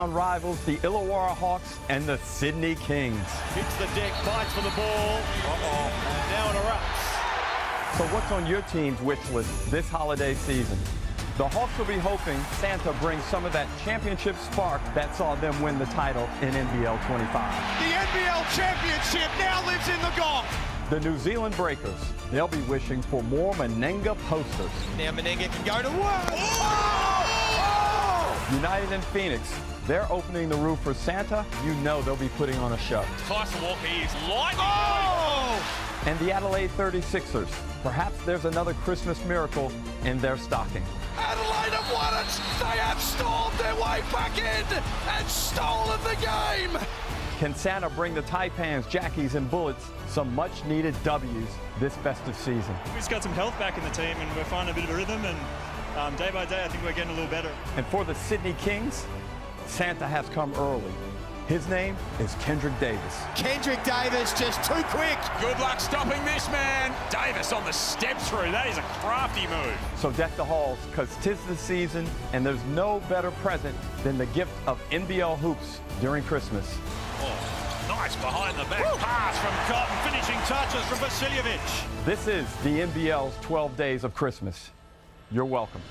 Rivals the Illawarra Hawks and the Sydney Kings. Hits the deck, fights for the ball. And now it erupts. So what's on your team's wish list this holiday season? The Hawks will be hoping Santa brings some of that championship spark that saw them win the title in NBL 25. The NBL championship now lives in the Gong. The New Zealand Breakers, they'll be wishing for more Menenga posters. Now Menenga can go to work. United in Phoenix, they're opening the roof for Santa. You know they'll be putting on a show. Tyson Walker is lightning. And the Adelaide 36ers, perhaps there's another Christmas miracle in their stocking. Adelaide have won it. They have stormed their way back in and stolen the game. Can Santa bring the Taipans, Jackies, and Bullets some much-needed W's this festive season? We've just got some health back in the team, and we're finding a bit of a rhythm, and day by day I think we're getting a little better. And for the Sydney Kings, Santa has come early. His name is Kendrick Davis. Kendrick Davis just too quick. Good luck stopping this man. Davis on the step through. That is a crafty move. So deck the halls, because 'tis the season, and there's no better present than the gift of NBL hoops during Christmas. Oh, nice behind the back pass from Cotton. Finishing touches from Vasiljevic. This is the NBL's 12 Days of Christmas. You're welcome.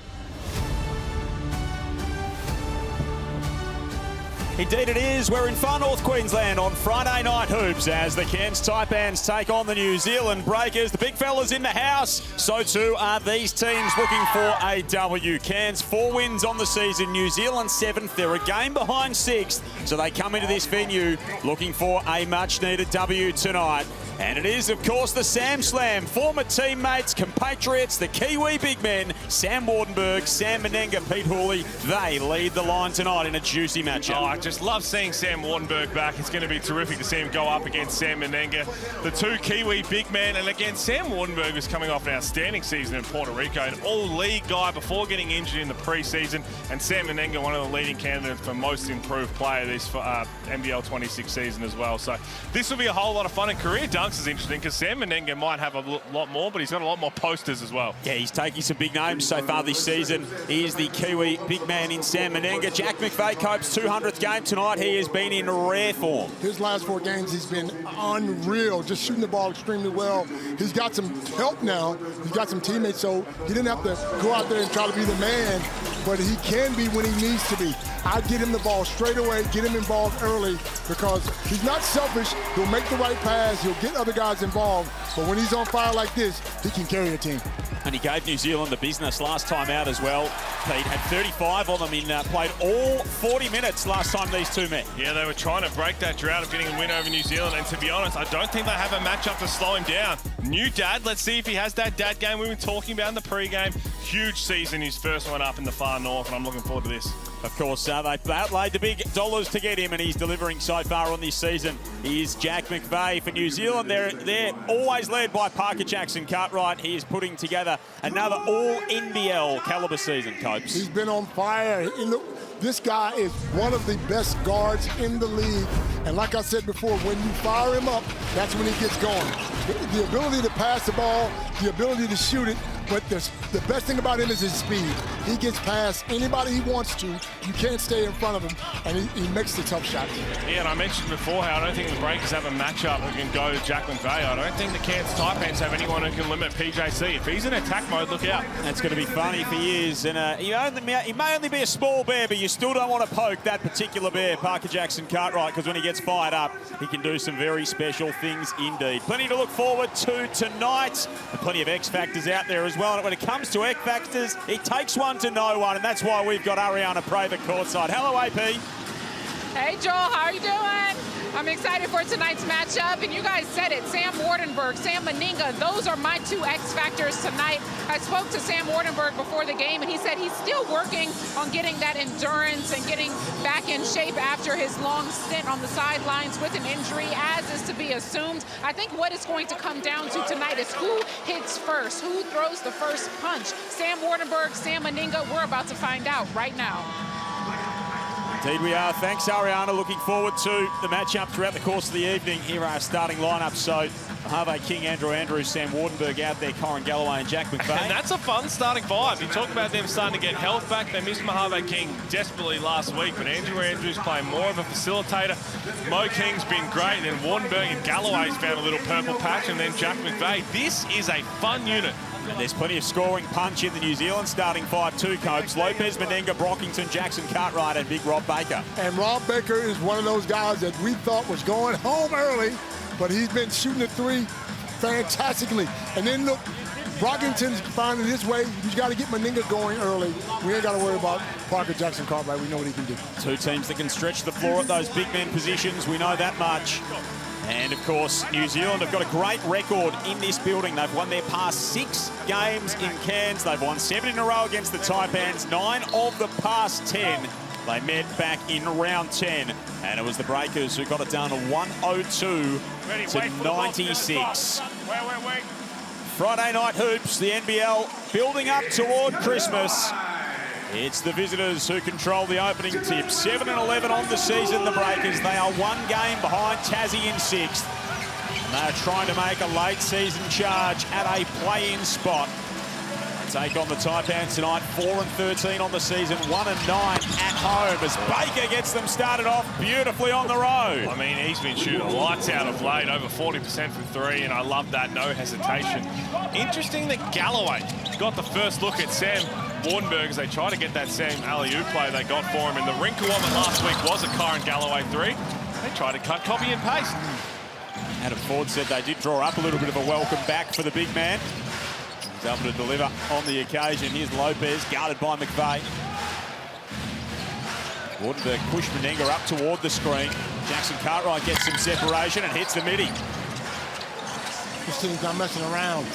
Indeed it is. We're in far north Queensland on Friday night hoops as the Cairns Taipans take on the New Zealand Breakers. The big fellas in the house. So too are these teams looking for a W. Cairns 4 wins on the season. New Zealand 7th. They're a game behind 6th. So they come into this venue looking for a much needed W tonight. And it is, of course, the Sam Slam. Former teammates, compatriots, the Kiwi big men, Sam Wardenberg, Sam Menenga, Pete Hooley. They lead the line tonight in a juicy matchup. Oh, I just love seeing Sam Wardenberg back. It's going to be terrific to see him go up against Sam Menenga, the 2 Kiwi big men. And again, Sam Wardenberg is coming off an outstanding season in Puerto Rico, an all-league guy before getting injured in the preseason. And Sam Menenga, one of the leading candidates for most improved player this NBL 26 season as well. So this will be a whole lot of fun. And career dunks is interesting because Sam Menenga might have a lot more, but he's got a lot more posters as well. Yeah, he's taking some big names so far this season. He is the Kiwi big man in Sam Menenga. Jack McVeigh copes 200th game tonight. He has been in rare form. His last 4 games, he's been unreal, just shooting the ball extremely well. He's got some help now. He's got some teammates, so he didn't have to go out there and try to be the man, but he can be when he needs to be. I get him the ball straight away, get him involved early, because he's not selfish. He'll make the right pass. He'll get other guys involved. But when he's on fire like this, he can carry a team. And he gave New Zealand the business last time out as well. Pete had 35 on them in played all 40 minutes last time these two met. Yeah, they were trying to break that drought of getting a win over New Zealand. And to be honest, I don't think they have a matchup to slow him down. New dad, let's see if he has that dad game we've been talking about in the pre-game. Huge season, his first one up in the far north, and I'm looking forward to this. Of course, they outlaid the big dollars to get him, and he's delivering so far on this season. He is Jack McVeigh for New Zealand. They're always led by Parker Jackson Cartwright. He is putting together another all-NBL caliber season, Copes. He's been on fire. This guy is one of the best guards in the league. And like I said before, when you fire him up, that's when he gets going. The ability to pass the ball, the ability to shoot it, but the best thing about him is his speed. He gets past anybody he wants to. You can't stay in front of him, and he makes the tough shots. Yeah, and I mentioned before how I don't think the Breakers have a matchup who can go to Jack McVeigh. I don't think the Cairns Taipans have anyone who can limit PJC. If he's in attack mode, look out. That's going to be funny if he is. And he may only be a small bear, but you still don't want to poke that particular bear, Parker Jackson Cartwright, because when he gets fired up, he can do some very special things indeed. Plenty to look forward to tonight, and plenty of X Factors out there as well. And when it comes to X Factors, it takes one to know one, and that's why we've got Ariana Praver courtside. Hello, AP. Hey, Joel, how are you doing? I'm excited for tonight's matchup, and you guys said it. Sam Wardenberg, Sam Menenga, those are my 2 X factors tonight. I spoke to Sam Wardenberg before the game, and he said he's still working on getting that endurance and getting back in shape after his long stint on the sidelines with an injury, as is to be assumed. I think what it's going to come down to tonight is who hits first, who throws the first punch. Sam Wardenberg, Sam Menenga, we're about to find out right now. Indeed we are. Thanks, Ariana. Looking forward to the matchup throughout the course of the evening. Here are our starting lineups. So, Mojave King, Andrew Andrews, Sam Wardenberg out there, Corin Galloway and Jack McVeigh. And that's a fun starting five. You talk about them starting to get health back. They missed Mojave King desperately last week, but Andrew Andrews playing more of a facilitator. Mo King's been great, and then Wardenberg and Galloway's found a little purple patch, and then Jack McVeigh. This is a fun unit. And there's plenty of scoring punch in the New Zealand starting five too, Copes. Lopez, Menenga, Brockington, Jackson Cartwright and big Rob Baker. And Rob Baker is one of those guys that we thought was going home early, but he's been shooting the three fantastically. And then look, Brockington's finding his way. He's got to get Menenga going early. We ain't got to worry about Parker Jackson Cartwright. We know what he can do. Two teams that can stretch the floor at those big men positions. We know that much. And, of course, New Zealand have got a great record in this building. They've won their past 6 games in Cairns. They've won 7 in a row against the Taipans. 9 of the past 10 they met back in round 10. And it was the Breakers who got it down to 102 to 96. Friday night hoops, the NBL building up toward Christmas. It's the visitors who control the opening tip. 7-11 on the season, the Breakers. They are 1 game behind Tassie in 6th. And they are trying to make a late season charge at a play-in spot. They take on the Taipans tonight, 4-13 on the season, 1-9 at home as Baker gets them started off beautifully on the road. I mean, he's been shooting lights out of late, over 40% from 3, and I love that, no hesitation. Interesting that Galloway got the first look at Sam Wardenberg as they try to get that same alley-oop play they got for him. And the wrinkle on it last week was a Corin Galloway 3. They tried to cut, copy and paste. Adam Ford said they did draw up a little bit of a welcome back for the big man. He's able to deliver on the occasion. Here's Lopez, guarded by McVeigh. Wardenberg pushed Menenga up toward the screen. Jackson Cartwright gets some separation and hits the midi. This team's not messing around.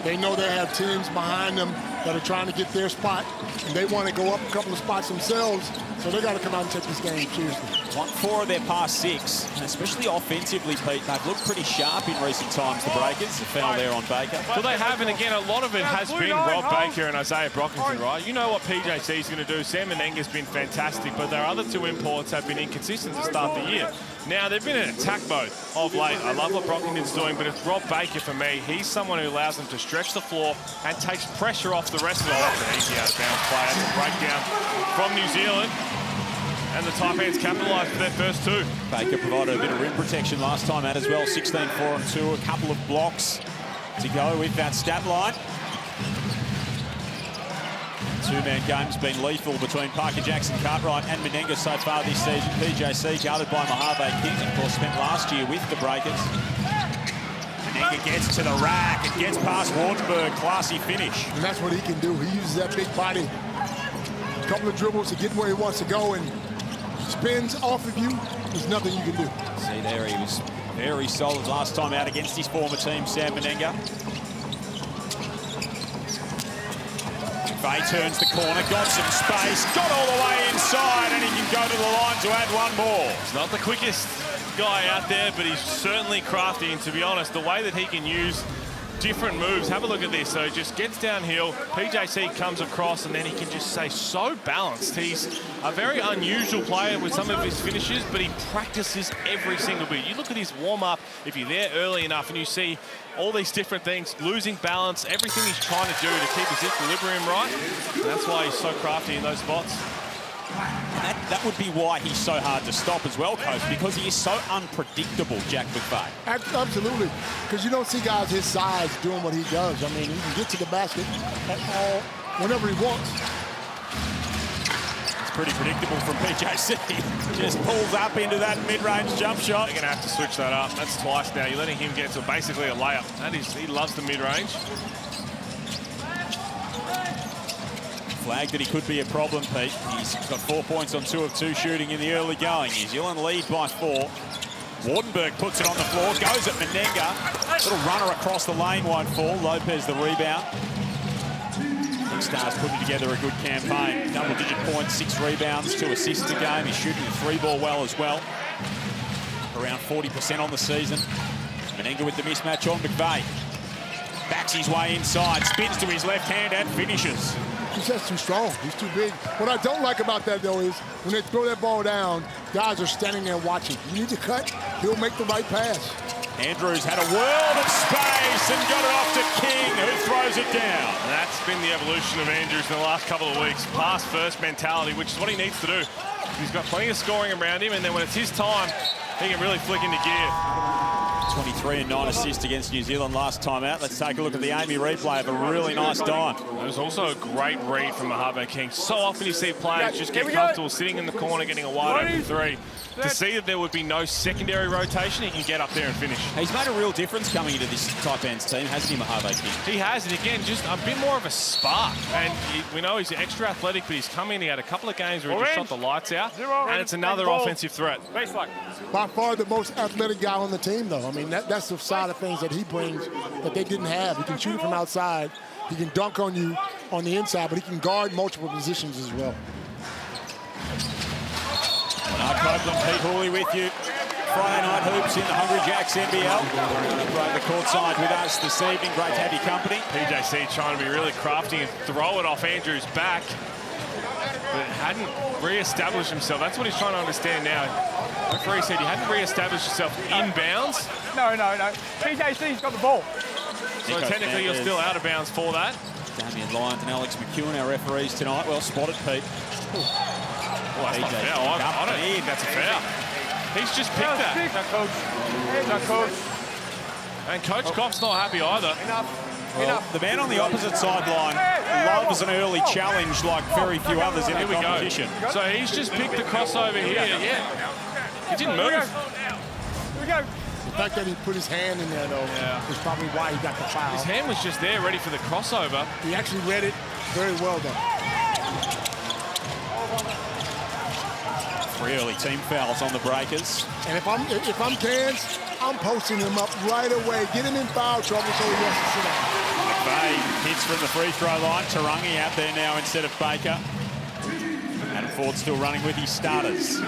They know they have teams behind them that are trying to get their spot, and they want to go up a couple of spots themselves, so they got to come out and take this game seriously. Won 4 of their past 6, and especially offensively, Pete, they've looked pretty sharp in recent times, the Breakers. The foul there on Baker. Well, they have, and again, a lot of it has been Rob Baker and Isaiah Brockington, right? You know what PJC is going to do. Sam Menenga's been fantastic, but their other 2 imports have been inconsistent to start the year. Now, they've been in attack mode of late. I love what Brockington's doing, but it's Rob Baker for me. He's someone who allows them to stretch the floor and takes pressure off the rest of the line. An easy out-of-bounds play. That's a breakdown from New Zealand. And the Taipans capitalised for their first 2. Baker provided a bit of rim protection last time out as well. 16, 4 and 2. A couple of blocks to go with that stat line. 2-man game's been lethal between Parker Jackson Cartwright and Menenga so far this season. PJC guarded by Mojave King, of course spent last year with the Breakers. Menenga gets to the rack and gets past Wardenberg. Classy finish. And that's what he can do. He uses that big body. A couple of dribbles to get where he wants to go, and spins off of you. There's nothing you can do. See there, he was very solid last time out against his former team, Sam Menenga. McVeigh turns the corner, got some space, got all the way inside, and he can go to the line to add 1 more. He's not the quickest guy out there, but he's certainly crafty, and to be honest, the way that he can use different moves, have a look at this. So he just gets downhill, PJC comes across, and then he can just stay so balanced. He's a very unusual player with some of his finishes, but he practices every single bit. You look at his warm-up, if you're there early enough and you see all these different things, losing balance, everything he's trying to do to keep his equilibrium right. And that's why he's so crafty in those spots. And that would be why he's so hard to stop as well, Coach, because he is so unpredictable, Jack McVeigh. Absolutely, because you don't see guys his size doing what he does. I mean, he can get to the basket whenever he wants. It's pretty predictable from PJC. Just pulls up into that mid-range jump shot. They're going to have to switch that up. That's twice now. You're letting him get to basically a layup. He loves the mid-range. Flag that he could be a problem, Pete. He's got 4 points on 2 of 2 shooting in the early going. New Zealand lead by 4. Wardenberg puts it on the floor, goes at Menenga. Little runner across the lane won't fall. Lopez the rebound. Big Stars putting together a good campaign. Double-digit points, 6 rebounds, 2 assists a game. He's shooting the 3-ball well as well. Around 40% on the season. Menenga with the mismatch on McVeigh. Backs his way inside, spins to his left hand and finishes. He's just too strong. He's too big. What I don't like about that, though, is when they throw that ball down, guys are standing there watching. You need to cut, he'll make the right pass. Andrews had a world of space and got it off to King, who throws it down. And that's been the evolution of Andrews in the last couple of weeks. Pass first mentality, which is what he needs to do. He's got plenty of scoring around him, and then when it's his time, he can really flick into gear. 23 and 9 assists against New Zealand last time out. Let's take a look at the Amy replay of a really nice dime. It was also a great read from Mojave King. So often you see players just get comfortable sitting in the corner, getting a wide open three. To see that there would be no secondary rotation, he can get up there and finish. He's made a real difference coming into this Taipans team, hasn't he, Mojave King? He has, and again, just a bit more of a spark. And we know he's extra athletic, but he's come in, he had a couple of games where he just shot the lights out, and it's another offensive threat. By far the most athletic guy on the team, though. I mean, that's the side of things that he brings that they didn't have. He can shoot it from outside. He can dunk on you on the inside, but he can guard multiple positions as well. Mark Copeland, Pete Hawley with you. Friday Night Hoops in the Hungry Jacks NBL. Right the court side with us this evening. Great to have your company. PJC trying to be really crafty and throw it off Andrews' back, but hadn't re-established himself. That's what he's trying to understand now. The referee said he hadn't re-established himself inbounds. No. PJC's got the ball. So technically you're still out of bounds for that. Damian Lyons and Alex McEwen, our referees tonight. Well spotted, Pete. Well, that's not foul. I don't think that's a foul. He's just picked that. Coach. And Coach Kopp's not happy either. Well, the man on the opposite sideline loves an early challenge like very few others in the competition. So he's just picked the crossover here. Yeah. He didn't move. Here we go. The fact that he put his hand in there, though, is probably why he got the foul. His hand was just there, ready for the crossover. He actually read it very well, though. 3 early team fouls on the Breakers. And if I'm Cairns, I'm posting him up right away. Get him in foul trouble so he has to sit down. McVeigh hits from the free throw line. Tarangi out there now instead of Baker. Adam Ford still running with his starters.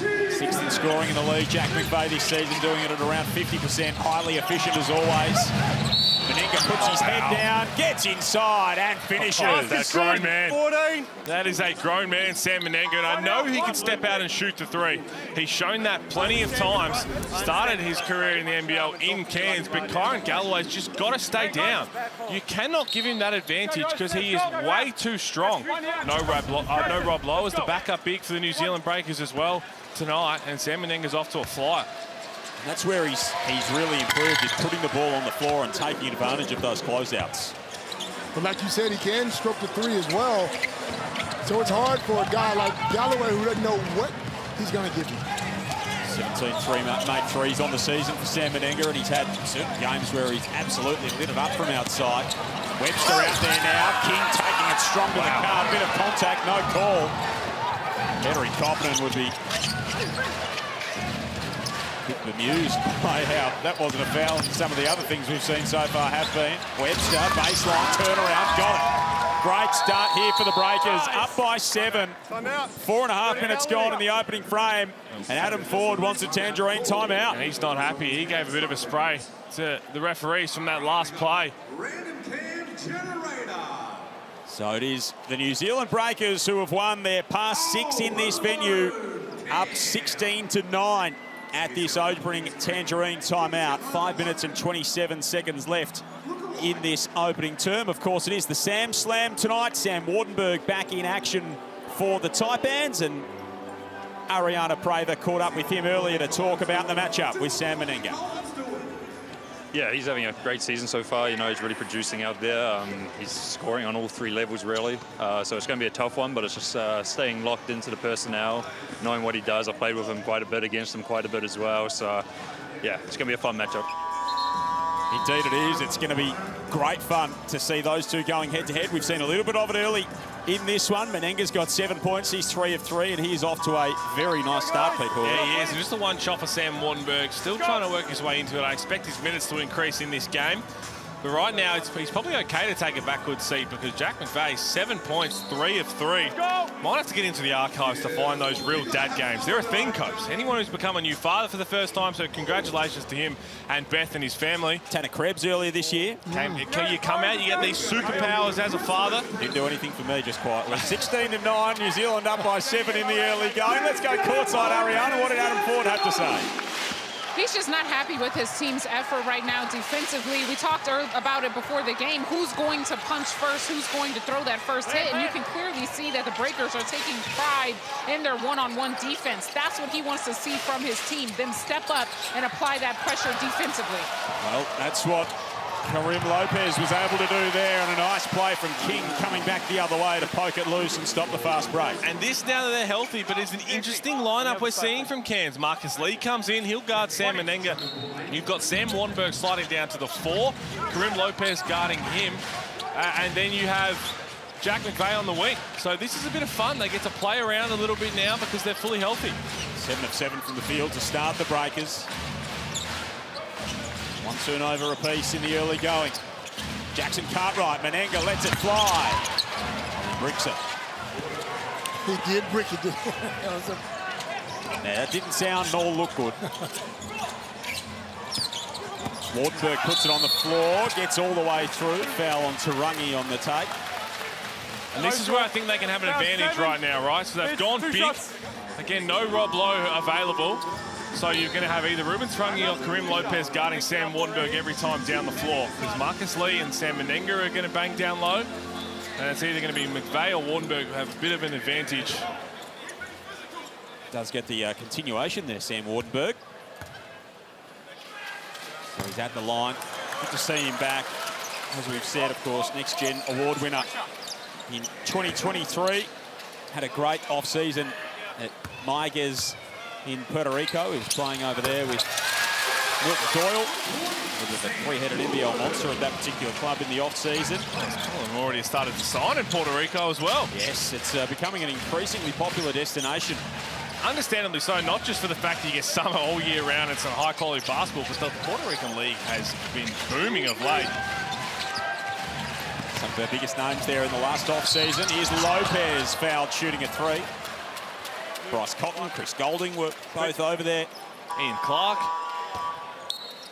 6th in scoring in the league. Jack McVeigh this season doing it at around 50%. Highly efficient as always. Meninga puts his head down, gets inside and finishes. That grown man. 14. That is a grown man, Sam Meninga, and I know he can step out and shoot the three. He's shown that plenty of times. Started his career in the NBL in Cairns, but Kyron Galloway's just got to stay down. You cannot give him that advantage because he is way too strong. No Rob Lowe is the backup big for the New Zealand Breakers as well tonight, and Sam Meninga's off to a flyer. And that's where he's really improved, is putting the ball on the floor and taking advantage of those closeouts. But like you said, he can stroke the three as well. So it's hard for a guy like Galloway who doesn't know what he's going to give you. 17 made threes on the season for Sam Meninga, and he's had certain games where he's absolutely lit it up from outside. Webster out there now. King taking it strong to the car. Bit of contact, no call. Henry Coppinen would be bemused by how that wasn't a foul, and some of the other things we've seen so far have been. Webster, baseline, turnaround, got it. Great start here for the Breakers, up by 7. 4.5 minutes gone in the opening frame, and Adam Ford wants a tangerine timeout. And he's not happy. He gave a bit of a spray to the referees from that last play. So it is the New Zealand Breakers who have won their past 6 in this venue, up 16-9. At this opening tangerine timeout. 5 minutes and 27 seconds left in this opening term. Of course, it is the Sam Slam tonight. Sam Wardenberg back in action for the Taipans, and Ariana Praver caught up with him earlier to talk about the matchup with Sam Meninga. Yeah, he's having a great season so far. You know, he's really producing out there. He's scoring on all 3 levels, really. So it's going to be a tough one, but it's just staying locked into the personnel, knowing what he does. I played with him quite a bit, against him quite a bit as well. So, yeah, it's going to be a fun matchup. Indeed it is. It's going to be great fun to see those two going head-to-head. We've seen a little bit of it early in this one. Meninga's got 7 points. He's 3 of 3, and he's off to a very nice start, people. Yeah, he is. And just the one shot for Sam Wardenberg. Still trying to work his way into it. I expect his minutes to increase in this game. But right now, he's probably okay to take a backward seat because Jack McVeigh, 7 points, 3 of 3. Might have to get into the archives to find those real dad games. They're a thing, Coach. Anyone who's become a new father for the first time, so congratulations to him and Beth and his family. Tanner Krebs earlier this year. You come out, you get these superpowers as a father. Didn't do anything for me, just quietly. 16-9, New Zealand up by 7 in the early going. Let's go courtside, Ariana. What did Adam Ford have to say? He's just not happy with his team's effort right now defensively. We talked about it before the game. Who's going to punch first? Who's going to throw that first hit? And you can clearly see that the Breakers are taking pride in their one-on-one defense. That's what he wants to see from his team, them step up and apply that pressure defensively. Well, that's what Karim Lopez was able to do there, and a nice play from King coming back the other way to poke it loose and stop the fast break. And this, now that they're healthy, but it's an interesting lineup we're seeing from Cairns. Marcus Lee comes in, he'll guard Sam Menenga. You've got Sam Wardenberg sliding down to the 4, Karim Lopez guarding him, and then you have Jack McVeigh on the wing. So this is a bit of fun. They get to play around a little bit now because they're fully healthy. 7 of 7 from the field to start the Breakers. 1 turnover apiece in the early going. Jackson Cartwright, Menenga lets it fly. And bricks it. He did brick it. That didn't sound nor look good. Wardenberg puts it on the floor, gets all the way through. Foul on Tarangi on the take. And this is where I think they can have an advantage right now, right? So they've gone big. Again, no Rob Lowe available. So you're going to have either Ruben Tarangi or Karim Lopez guarding Sam Wardenberg every time down the floor. Because Marcus Lee and Sam Menenga are going to bang down low. And it's either going to be McVeigh or Wardenberg who have a bit of an advantage. Does get the continuation there, Sam Wardenberg. So he's at the line. Good to see him back. As we've said, of course, Next Gen Award winner in 2023. Had a great off-season at Maigas in Puerto Rico. He was playing over there with Milton Doyle, with the three-headed NBL monster of that particular club in the off-season. Well, already started to sign in Puerto Rico as well. Yes, it's becoming an increasingly popular destination. Understandably so, not just for the fact that you get summer all year round and some high-quality basketball, but the Puerto Rican League has been booming of late. Some of their biggest names there in the last off-season. Here's Lopez fouled shooting a 3. Bryce Cotton, Chris Golding were both over there. Ian Clark.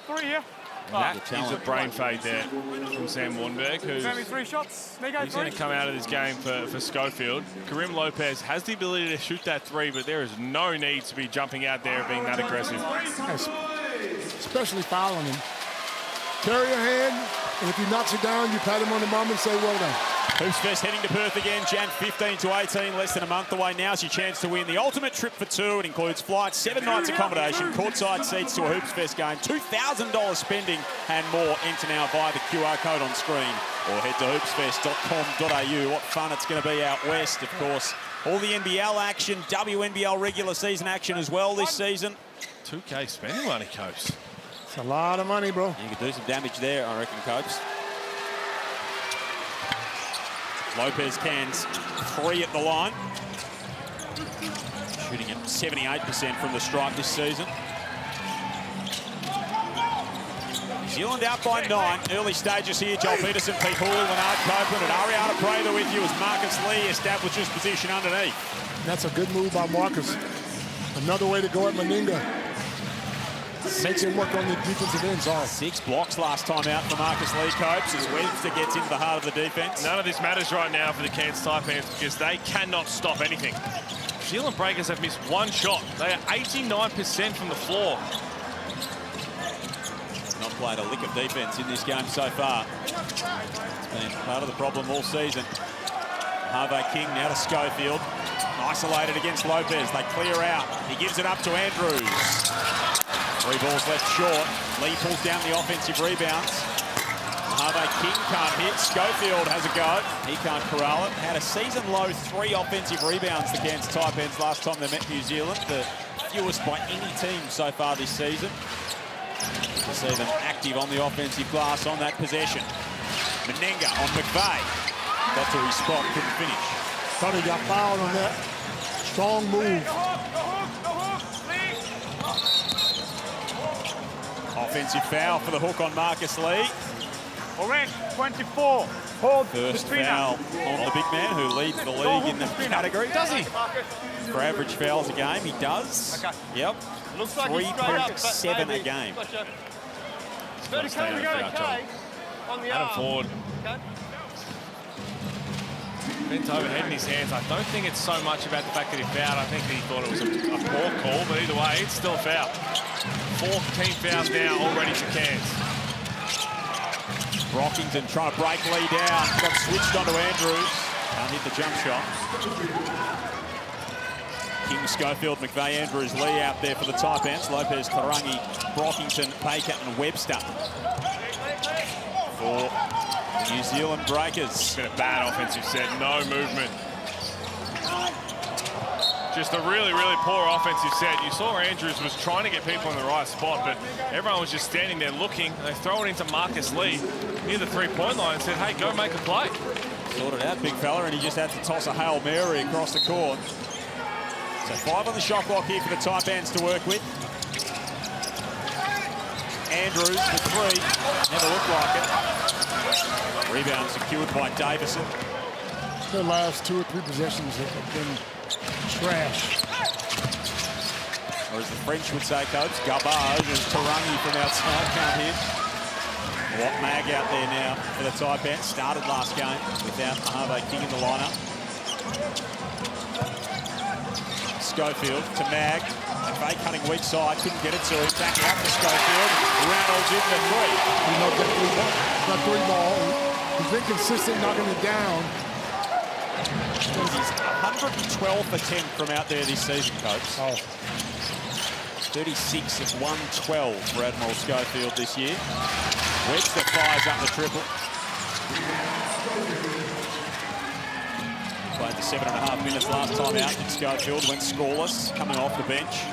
3 here. That is a brain fade there from Sam Wardenberg, who's 3 shots. he's going to come out of this game for Schofield. Karim Lopez has the ability to shoot that 3, but there is no need to be jumping out there and being that aggressive. Especially fouling him. Carry your hand, and if he knocks it down, you pat him on the bum and say, well done. Hoops Fest heading to Perth again, Jan 15 to 18, less than a month away. Now's your chance to win the ultimate trip for 2. It includes flights, 7 nights accommodation, courtside seats to a Hoops Fest game, $2,000 spending and more. Enter now via the QR code on screen or head to hoopsfest.com.au. What fun it's going to be out west, of course. All the NBL action, WNBL regular season action as well this season. 2K spending money, Coach. It's a lot of money, bro. You could do some damage there, I reckon, Coach. Lopez cans 3 at the line. Shooting at 78% from the stripe this season. New Zealand out by 9. Early stages here. Joel Peterson, Pete Hall, Leonard Copeland, and Ariana Prather with you as Marcus Lee establishes position underneath. That's a good move by Marcus. Another way to go at Menenga. Makes him work on the defensive ends off. 6 blocks last time out for Marcus Lee Copes as Webster gets into the heart of the defense. None of this matters right now for the Cairns Taipans because they cannot stop anything. New Zealand Breakers have missed 1 shot. They are 89% from the floor. Not played a lick of defense in this game so far. It's been part of the problem all season. Harvey King now to Schofield. Isolated against Lopez. They clear out. He gives it up to Andrews. 3 balls left short. Lee pulls down the offensive rebounds. Harvey King can't hit. Schofield has a go. He can't corral it. Had a season-low 3 offensive rebounds, the Cairns Taipans, last time they met New Zealand. The fewest by any team so far this season. To see them active on the offensive glass on that possession. Menenga on McVeigh. Got to his spot, couldn't finish. Thought he got fouled on that. Strong move. Offensive foul for the hook on Marcus Lee. Orange, 24. Hold First between foul us. on the big man who leads the league in the category. Does he? For average fouls a game, he does. Okay. Yep. Looks like he's straight up, but 3.7 a maybe. game. But it's going to go okay on the Adam arm. Ford. Okay. Bent overhead in his hands. I don't think it's so much about the fact that he fouled. I think that he thought it was a poor call, but either way, it's still a foul. 4 team fouls now already for Cairns. Brockington trying to break Lee down. Got switched onto Andrews. Can't hit the jump shot. King, Schofield, McVeigh, Andrews, Lee out there for the Taipans. Lopez, Tarangi, Brockington, Baker and Webster. For the New Zealand Breakers. It's been a bad offensive set. No movement. Just a really, really poor offensive set. You saw Andrews was trying to get people in the right spot, but everyone was just standing there looking. They throw it into Marcus Lee near the three-point line and said, hey, go make a play. Sorted out, big fella, and he just had to toss a Hail Mary across the court. So 5 on the shot clock here for the Taipans to work with. Andrews with 3. Never looked like it. Rebound secured by Davison. The last 2 or 3 possessions have been trash. Or as the French would say, coach, garbage, and Tarangi from outside can't hit. Watt Mag out there now for the Taipans. Started last game without Harvey King in the lineup. Schofield to Mag. McVeigh cutting weak side, couldn't get it to him. Back out to Schofield. Reynolds in the 3. He knocked that 3 ball. He's been consistent knocking it down. He's 112th attempt from out there this season, coach. Oh. 36 of 112 for Admiral Schofield this year. Webster fires up the triple. Played the 7.5 minutes last time out. And Schofield went scoreless, coming off the bench.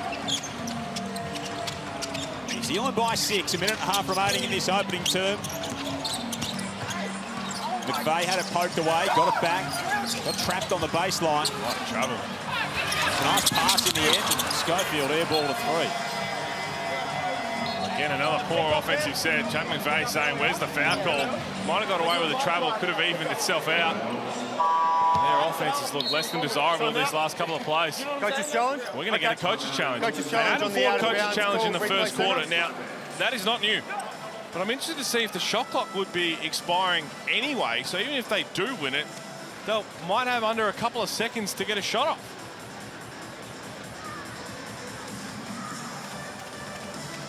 New Zealand by 6, 1.5 minutes remaining in this opening term. McVeigh had it poked away, got it back, got trapped on the baseline. A lot of trouble. Nice pass in the end, and Schofield airball to 3. Again, another poor offensive set. Chuck McVeigh saying, where's the foul call? Might have got away with the travel, could have evened itself out. Their offenses look less than desirable these last couple of plays. Coach's challenge? We're going to get a coach's challenge. Coach's challenge Adam on the Ford out of coach's bounds challenge in the call, first replay quarter. center. Now, that is not new. But I'm interested to see if the shot clock would be expiring anyway. So even if they do win it, they might have under a couple of seconds to get a shot off.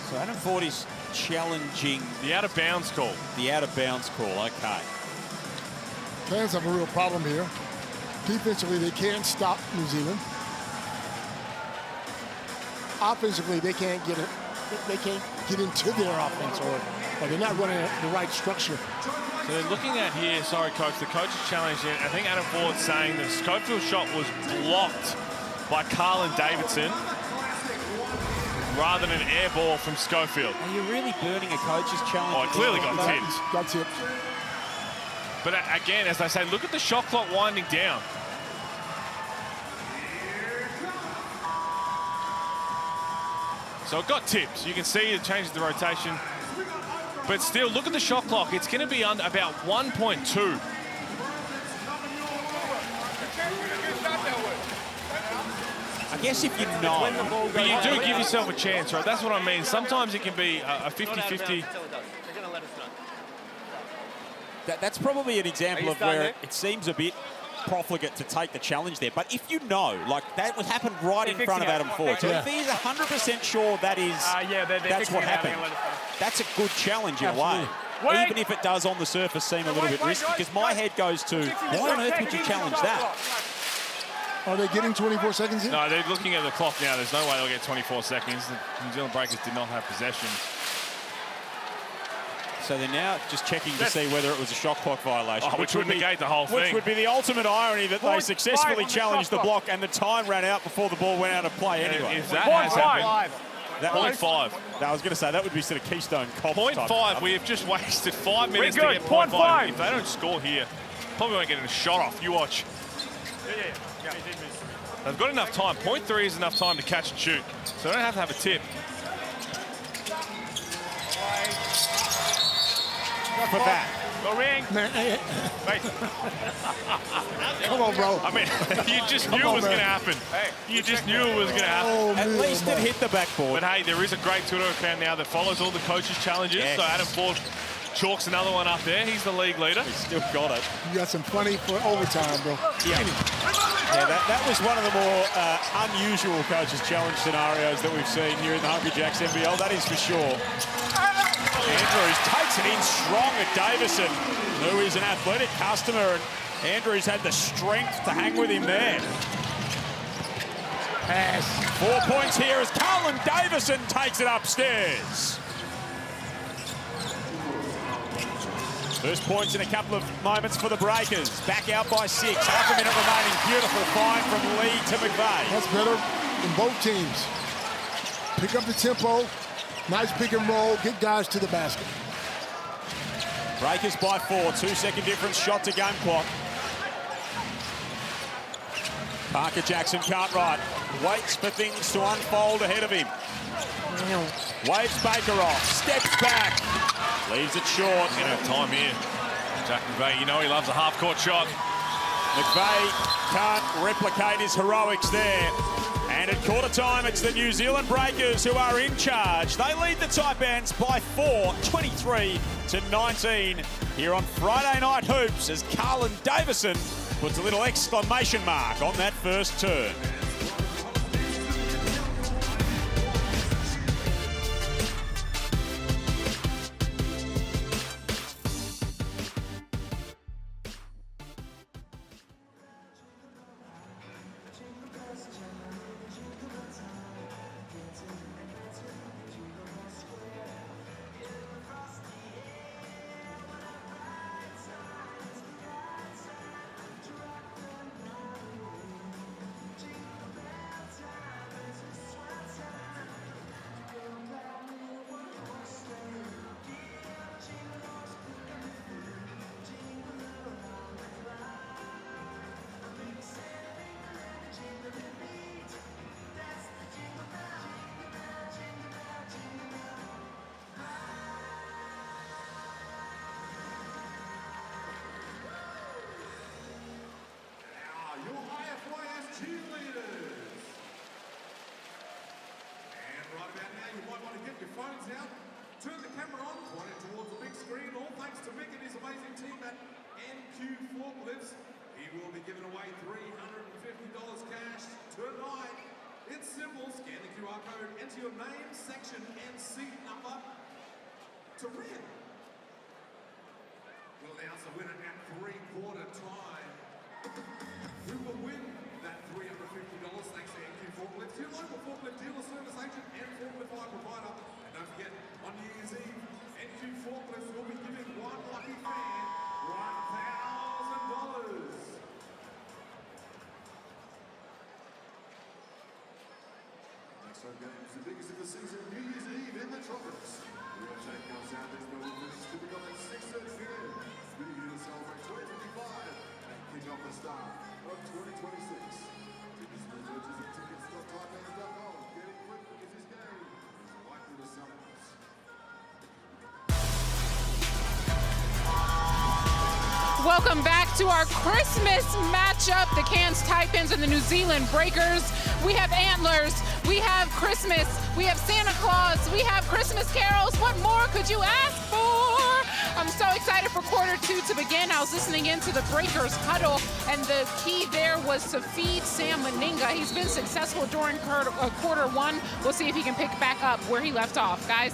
So Adam Ford is challenging the out of bounds call. The out of bounds call, okay. Cairns have a real problem here. Defensively, they can't stop New Zealand. Offensively, they can't get it. They can't get into their offense, or they're not running the right structure. So they're looking at here, sorry coach, the coach's challenge here. I think Adam Ford's saying the Schofield shot was blocked by Carlin Davidson rather than an air ball from Schofield. Are you really burning a coach's challenge? Oh, it clearly got tipped. Got tipped. But again, as they say, look at the shot clock winding down. So it got tipped. You can see it changes the rotation. But still, look at the shot clock. It's going to be under about 1.2. I guess if you know. But you do give yourself a chance, right? That's what I mean. Sometimes it can be a 50-50. That's probably an example of where it seems a bit profligate to take the challenge there. But if you know, like that would happen right in front of Adam Ford. So if he's 100% sure that is, that's what happened, that's a good challenge in a way. Even if it does on the surface seem a little bit risky, because my head goes to, why on earth would you challenge that? Are they getting 24 seconds in? No, they're looking at the clock now. There's no way they'll get 24 seconds. The New Zealand Breakers did not have possession. So they're now just checking to see whether it was a shot clock violation. Which would negate the whole thing. Which would be the ultimate irony that they successfully challenged the block and the time ran out before the ball went out of play anyway. If that has happened, that 0.5. I was going to say, that would be sort of Keystone Cop. 0.5, we have just wasted 5 minutes to get 0.5. If they don't score here, probably won't get a shot off. You watch. They've got enough time. 0.3 is enough time to catch and shoot. So they don't have to have a tip. For that. No ring. Man, Wait. come on, bro. I mean, you just knew it was going to happen. You just knew it was going to happen. Oh, At man, least it man. hit the backboard. But hey, there is a great Twitter account now that follows all the coaches' challenges. Yes. So Adam Ford chalks another one up there. He's the league leader. He's still got it. You got some funny for overtime, bro. Yeah, that was one of the more unusual coaches' challenge scenarios that we've seen here in the Hungry Jacks NBL. That is for sure. Andrews takes it in strong at Davison, who is an athletic customer, and Andrews had the strength to hang with him there. Pass. 4 points here as Carlin Davison takes it upstairs. First points in a couple of moments for the Breakers. Back out by 6. Half a minute remaining. Beautiful find from Lee to McVeigh. That's better than both teams. Pick up the tempo. Nice pick and roll. Get guys to the basket. Breakers by 4. 2-second difference. Shot to game clock. Parker Jackson can't right. Waits for things to unfold ahead of him. Waves Baker off. Steps back. Leaves it short. You know, time here. Jack McVeigh, you know he loves a half-court shot. McVeigh can't replicate his heroics there. And at quarter time, it's the New Zealand Breakers who are in charge. They lead the Taipans by 4, 23-19 here on Friday Night Hoops as Carlin Davison puts a little exclamation mark on that first turn. Turn the camera on, point it towards the big screen, all thanks to Mick and his amazing team at NQ Forklifts. He will be giving away $350 cash tonight. It's simple, scan the QR code, enter your name, section and seat number to win. We'll announce the winner at three-quarter time. Who will win that $350 thanks to NQ Forklifts, your local forklift dealer, service agent and forklift hire provider. And don't forget, on New Year's Eve, NQ Forklifts will be giving one lucky fan $1,000. Next home game is the biggest of the season, New Year's Eve in the Tropics. We are taking our Southeast Melbourne visitors to pick up at 6:30 p.m. We're here to celebrate 2025 and kick off the start of 2026. Tickets and purchases at tickets.taipans.com. Getting quick because this game is likely to sell out. Welcome back to our Christmas matchup, the Cairns Taipans and the New Zealand Breakers. We have antlers, we have Christmas, we have Santa Claus, we have Christmas carols. What more could you ask for? I'm so excited for quarter 2 to begin. I was listening into the Breakers huddle, and the key there was to feed Sam Meninga. He's been successful during quarter 1. We'll see if he can pick back up where he left off, guys.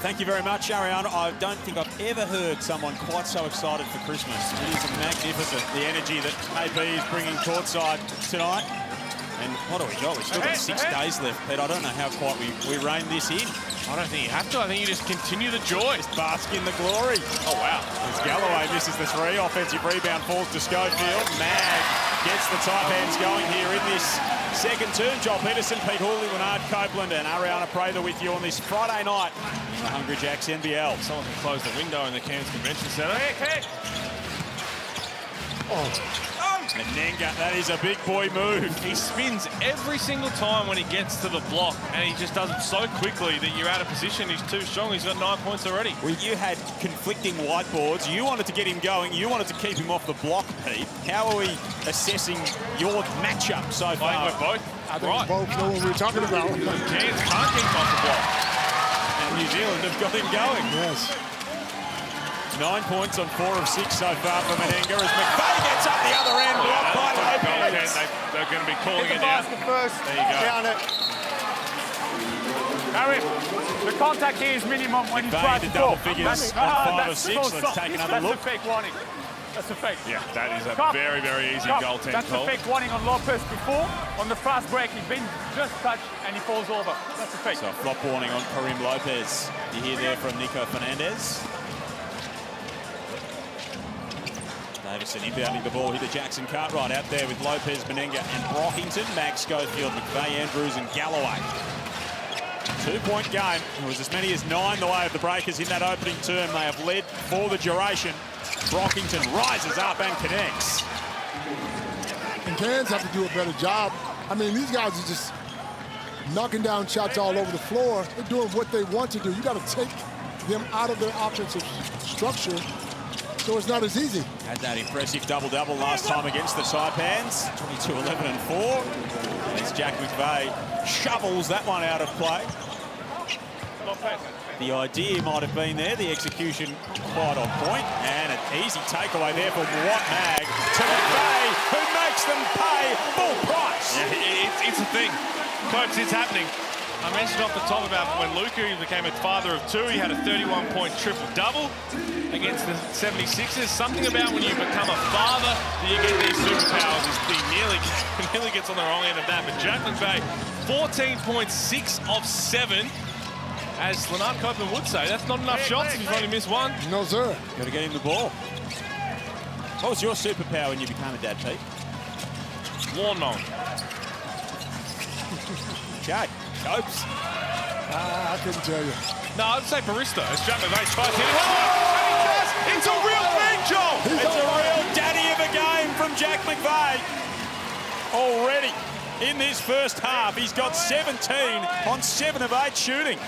Thank you very much, Ariana. I don't think I've ever heard someone quite so excited for Christmas. It is magnificent, the energy that KB is bringing courtside tonight. And what do we got? We've still got 6 days left, Pete. I don't know how quite we rein this in. I don't think you have to. I think you just continue the joy. Just bask in the glory. Oh, wow. As Galloway misses the 3. Offensive rebound falls to Schofield. Mag gets the Taipans going here in this second term. Joel Peterson, Pete Hawley, Leonard Copeland and Ariana Prather with you on this Friday night in the Hungry Jacks NBL. Someone can close the window in the Cairns Convention Centre. Hey, hey. Oh. Menenga, that is a big boy move. He spins every single time when he gets to the block, and he just does it so quickly that you're out of position. He's too strong. He's got 9 points already. Well, you had conflicting whiteboards. You wanted to get him going. You wanted to keep him off the block, Pete. How are we assessing your matchup so far? I think we're both I think we both know what we're talking about. Cairns can't keep him off the block. And New Zealand have got him going. Yes. 9 points on 4 of 6 so far for Menenga as McVeigh gets up the other end, blocked by Lopez. They're going to be calling it down. First. There you go. Down it. Harry, the contact here is minimum when you McVeigh try into to double go. figures on 5 of 6. Let's take another look. That's a fake warning. That's a fake. Yeah, that is a Stop. very, very easy Stop. goaltend That's call. a fake warning on Lopez before. On the fast break, he's been just touched and he falls over. That's a fake. So a flop warning on Karim Lopez. You hear there from Nico Fernandez. Davison inbounding the ball here to Jackson Cartwright out there with Lopez, Menenga and Brockington. Max Schofield, McVeigh, Andrews and Galloway. 2-point game. There was as many as 9 the way of the Breakers in that opening term. They have led for the duration. Brockington rises up and connects. And Cairns have to do a better job. I mean, these guys are just knocking down shots all over the floor. They're doing what they want to do. You got to take them out of their offensive structure, so it's not as easy. Had that impressive double-double last time against the Taipans. 22, 11 and 4. As Jack McVeigh shovels that one out of play. The idea might have been there, the execution quite on point, and an easy takeaway there for Watt Mag to McVeigh, who makes them pay full price. Yeah, it's a thing. Folks, it's happening. I mentioned off the top about when Luka became a father of 2, he had a 31-point triple-double against the 76ers. Something about when you become a father that you get these superpowers. He nearly gets on the wrong end of that. But Jack McVeigh, 14.6 of 7. As Lennart Copeland would say, that's not enough shots if you've only missed one. No, sir. Got to get him the ball. What was your superpower when you became a dad, Pete? Lawn mowing. Okay, Copes. I couldn't tell you. No, I'd say barista. As Jack McVeigh tries to hit it. It's a real thing, Joel! It's a real daddy of a game from Jack McVeigh. Already in this first half, he's got 17 on 7 of 8 shooting.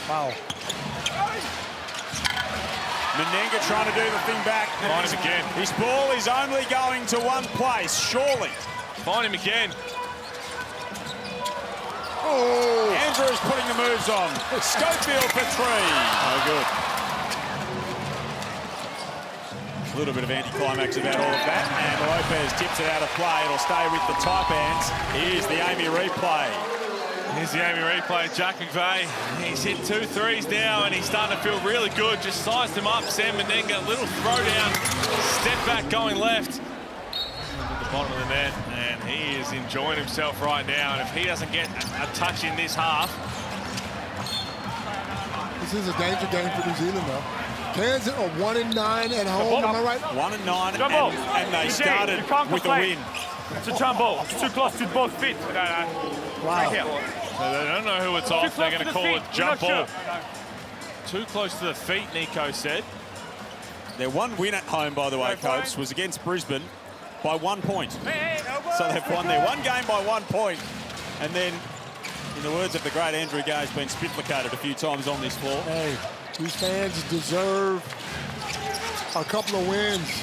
Wow. Menenga trying to do the thing back. Find him again. His ball is only going to one place, surely. Find him again. Oh. Andrews putting the moves on. Schofield for 3. Oh, good. A little bit of anticlimax about all of that. And Lopez tips it out of play. It'll stay with the Taipans. Here's the Amy replay. Here's the Amy replay. Jack McVeigh, he's hit 2 threes now, and he's starting to feel really good. Just sized him up. Sam Menenga, little throwdown. Step back going left. At the bottom of the net, and he is enjoying himself right now. And if he doesn't get a touch in this half... This is a danger game for New Zealand, though. Cairns are 1-9 at home, am I right? 1-9, and they You started can't with a complain. win. It's a jump ball. It's too close to both feet. Wow. Right here. So they don't know who it's off. They're going to call it jump ball. Too close to the feet, Nico said. Their one win at home, by the way, Copes, was against Brisbane by 1 point. So they've won their one game by 1 point. And then, in the words of the great Andrew Gay's been spitflicated a few times on this floor. Hey, these fans deserve a couple of wins.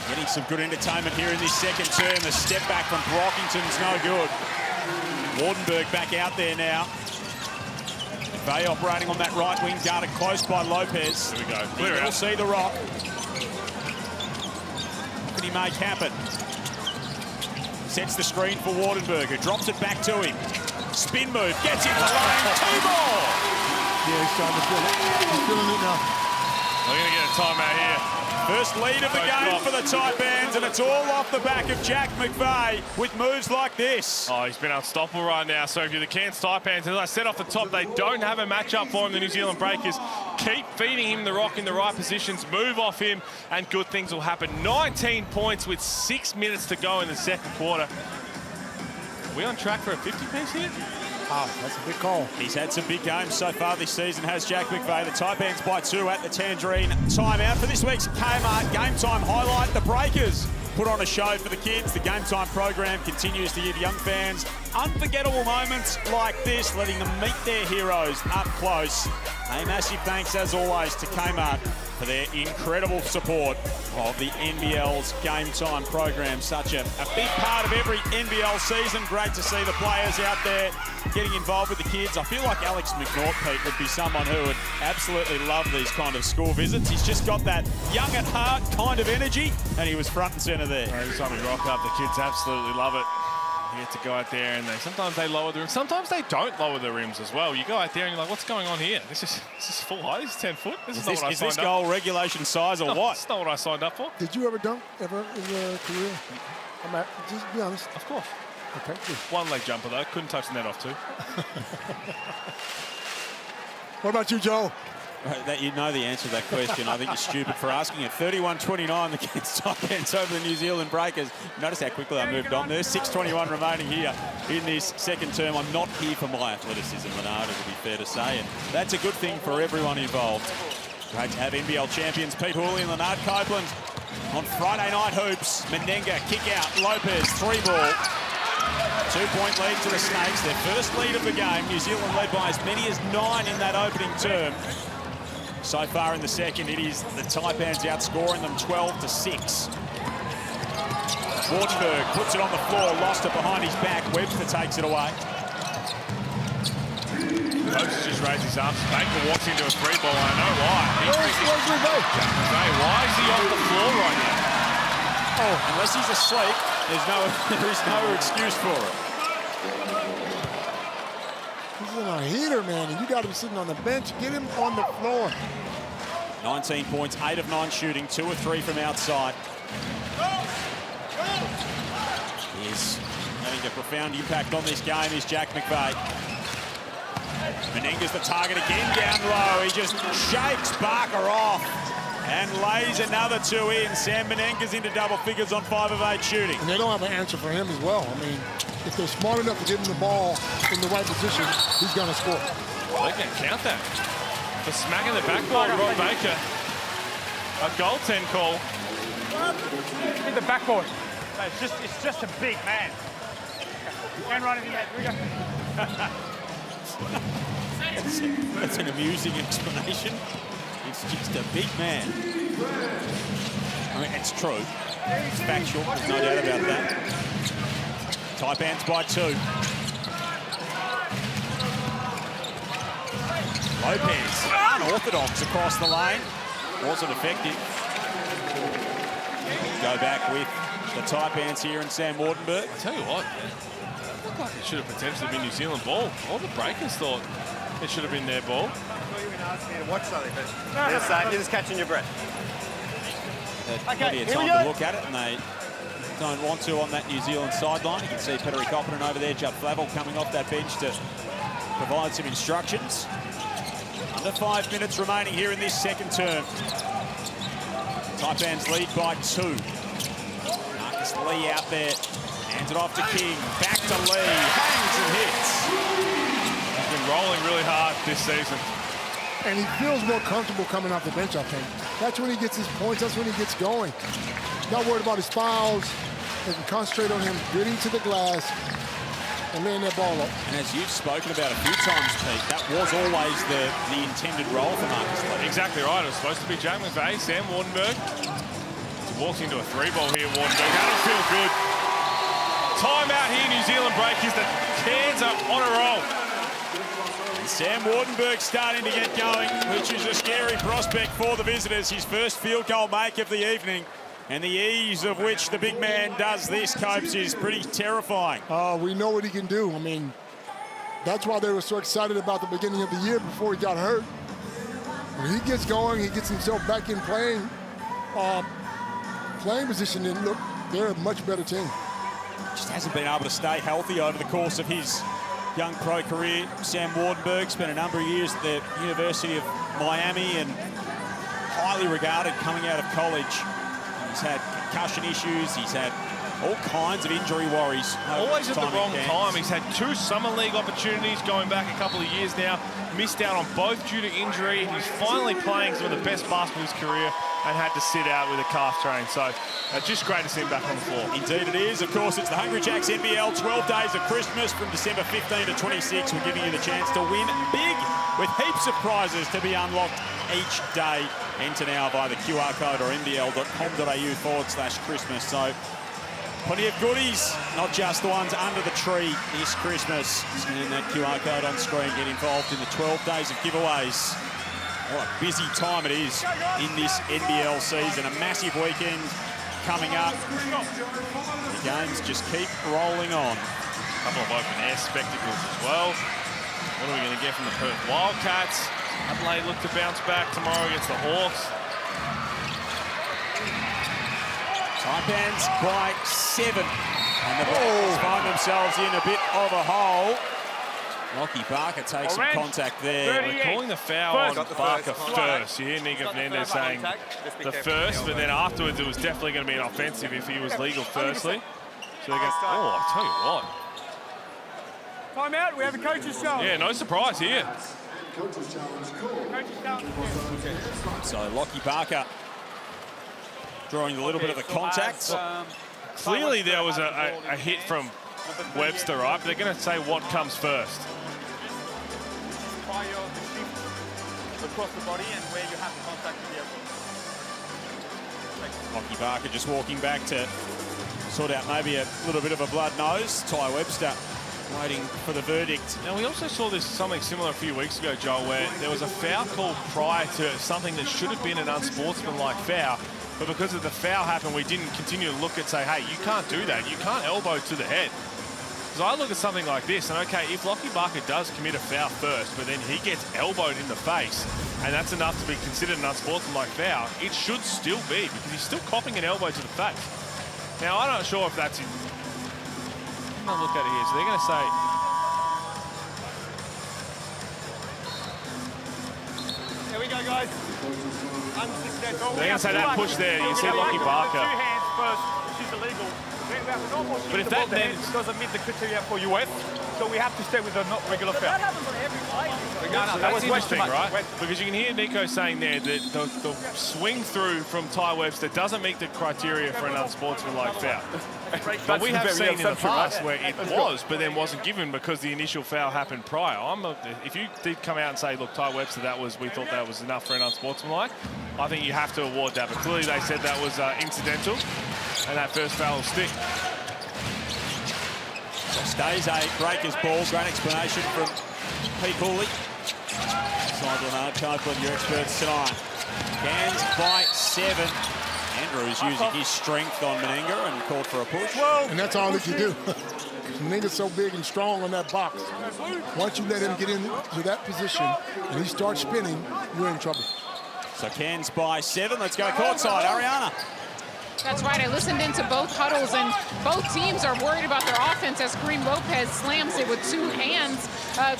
Getting some good entertainment here in this second term. The step back from Brockington's no good. Wardenberg back out there now. Bay operating on that right wing, guarded close by Lopez. Here we go. Clear He'll out. see the rock. What can he make happen? Sets the screen for Wardenberg, who drops it back to him. Spin move, gets in the lane, 2 more! Yeah, he's starting to feel it. He's feeling it now. We're going to get a timeout here. First lead of the game for the Taipans, and it's all off the back of Jack McVeigh with moves like this. Oh, he's been unstoppable right now. So if you're the Cairns Taipans, as I said off the top, they don't have a matchup for him, the New Zealand Breakers. Keep feeding him the rock in the right positions, move off him, and good things will happen. 19 points with 6 minutes to go in the second quarter. Are we on track for a 50-piece here? Wow, that's a big call. He's had some big games so far this season, has Jack McVeigh. The Taipans by 2 at the Tangerine. Timeout for this week's Kmart Game Time highlight. The Breakers put on a show for the kids. The Game Time program continues to give young fans unforgettable moments like this, letting them meet their heroes up close. A massive thanks, as always, to Kmart for their incredible support of the NBL's Game Time program. Such a big part of every NBL season. Great to see the players out there getting involved with the kids. I feel like Alex McNaught, Pete, would be someone who would absolutely love these kind of school visits. He's just got that young at heart kind of energy, and he was front and centre there. Every time we rock up, the kids absolutely love it. You get to go out there, and sometimes they lower the rims, sometimes they don't lower the rims as well. You go out there and you're like, what's going on here? This is full height, this is 10 foot. This is not what I signed up for. Is this goal regulation size or what? That's not what I signed up for. Did you ever dunk ever in your career? Just be honest. Of course. Okay, good. One leg jumper though, couldn't touch the net off too. What about you, Joe? That you know the answer to that question. I think you're stupid for asking it. 31-29 against Taipans over the New Zealand Breakers. Notice how quickly I moved on there. 6:21 remaining here in this second term. I'm not here for my athleticism, Leonard, it would be fair to say, and that's a good thing for everyone involved. Great to have NBL champions Pete Hooley and Leonard Copeland on Friday Night Hoops. Menenga, kick out, Lopez, 3-ball. 2-point lead to the Snakes, their first lead of the game. New Zealand led by as many as 9 in that opening term. So far in the second, it is the Taipans outscoring them 12-6. Wardenberg puts it on the floor, lost it behind his back. Webster takes it away. Coach just raised his arms. Baker walks into a 3-ball. I know why. Why is he off the floor right now? Oh, unless he's asleep, there is no excuse for it. He's in a heater, man, and you got him sitting on the bench. Get him on the floor. 19 points, 8 of 9 shooting, 2 of 3 from outside. He's having a profound impact on this game is Jack McVeigh. Menenga's the target again down low. He just shakes Barker off and lays another 2 in. Sam Menenga's into double figures on 5 of 8 shooting. And they don't have an answer for him as well. I mean, if they're smart enough to give him the ball in the right position, he's going to score. They can count that. For smacking the backboard, Rob Baker. A goaltend call. Hit the backboard. No, it's just a big man. And running in that. Here we go. That's an amusing explanation. It's just a big man. I mean, it's true. It's factual. There's no doubt about that. Taipans by 2. Lopez, unorthodox across the lane. Wasn't effective. Go back with the Taipans here and Sam Wardenberg. I tell you what, it looked like it should have potentially been New Zealand ball. All the Breakers thought it should have been their ball. Watch something, but you're just catching your breath. Plenty of time to look at it, and they don't want to on that New Zealand sideline. You can see Petteri Koppinen over there, Judd Flavel coming off that bench to provide some instructions. Under 5 minutes remaining here in this second term. Taipans lead by 2. Marcus Lee out there, hands it off to King, back to Lee, hangs and hits. He's been rolling really hard this season. And he feels more comfortable coming off the bench, I think. That's when he gets his points, that's when he gets going. Not worried about his fouls. They can concentrate on him getting to the glass and laying that ball up. And as you've spoken about a few times, Pete, that was always the intended role for Marcus Lee. Exactly right. It was supposed to be Jack McVeigh, Sam Wardenberg. He walks into a 3-ball here, Wardenberg. That'll feel good. Time out here, New Zealand Breakers. The Cairns are on a roll. And Sam Wardenberg starting to get going, which is a scary prospect for the visitors. His first field goal make of the evening. And the ease of which the big man does this, Copes, is pretty terrifying. We know what he can do. I mean, that's why they were so excited about the beginning of the year before he got hurt. When he gets going, he gets himself back in playing position, and look, they're a much better team. Just hasn't been able to stay healthy over the course of his young pro career. Sam Wardenberg spent a number of years at the University of Miami and highly regarded coming out of college. He's had concussion issues, he's had all kinds of injury worries. Always at the wrong Cairns. time. He's had 2 Summer League opportunities going back a couple of years now. Missed out on both due to injury. He's finally playing some of the best basketball of his career and had to sit out with a calf strain. So just great to see him back on the floor. Indeed it is. Of course, it's the Hungry Jacks NBL 12 Days of Christmas from December 15 to 26. We're giving you the chance to win big with heaps of prizes to be unlocked each day. Enter now via the QR code or nbl.com.au/Christmas. So plenty of goodies, not just the ones under the tree this Christmas. Scan that QR code on screen, get involved in the 12 days of giveaways. What a busy time it is in this NBL season. A massive weekend coming up. The games just keep rolling on. A couple of open air spectacles as well. What are we going to get from the Perth Wildcats? Adelaide look to bounce back tomorrow against the Hawks. Taipans by 7. And the Bulls find themselves in a bit of a hole. Lockie Barker takes some contact there. They're calling the foul on Barker first. You hear Nico Fernandez saying the first, but then afterwards it was definitely going to be an offensive if he was legal firstly. So they're going, oh, I'll tell you what. Time out, we have a coach's challenge. Yeah, no surprise here. So Lockie Barker drawing a little bit of the contact. Clearly there was a hit from Webster, right? But they're going to say what comes first. Fire the shift across the body and where you have the contact with the elbow. Lockie Barker just walking back to sort out maybe a little bit of a blood nose. Ty Webster waiting for the verdict. Now, we also saw this something similar a few weeks ago, Joel, where there was a foul called prior to something that should have been an unsportsmanlike foul. But because of the foul happened, we didn't continue to look and say, hey, you can't do that. You can't elbow to the head. Because I look at something like this, and okay, if Lockie Barker does commit a foul first, but then he gets elbowed in the face, and that's enough to be considered an unsportsmanlike foul, it should still be, because he's still copping an elbow to the face. Now, I'm not sure if that's... I'm going to look at it here. So they're going to say... Here we go, guys. They're going to say that push there. You see Lockie Barker. 2 hands first, which is illegal. But if that then doesn't meet the criteria for US, so we have to stay with the not regular foul. That's interesting, right? Because you can hear Nico saying there that the swing through from Ty Webster doesn't meet the criteria for an unsportsmanlike foul. But we have seen in the past where it was, but then wasn't given because the initial foul happened prior. If you did come out and say, look, Ty Webster, we thought that was enough for an unsportsmanlike, I think you have to award that. But clearly they said that was incidental, and that first foul will stick. So stays a breaker's ball. Great explanation from Pete Cooley. Sideline Copeland, your experts tonight. Cairns by 7. Andrews using his strength on Meninga and called for a push. And that's all he can do. Meninga's so big and strong on that box. Once you let him get into that position and he starts spinning, you're in trouble. So Cairns by 7. Let's go courtside. Ariana. That's right. I listened into both huddles, and both teams are worried about their offense as Kareem Lopez slams it with 2 hands.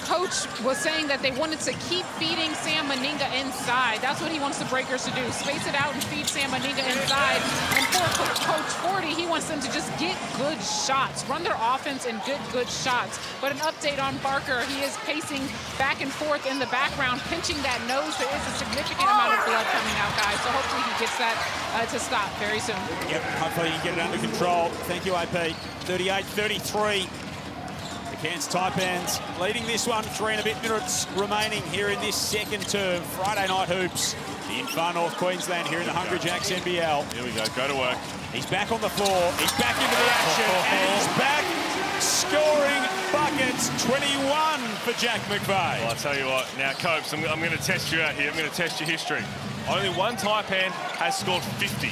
Coach was saying that they wanted to keep feeding Sam Meninga inside. That's what he wants the Breakers to do, space it out and feed Sam Meninga inside. And for Coach Forty, he wants them to just get good shots, run their offense and get good shots. But an update on Barker, he is pacing back and forth in the background, pinching that nose. There is a significant amount of blood coming out, guys, so hopefully he gets that to stop very soon. Yep, hopefully you can get it under control. Thank you, AP. 38-33. The Cairns Taipans leading this one. 3 and a bit minutes remaining here in this second term. Friday night hoops in far North Queensland here in the Hungry Jacks NBL. Here we go. Go to work. He's back on the floor. He's back into the action. And he's back scoring buckets. 21 for Jack McVeigh. Well, I'll tell you what. Now, Copes, I'm going to test you out here. I'm going to test your history. Only one Taipan has scored 50.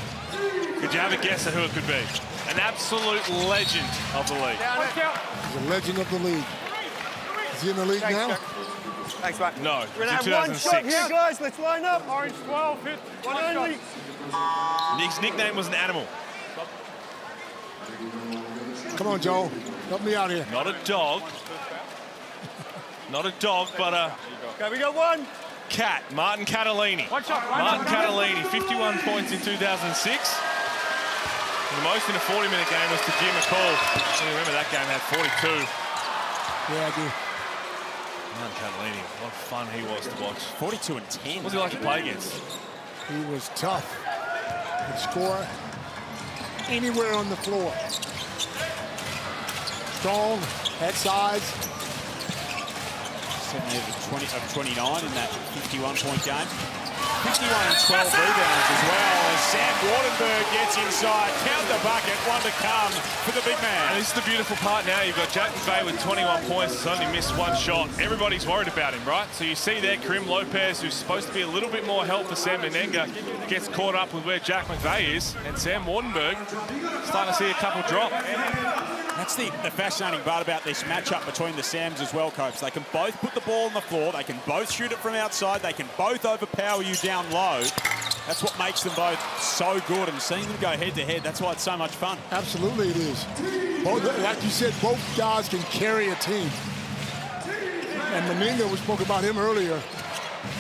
Could you have a guess at who it could be? An absolute legend of the league. He's a legend of the league. Is he in the league now? Thanks, mate. No, We're going to have 2006. one shot here, guys. Let's line up. Orange 12, hit. One only. Nick's nickname was an animal. Come on, Joe. Help me out here. Not a dog. Not a dog, but a... Okay, we got one. Cat, Martin Catalini. Martin Catalini, 51 points in 2006. The most in a 40-minute game was to Jim McCall. You remember that game had 42. Yeah, I do. Mount Catalini, what fun he was to watch. 42 and 10. What was he like to play against? He was tough. Could score anywhere on the floor. Strong, had size. 7 of 29 in that 51-point game. 51 and 12 rebounds as well as Sam Wardenberg gets inside. Count the bucket, one to come for the big man. And this is the beautiful part now. You've got Jack McVeigh with 21 points. He's only missed one shot. Everybody's worried about him, right? So you see there, Karim Lopez, who's supposed to be a little bit more help for Sam Menenga, gets caught up with where Jack McVeigh is. And Sam Wardenberg starting to see a couple drop. That's the fascinating part about this matchup between the Sams as well, Coach. They can both put the ball on the floor. They can both shoot it from outside. They can both overpower you down low. That's what makes them both so good, and seeing them go head-to-head, that's why it's so much fun. Absolutely it is. Both, like you said, both guys can carry a team. And Menenga, we spoke about him earlier.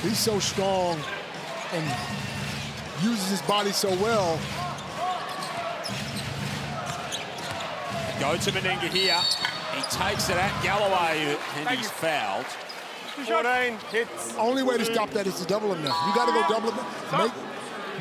He's so strong and uses his body so well. Go to Menenga here. He takes it at Galloway, and he's fouled. 14 hits. Only way to stop that is to double him now. You got to go double him.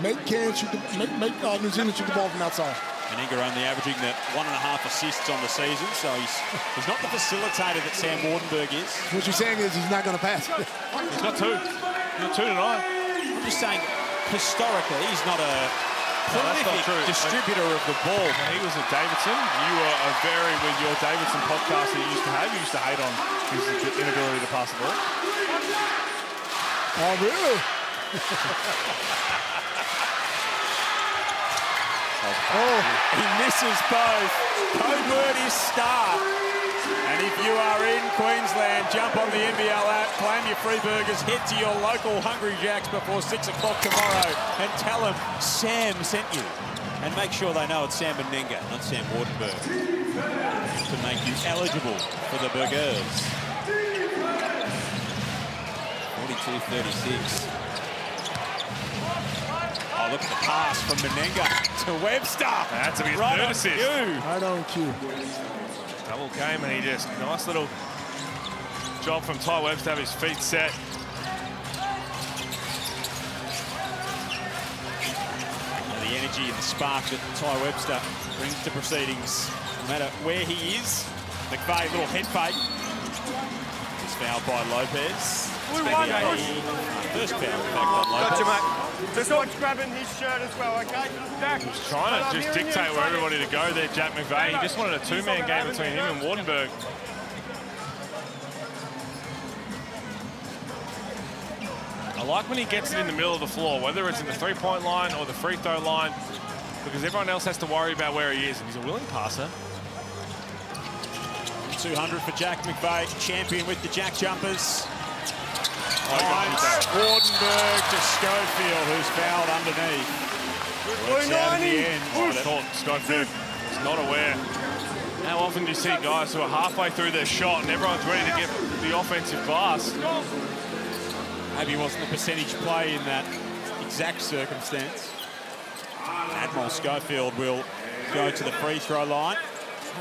Make Cairns shoot make New Zealand shoot the ball from outside. Menenga only averaging the 1.5 assists on the season, so he's not the facilitator that Sam Wardenberg is. What you're saying is he's not going to pass. He's got two. He's got 2 tonight. I'm just saying, historically, he's not a prolific distributor of the ball. When he was at Davidson, you were with your Davidson podcast that you used to have. You used to hate on his inability to pass the ball. Oh, really? Oh, he misses both. Code word is start. And if you are in Queensland, jump on the NBL app, claim your free burgers, head to your local Hungry Jacks before 6 o'clock tomorrow and tell them Sam sent you. And make sure they know it's Sam Menenga, not Sam Wardenberg, to make you eligible for the burgers. 42-36. Oh, look at the pass from Menenga to Webster. That's a right third assist. Right on cue. Double game, and he just nice little job from Ty Webster to have his feet set. And the energy and the spark that Ty Webster brings to proceedings, no matter where he is. McVeigh, little head fake. It's fouled by Lopez. First foul, in fact, on Lopez. Gotcha, mate. Just watch grabbing his shirt as well, okay? Jack. He's trying to just dictate where everybody to go there, Jack McVeigh. He just wanted a 2-man game between him and Wardenberg. I like when he gets it in the middle of the floor, whether it's in the 3-point line or the free throw line, because everyone else has to worry about where he is, and he's a willing passer. 200 for Jack McVeigh, champion with the Jack Jumpers. Wardenberg to Schofield, who's fouled underneath. Works out in the end. I thought Schofield is not aware. How often do you see guys who are halfway through their shot and everyone's ready to get the offensive glass? Maybe it wasn't a percentage play in that exact circumstance. Admiral Schofield will go to the free throw line.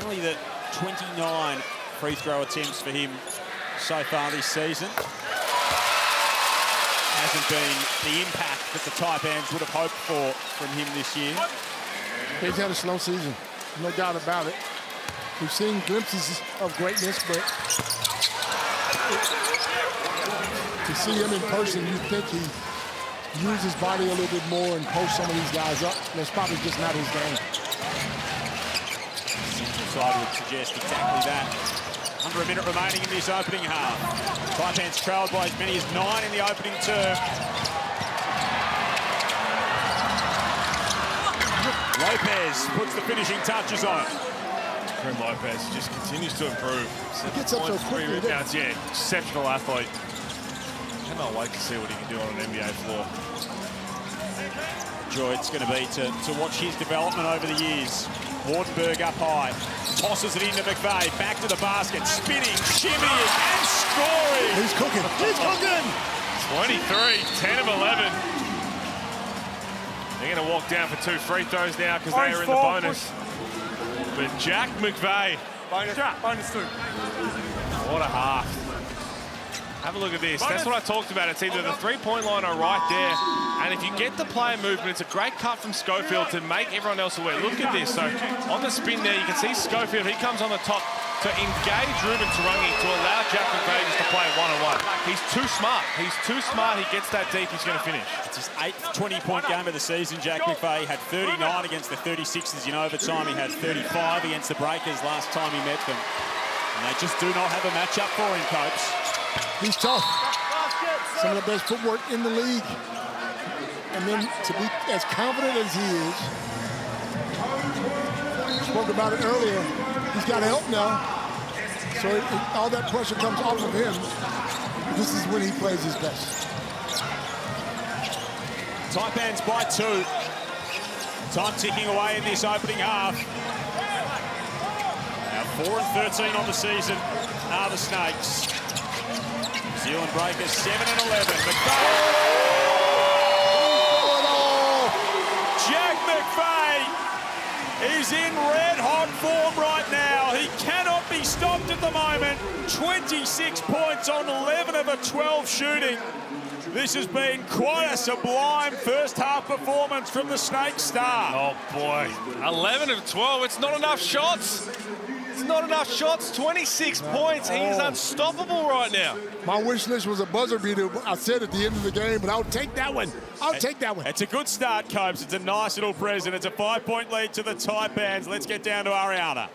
Only the 29 free throw attempts for him so far this season. Hasn't been the impact that the Taipans would have hoped for from him this year. He's had a slow season, no doubt about it. We've seen glimpses of greatness, but to see him in person, you think he uses his body a little bit more and post some of these guys up. That's probably just not his game. Central side would suggest exactly that. Under a minute remaining in this opening half. Taipans trailed by as many as 9 in the opening term. Lopez puts the finishing touches on it. Karim Lopez just continues to improve. He gets up so quickly. Rebounds, yeah, exceptional athlete. I cannot wait to see what he can do on an NBA floor. Joy it's going to be to watch his development over the years. Wardenberg up high, tosses it into McVeigh, back to the basket, spinning, shimmying, and scoring. He's cooking. He's cooking. 23, 10 of 11. They're going to walk down for 2 free throws now because they are in the bonus. But Jack McVeigh. Bonus 2. What a half. Have a look at this. That's what I talked about. It's either the three-point line or right there. And if you get the player movement, it's a great cut from Schofield to make everyone else aware. Look at this. So on the spin there, you can see Schofield. He comes on the top to engage Ruben Tarangi to allow Jack McVeigh just to play one-on-one. He's too smart. He's too smart. He gets that deep. He's going to finish. It's his 8th 20-point game of the season. Jack McVeigh had 39 against the 36ers in overtime. He had 35 against the Breakers last time he met them. And they just do not have a matchup for him, Copes. He's tough. Some of the best footwork in the league. And then to be as confident as he is, spoke about it earlier, he's got help now. So all that pressure comes off of him. This is when he plays his best. Taipans by 2. Time ticking away in this opening half. Now 4 and 13 on the season are the Snakes. New Zealand Breakers 7 and 11. Jack McVeigh is in red-hot form right now. He cannot be stopped at the moment. 26 points on 11 of a 12 shooting. This has been quite a sublime first-half performance from the Snake star. Oh, boy. 11 of 12. It's not enough shots. It's not enough shots. 26 points. He's unstoppable right now. My wish list was a buzzer beater. I said at the end of the game, but I'll take that one. I'll take that one. It's a good start, Copes. It's a nice little present. It's a 5-point lead to the Taipans. Let's get down to Ariana.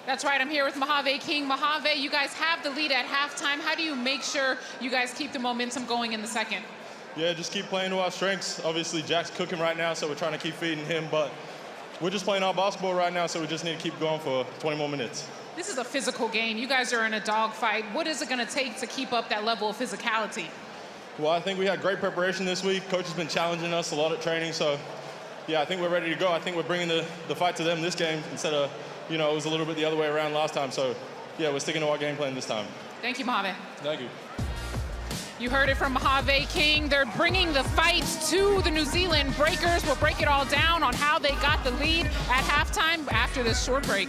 That's right. I'm here with Mojave King. Mojave, you guys have the lead at halftime. How do you make sure you guys keep the momentum going in the second? Yeah, just keep playing to our strengths. Obviously, Jack's cooking right now, so we're trying to keep feeding him, but we're just playing our basketball right now, so we just need to keep going for 20 more minutes. This is a physical game. You guys are in a dogfight. What is it going to take to keep up that level of physicality? Well, I think we had great preparation this week. Coach has been challenging us a lot at training, so yeah, I think we're ready to go. I think we're bringing the fight to them this game instead of, you know, it was a little bit the other way around last time. So yeah, we're sticking to our game plan this time. Thank you, Mojave. Thank you. You heard it from Mojave King. They're bringing the fight to the New Zealand Breakers. We'll break it all down on how they got the lead at halftime after this short break.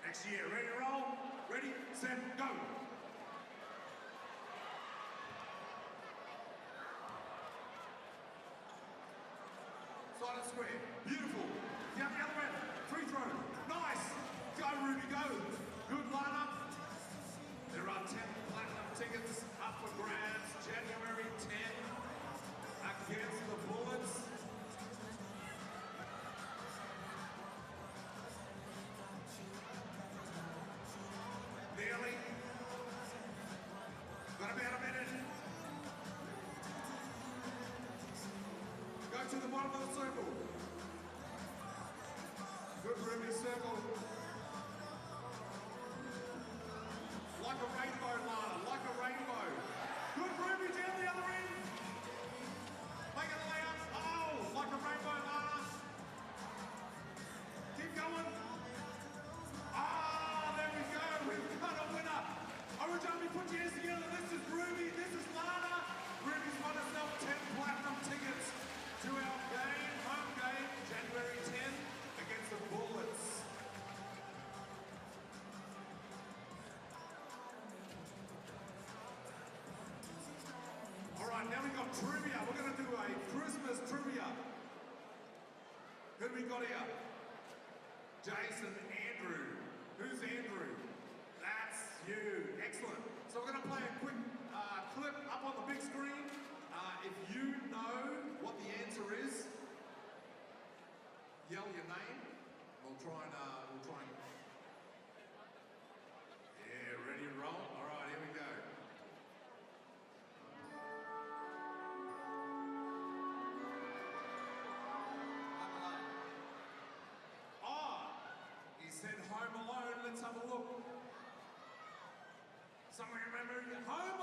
Next year, ready to roll? Ready, set, go. Silent square, beautiful. Down the other end, free throw, nice. Go Ruby, go. Good lineup. There are 10 platinum tickets up for grabs January 10 against the Bullets. Nearly. Got about a minute. Go to the bottom of the circle. Good Ruby circle. Like a rainbow, Lana. Like a rainbow. Good Ruby down the other end. Make it a layup. Oh, like a rainbow, Lana. Keep going. Ah, there we go. We've got a winner. Orange Army, put your hands together. This is Ruby. This is Lana. Ruby's won herself 10 platinum tickets to our game, home game, January 10 against the Bullets. All right, now we've got trivia. We're going to do a Christmas trivia. Who do we got here? Jason, Andrew. Who's Andrew? That's you. Excellent. So we're going to play a quick clip up on the big screen. If you know what the answer is, yell your name. We'll try and. Yeah, ready to roll? All right, here we go. He said Home Alone. Let's have a look. Someone remember Home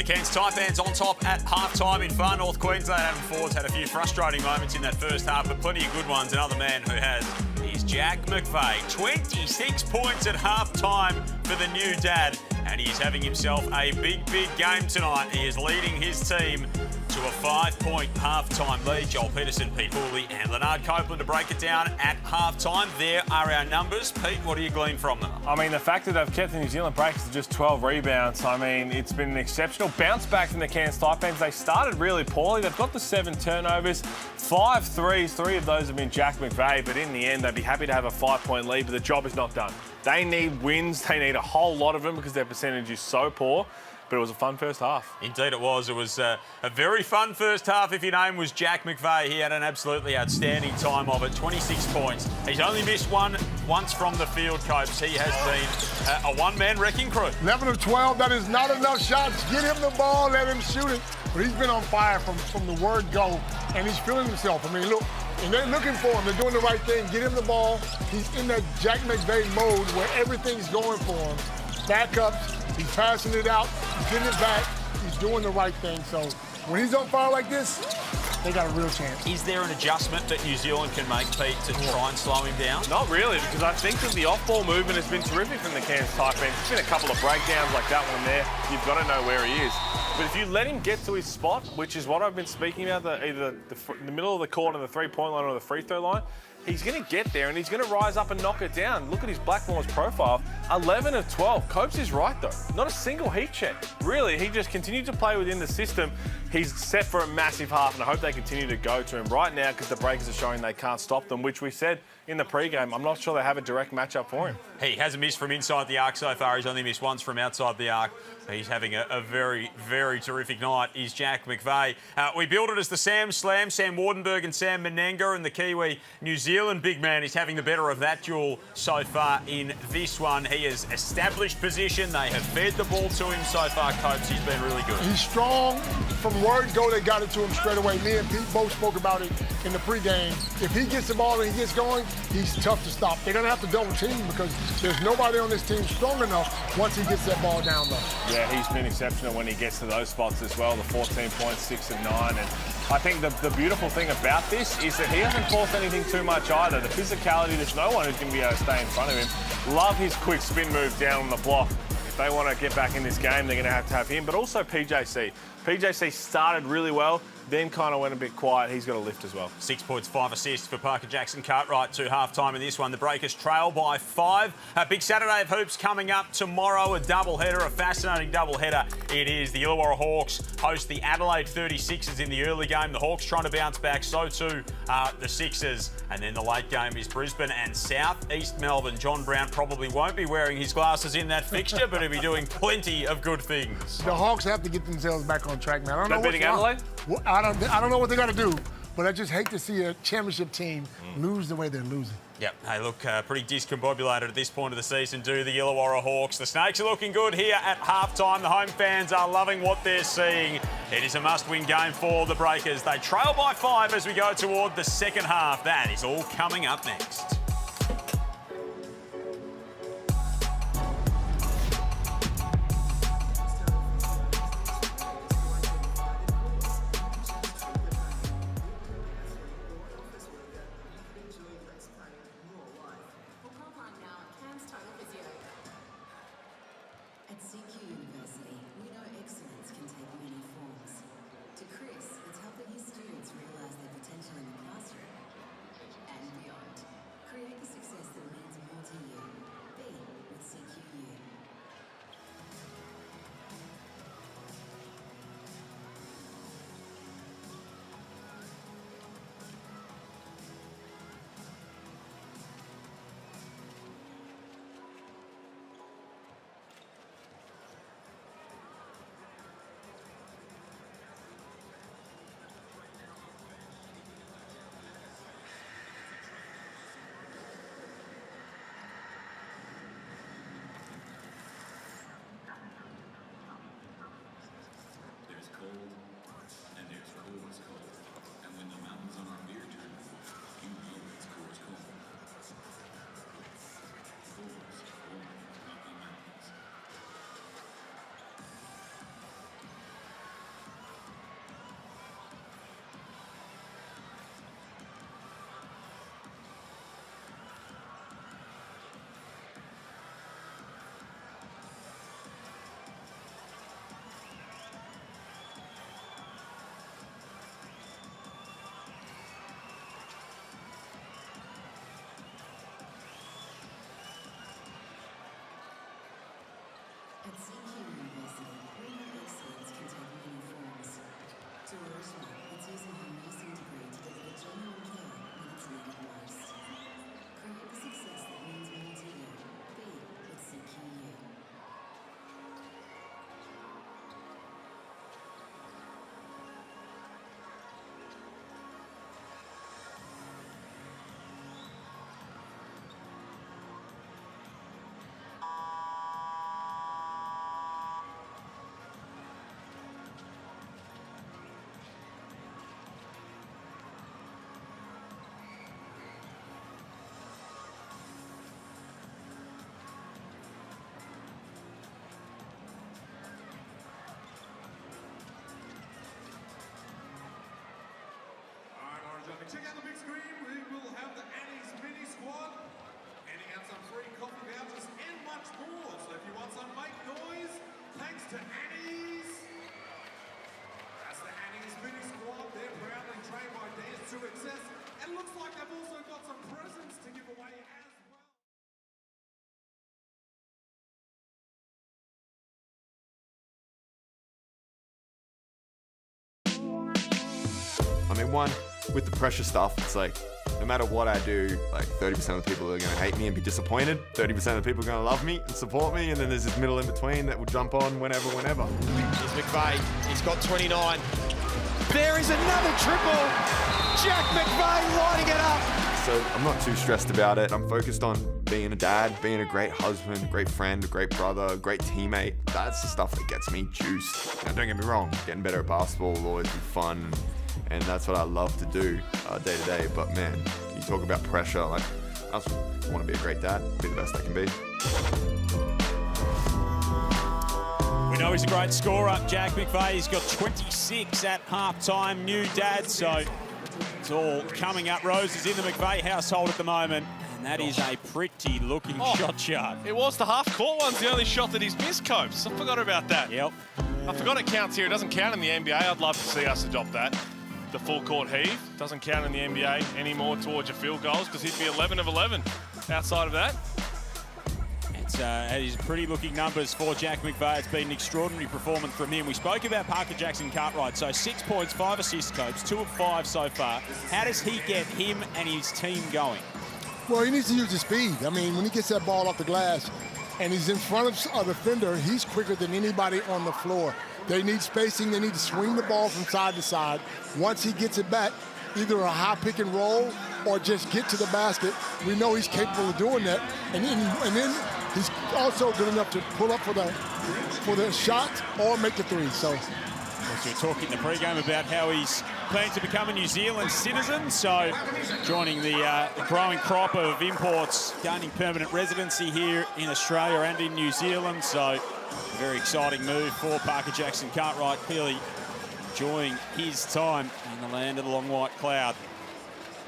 Cairns Taipans on top at half-time in far North Queensland. Adam Ford's had a few frustrating moments in that first half, but plenty of good ones. Another man who has is Jack McVeigh. 26 points at half-time for the new dad, and he's having himself a big game tonight. He is leading his team to a 5-point half-time lead. Joel Peterson, Pete Hooley and Leonard Copeland to break it down at half-time. There are our numbers. Pete, what do you glean from them? I mean, the fact that they've kept the New Zealand Breakers to just 12 rebounds, I mean, it's been an exceptional bounce back from the Cairns Taipans. They started really poorly. They've got the 7 turnovers, 5 threes. 3 of those have been Jack McVeigh, but in the end, they'd be happy to have a 5-point lead, but the job is not done. They need wins. They need a whole lot of them because their percentage is so poor. But it was a fun first half. Indeed it was. It was a very fun first half. If your name was Jack McVeigh, he had an absolutely outstanding time of it. 26 points. He's only missed once from the field, Copes. He has been a one-man wrecking crew. 11 of 12, that is not enough shots. Get him the ball, let him shoot it. But he's been on fire from the word go, and he's feeling himself. I mean, look, and they're looking for him. They're doing the right thing. Get him the ball. He's in that Jack McVeigh mode where everything's going for him. Backups. He's passing it out, he's getting it back, he's doing the right thing. So when he's on fire like this, they got a real chance. Is there an adjustment that New Zealand can make, Pete, to try and slow him down? Not really, because I think that the off-ball movement has been terrific from the Cairns Taipans. There's been a couple of breakdowns like that one there. You've got to know where he is. But if you let him get to his spot, which is what I've been speaking about, either the middle of the court on the three-point line or the free throw line, he's going to get there and he's going to rise up and knock it down. Look at his Blackmore's profile. 11 of 12. Copes is right, though. Not a single heat check. Really, he just continued to play within the system. He's set for a massive half, and I hope they continue to go to him right now because the Breakers are showing they can't stop them, which we said in the pre-game. I'm not sure they have a direct matchup for him. He hasn't missed from inside the arc so far. He's only missed once from outside the arc. He's having a very terrific night, is Jack McVeigh. We build it as the Sam Slam, Sam Wardenberg and Sam Menenga, and the Kiwi New Zealand big man is having the better of that duel so far in this one. He has established position. They have fed the ball to him so far, Copes. He's been really good. He's strong. From word go, they got it to him straight away. Me and Pete both spoke about it in the pregame. If he gets the ball and he gets going, he's tough to stop. They're going to have to double team because there's nobody on this team strong enough once he gets that ball down low. Yeah, he's been exceptional when he gets to those spots as well, the 14 points, 6 of 9. And I think the beautiful thing about this is that he hasn't forced anything too much either. The physicality, there's no one who's going to be able to stay in front of him. Love his quick spin move down on the block. If they want to get back in this game, they're going to have him, but also PJC. PJC started really well, then kind of went a bit quiet. He's got a lift as well. 6 points, 5 assists for Parker Jackson-Cartwright to half-time in this one. The Breakers trail by 5. A big Saturday of hoops coming up tomorrow, a doubleheader, a fascinating doubleheader. It is. The Illawarra Hawks host the Adelaide 36ers in the early game. The Hawks trying to bounce back, so too the Sixers. And then the late game is Brisbane and South East Melbourne. John Brown probably won't be wearing his glasses in that fixture, but he'll be doing plenty of good things. The Hawks have to get themselves back on track, man. I don't know beating Adelaide? I don't know what they got to do, but I just hate to see a championship team lose the way they're losing. Yep, they look pretty discombobulated at this point of the season, do the Illawarra Hawks. The Snakes are looking good here at halftime. The home fans are loving what they're seeing. It is a must-win game for the Breakers. They trail by 5 as we go toward the second half. That is all coming up next. Chris Check out the big screen. We will have the Annie's mini squad handing out some free coffee vouchers and much more. So if you want some, make noise. Thanks to Annie's. That's the Annie's mini squad. They're proudly trained by Dance to Excess. And looks like they've also got some presents to give away as well. I mean, one, with the pressure stuff, it's like, no matter what I do, like 30% of the people are going to hate me and be disappointed, 30% of the people are going to love me and support me, and then there's this middle in between that will jump on whenever. Here's McVeigh, he's got 29. There is another triple! Jack McVeigh lighting it up! So I'm not too stressed about it. I'm focused on being a dad, being a great husband, a great friend, a great brother, a great teammate. That's the stuff that gets me juiced. Now, don't get me wrong, getting better at basketball will always be fun, and that's what I love to do day to day. But man, you talk about pressure, like, I just want to be a great dad, be the best I can be. We know he's a great scorer, Jack McVeigh. He's got 26 at halftime, new dad, so it's all coming up roses in the McVeigh household at the moment. And that is a pretty looking shot chart. It was the half-court one's the only shot that he's missed, Copes. I forgot about that. Yep. I forgot it counts here. It doesn't count in the NBA. I'd love to see us adopt that. The full court heave doesn't count in the NBA anymore towards your field goals because he'd be 11 of 11 outside of that. It is pretty looking numbers for Jack McVeigh. It's been an extraordinary performance from him. We spoke about Parker Jackson Cartwright. So 6 points, 5 assists, Copes, 2 of 5 so far. How does he get him and his team going? Well, he needs to use his speed. I mean, when he gets that ball off the glass and he's in front of a defender, he's quicker than anybody on the floor. They need spacing. They need to swing the ball from side to side. Once he gets it back, either a high pick and roll or just get to the basket. We know he's capable of doing that. And then he's also good enough to pull up for the shot or make the three. So we were talking in the pregame about how he's planning to become a New Zealand citizen. So joining the growing crop of imports, gaining permanent residency here in Australia and in New Zealand. So a very exciting move for Parker Jackson Cartwright, clearly enjoying his time in the land of the long white cloud.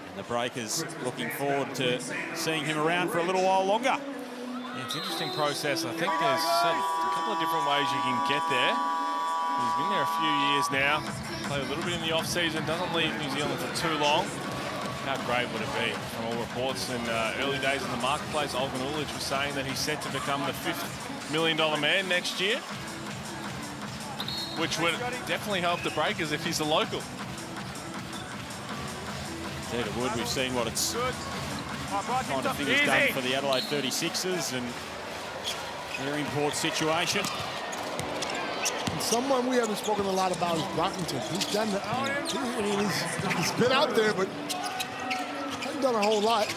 And the Breakers looking forward to seeing him around for a little while longer. Yeah, it's an interesting process. I think there's a couple of different ways you can get there. He's been there a few years now. Played a little bit in the off-season, doesn't leave New Zealand for too long. How great would it be? From all reports in early days in the marketplace, Olgun Ulic was saying that he's set to become the $5th million man next year, which would definitely help the Breakers if he's a local. Indeed it would. We've seen what it's kind of thing he's done for the Adelaide 36ers and their import situation. And someone we haven't spoken a lot about is Brockington. He's done that. I mean, he's been out there, but hasn't done a whole lot.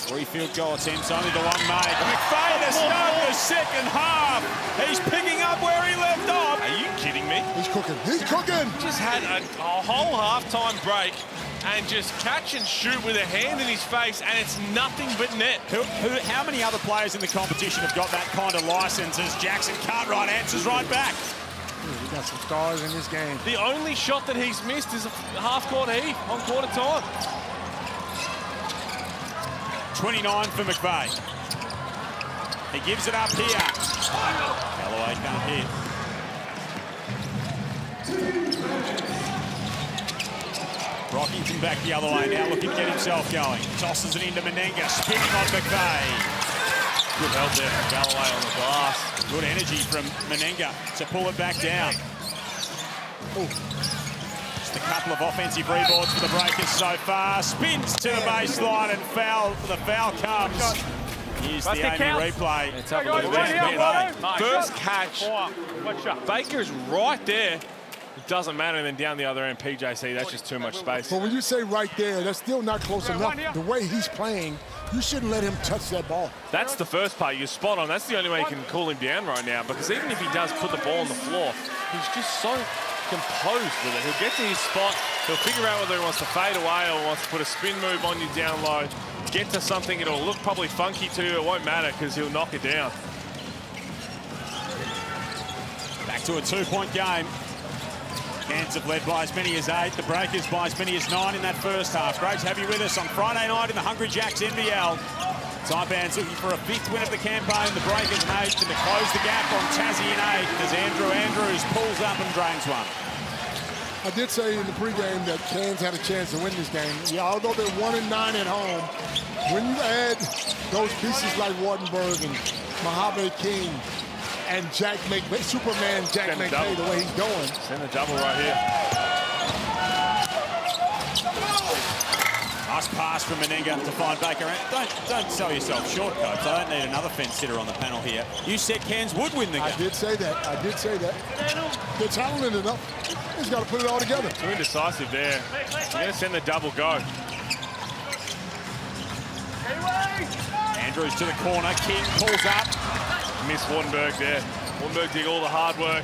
3 field goal attempts, only the one made. McVeigh to start the second half. He's picking up where he left off. Are you kidding me? He's cooking. He's cooking. Just had a whole halftime break and just catch and shoot with a hand in his face, and it's nothing but net. How many other players in the competition have got that kind of license as Jackson Cartwright answers right back? We got some stars in this game. The only shot that he's missed is a half-court heave on quarter time. 29 for McVeigh. He gives it up here. Galloway can't hit. Brockington back the other way, now looking to get himself going. Tosses it into Menenga, spinning on McVeigh. Good help there from Galloway on the glass. Good energy from Menenga to pull it back down. Just a couple of offensive rebounds for the Breakers so far. Spins to the baseline and the foul comes. Here's the only replay. Let's have a look at this. First catch. Baker's right there. It doesn't matter. And then down the other end, PJC, that's just too much space. But when you say right there, that's still not close enough. The way he's playing, you shouldn't let him touch that ball. That's the first part. You're spot on. That's the only way you can cool him down right now, because even if he does put the ball on the floor, he's just so composed with it. He'll get to his spot. He'll figure out whether he wants to fade away or wants to put a spin move on you down low. Get to something. It'll look probably funky to you. It won't matter because he'll knock it down. Back to a two-point game. Cairns have led by as many as 8. The Breakers by as many as 9 in that first half. Great to have you with us on Friday night in the Hungry Jacks NBL. Taipans looking for a 5th win of the campaign. The Breakers in 8th, and to close the gap on Tassie in 8th as Andrew Andrews pulls up and drains one. I did say in the pregame that Cairns had a chance to win this game. Yeah, although they're 1-9 at home, when you add those pieces like Wardenberg and Mojave King and Jack McVay, Superman Jack McVay, the way he's going. Send a double right here. Nice pass from Meninga to find Baker. Don't sell yourself short, Coach. I don't need another fence sitter on the panel here. You said Cairns would win the game. I did say that. I did say that. They're talented enough. He's got to put it all together. Too indecisive there. You're going to send the double go. Andrews to the corner. King pulls up. Miss Wardenberg there. Wardenberg did all the hard work.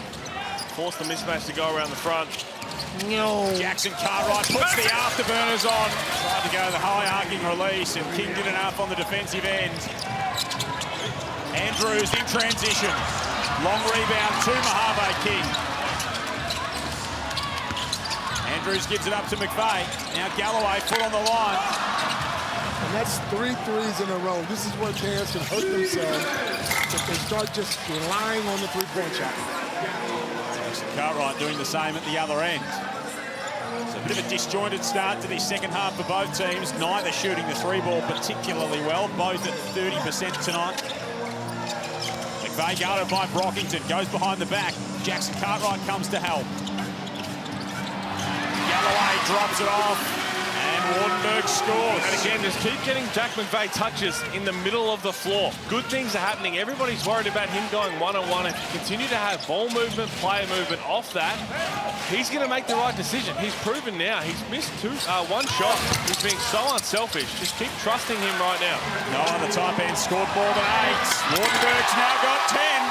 Forced the mismatch to go around the front. No. Jackson Cartwright puts the afterburners on. Tried to go the high arcing release, and King did enough on the defensive end. Andrews in transition. Long rebound to Mojave King. Andrews gives it up to McVay. Now Galloway foot on the line. And that's 3 threes in a row. This is where Cairns can hurt themselves if they start just relying on the three-point shot. Cartwright doing the same at the other end. It's a bit of a disjointed start to the second half for both teams. Neither shooting the 3-ball particularly well. Both at 30% tonight. McVay guarded by Brockington. Goes behind the back. Jackson Cartwright comes to help. Galloway drops it off. And Wardenberg scores. And again, just keep getting Jack McVay touches in the middle of the floor. Good things are happening. Everybody's worried about him going one-on-one. If you continue to have ball movement, player movement off that, he's going to make the right decision. He's proven now. He's missed one shot. He's being so unselfish. Just keep trusting him right now. No one on the top end scored more than 8. Wardenberg's now got 10.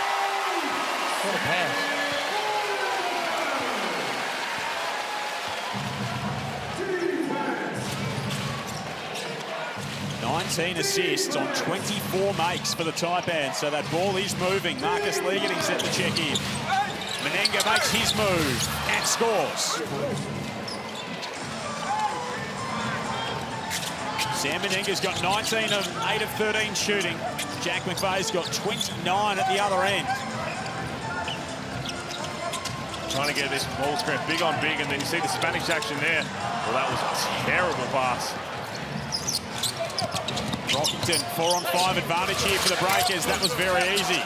What a pass. 19 assists on 24 makes for the Taipans, so that ball is moving. Marcus Lee getting set to check in. Meninga makes his move and scores. Sam Meninga's got 19 of 8 of 13 shooting. Jack McVay's got 29 at the other end. Trying to get this ball screen big on big, and then you see the Spanish action there. Well, that was a terrible pass. Brockington, 4-on-5 advantage here for the Breakers. That was very easy.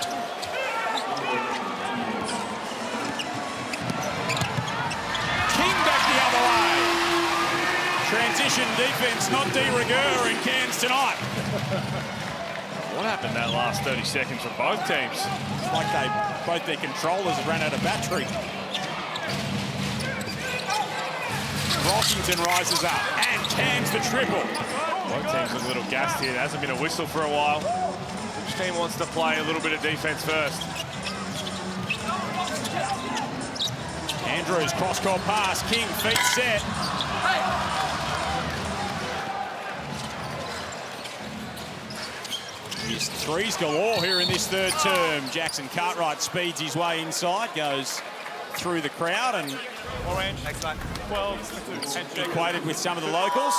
King back the other way. Transition defense, not de rigueur in Cairns tonight. What happened that last 30 seconds for both teams? It's like both their controllers have ran out of battery. Brockington rises up and cans the triple. Both teams look a little gassed here. There hasn't been a whistle for a while. Each team wants to play a little bit of defense first. Andrews, cross-court pass. King, feet set. He's threes galore here in this third term. Jackson Cartwright speeds his way inside, goes through the crowd and next line. 12. equated with some of the locals.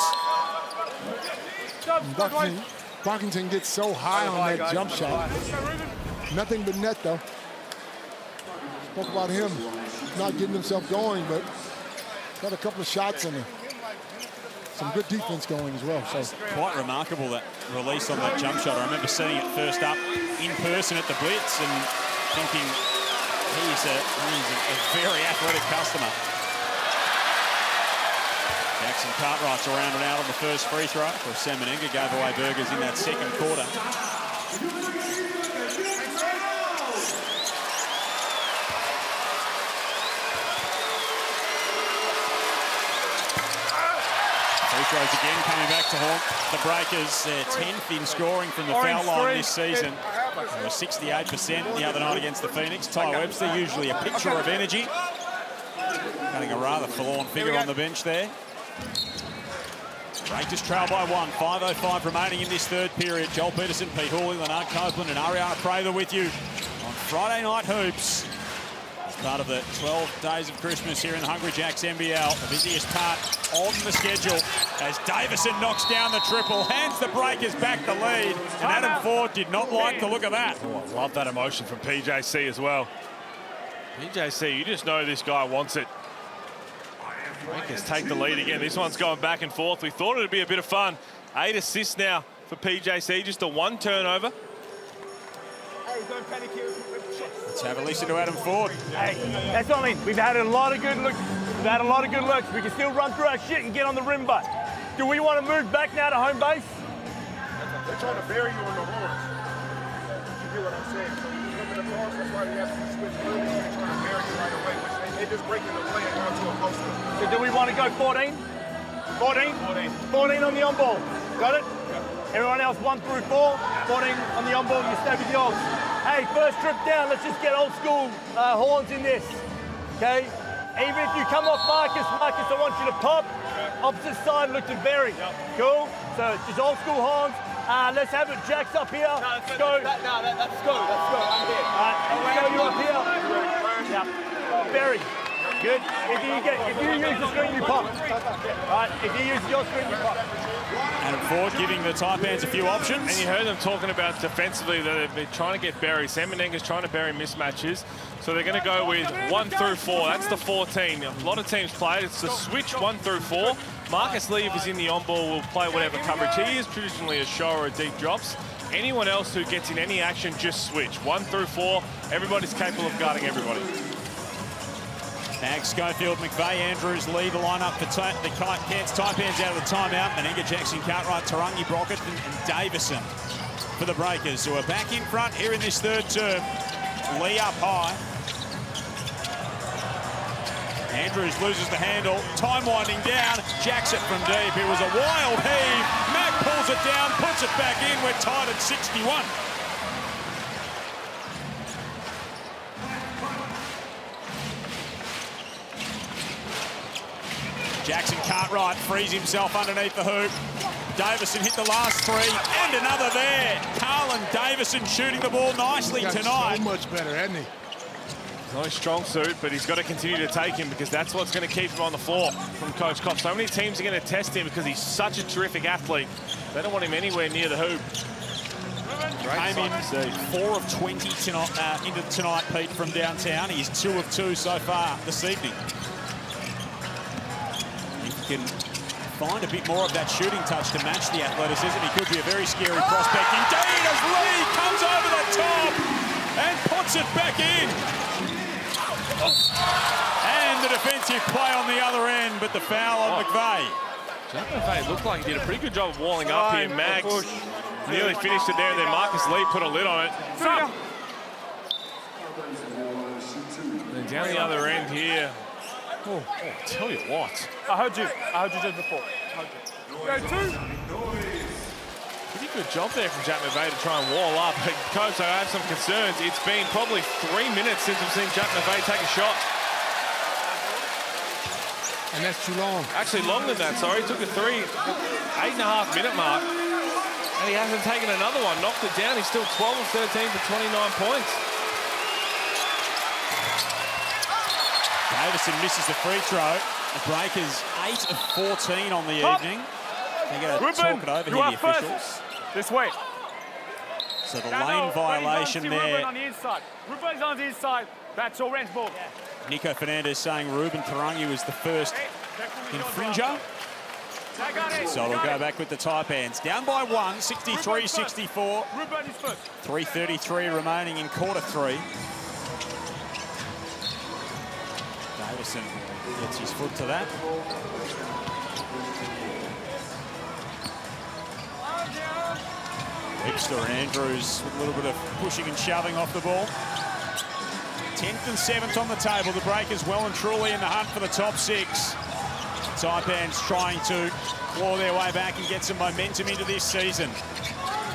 Brockington gets so high on that jump shot. Nothing but net, though. Spoke about him not getting himself going, but got a couple of shots and some good defense going as well. So quite remarkable, that release on that jump shot. I remember seeing it first up in person at the Blitz and thinking he's a very athletic customer. Jackson Cartwright's around and out on the first free throw. For Sam Menenga gave away burgers in that second quarter. Free throws again coming back to haunt the Breakers. Their 10th in scoring from the foul line this season. They were 68% the other night against the Phoenix. Ty Webster, usually a picture of energy. Cutting a rather forlorn figure on the bench there. Breakers trail by 1. 5:05 remaining in this third period. Joel Peterson, Pete Hawley, Leonard Copeland and Ariana Prather with you on Friday Night Hoops. As part of the 12 days of Christmas here in the Hungry Jacks NBL. The busiest part on the schedule as Davison knocks down the triple, hands the Breakers back the lead. And Adam Ford did not like the look of that. Oh, I love that emotion from PJC as well. PJC, you just know this guy wants it. Breakers take the lead again. This one's going back and forth. We thought it'd be a bit of fun. 8 assists now for PJC, just a 1 turnover. Hey, don't panic here. Let's have a listen to Adam Ford. Hey, that's what I mean. We've had a lot of good looks. We can still run through our shit and get on the rim, but do we want to move back now to home base? They're trying to bury you on the horns. You hear what I'm saying? So you look at the horns, that's why we have to switch early. They're trying to bury you right away, which they're just breaking the play and going to a poster. So do we want to go 14? 14? 14 on the on ball. Got it? Yeah. Everyone else 1 through 4. 14 on the on ball, you stay with yours. Hey, first trip down, let's just get old school horns in this, okay? Even if you come off Marcus, I want you to pop. Opposite side, look to Barry. Cool? So just old school horns. Let's have it. Jack's up here. Let's go. Let's go. I'm here. Let's go, you up here. Yeah. Barry. Good. If you use the screen, you pop. All right. If you use your screen, you pop. Adam Ford giving the Taipans a few options. And you heard them talking about defensively that they've been trying to get buried. Sam Menenga's trying to bury mismatches. So they're going to go with 1 through 4. That's the 14. A lot of teams play it. It's the switch 1 through 4. Marcus Lee, if he's in the on-ball, will play whatever coverage. He is traditionally a shower of deep drops. Anyone else who gets in any action, just switch. 1 through 4. Everybody's capable of guarding everybody. Mag, Schofield, McVeigh, Andrews lead the lineup for the Cairns Taipans out of the timeout. Menenga, Jackson, Cartwright, Tarangi, Brockett and Davison for the Breakers, who are back in front here in this third term. Lee up high. Andrews loses the handle. Time winding down. Jacks it from deep. It was a wild heave. Mag pulls it down, puts it back in. We're tied at 61. Jackson Cartwright frees himself underneath the hoop. Davison hit the last 3, and another there. Carlin Davison shooting the ball nicely tonight. So much better, hasn't he? Not his strong suit, but he's got to continue to take him because that's what's going to keep him on the floor from Coach Kopp. So many teams are going to test him because he's such a terrific athlete. They don't want him anywhere near the hoop. Came in 4 of 20 tonight, into tonight, Pete, from downtown. He's 2 of 2 so far this evening. If he can find a bit more of that shooting touch to match the athleticism, he could be a very scary prospect. Indeed, as Lee comes over the top and puts it back in. And the defensive play on the other end, but the foul on McVeigh. Jack McVeigh looked like he did a pretty good job of walling up here. Mags nearly finished it there, and then Marcus Lee put a lid on it. And down the other end here. Oh, I tell you what. I heard you just before. Go 2. Pretty good job there from Jack McVeigh to try and wall up. But Coach, I have some concerns. It's been probably 3 minutes since we've seen Jack McVeigh take a shot. And that's too long. Actually, longer than that, sorry. He took a 8.5 minute mark. And he hasn't taken another one. Knocked it down. He's still 12 of 13 for 29 points. Davison misses the free throw. The Breakers 8 of 14 on the evening. They're going to talk it over here, the officials. This way. So the lane violation there. Ruben on the inside. Ruben's on the inside. That's orange ball. Nico Fernandez saying Ruben Tarangi was the first infringer. So it'll go back with the Taipans. Down by 1, 63-64. 3:33 remaining in quarter 3. Davison gets his foot to that. Webster and Andrews with a little bit of pushing and shoving off the ball. 10th and 7th on the table. The Breakers well and truly in the hunt for the top 6. Taipans trying to claw their way back and get some momentum into this season.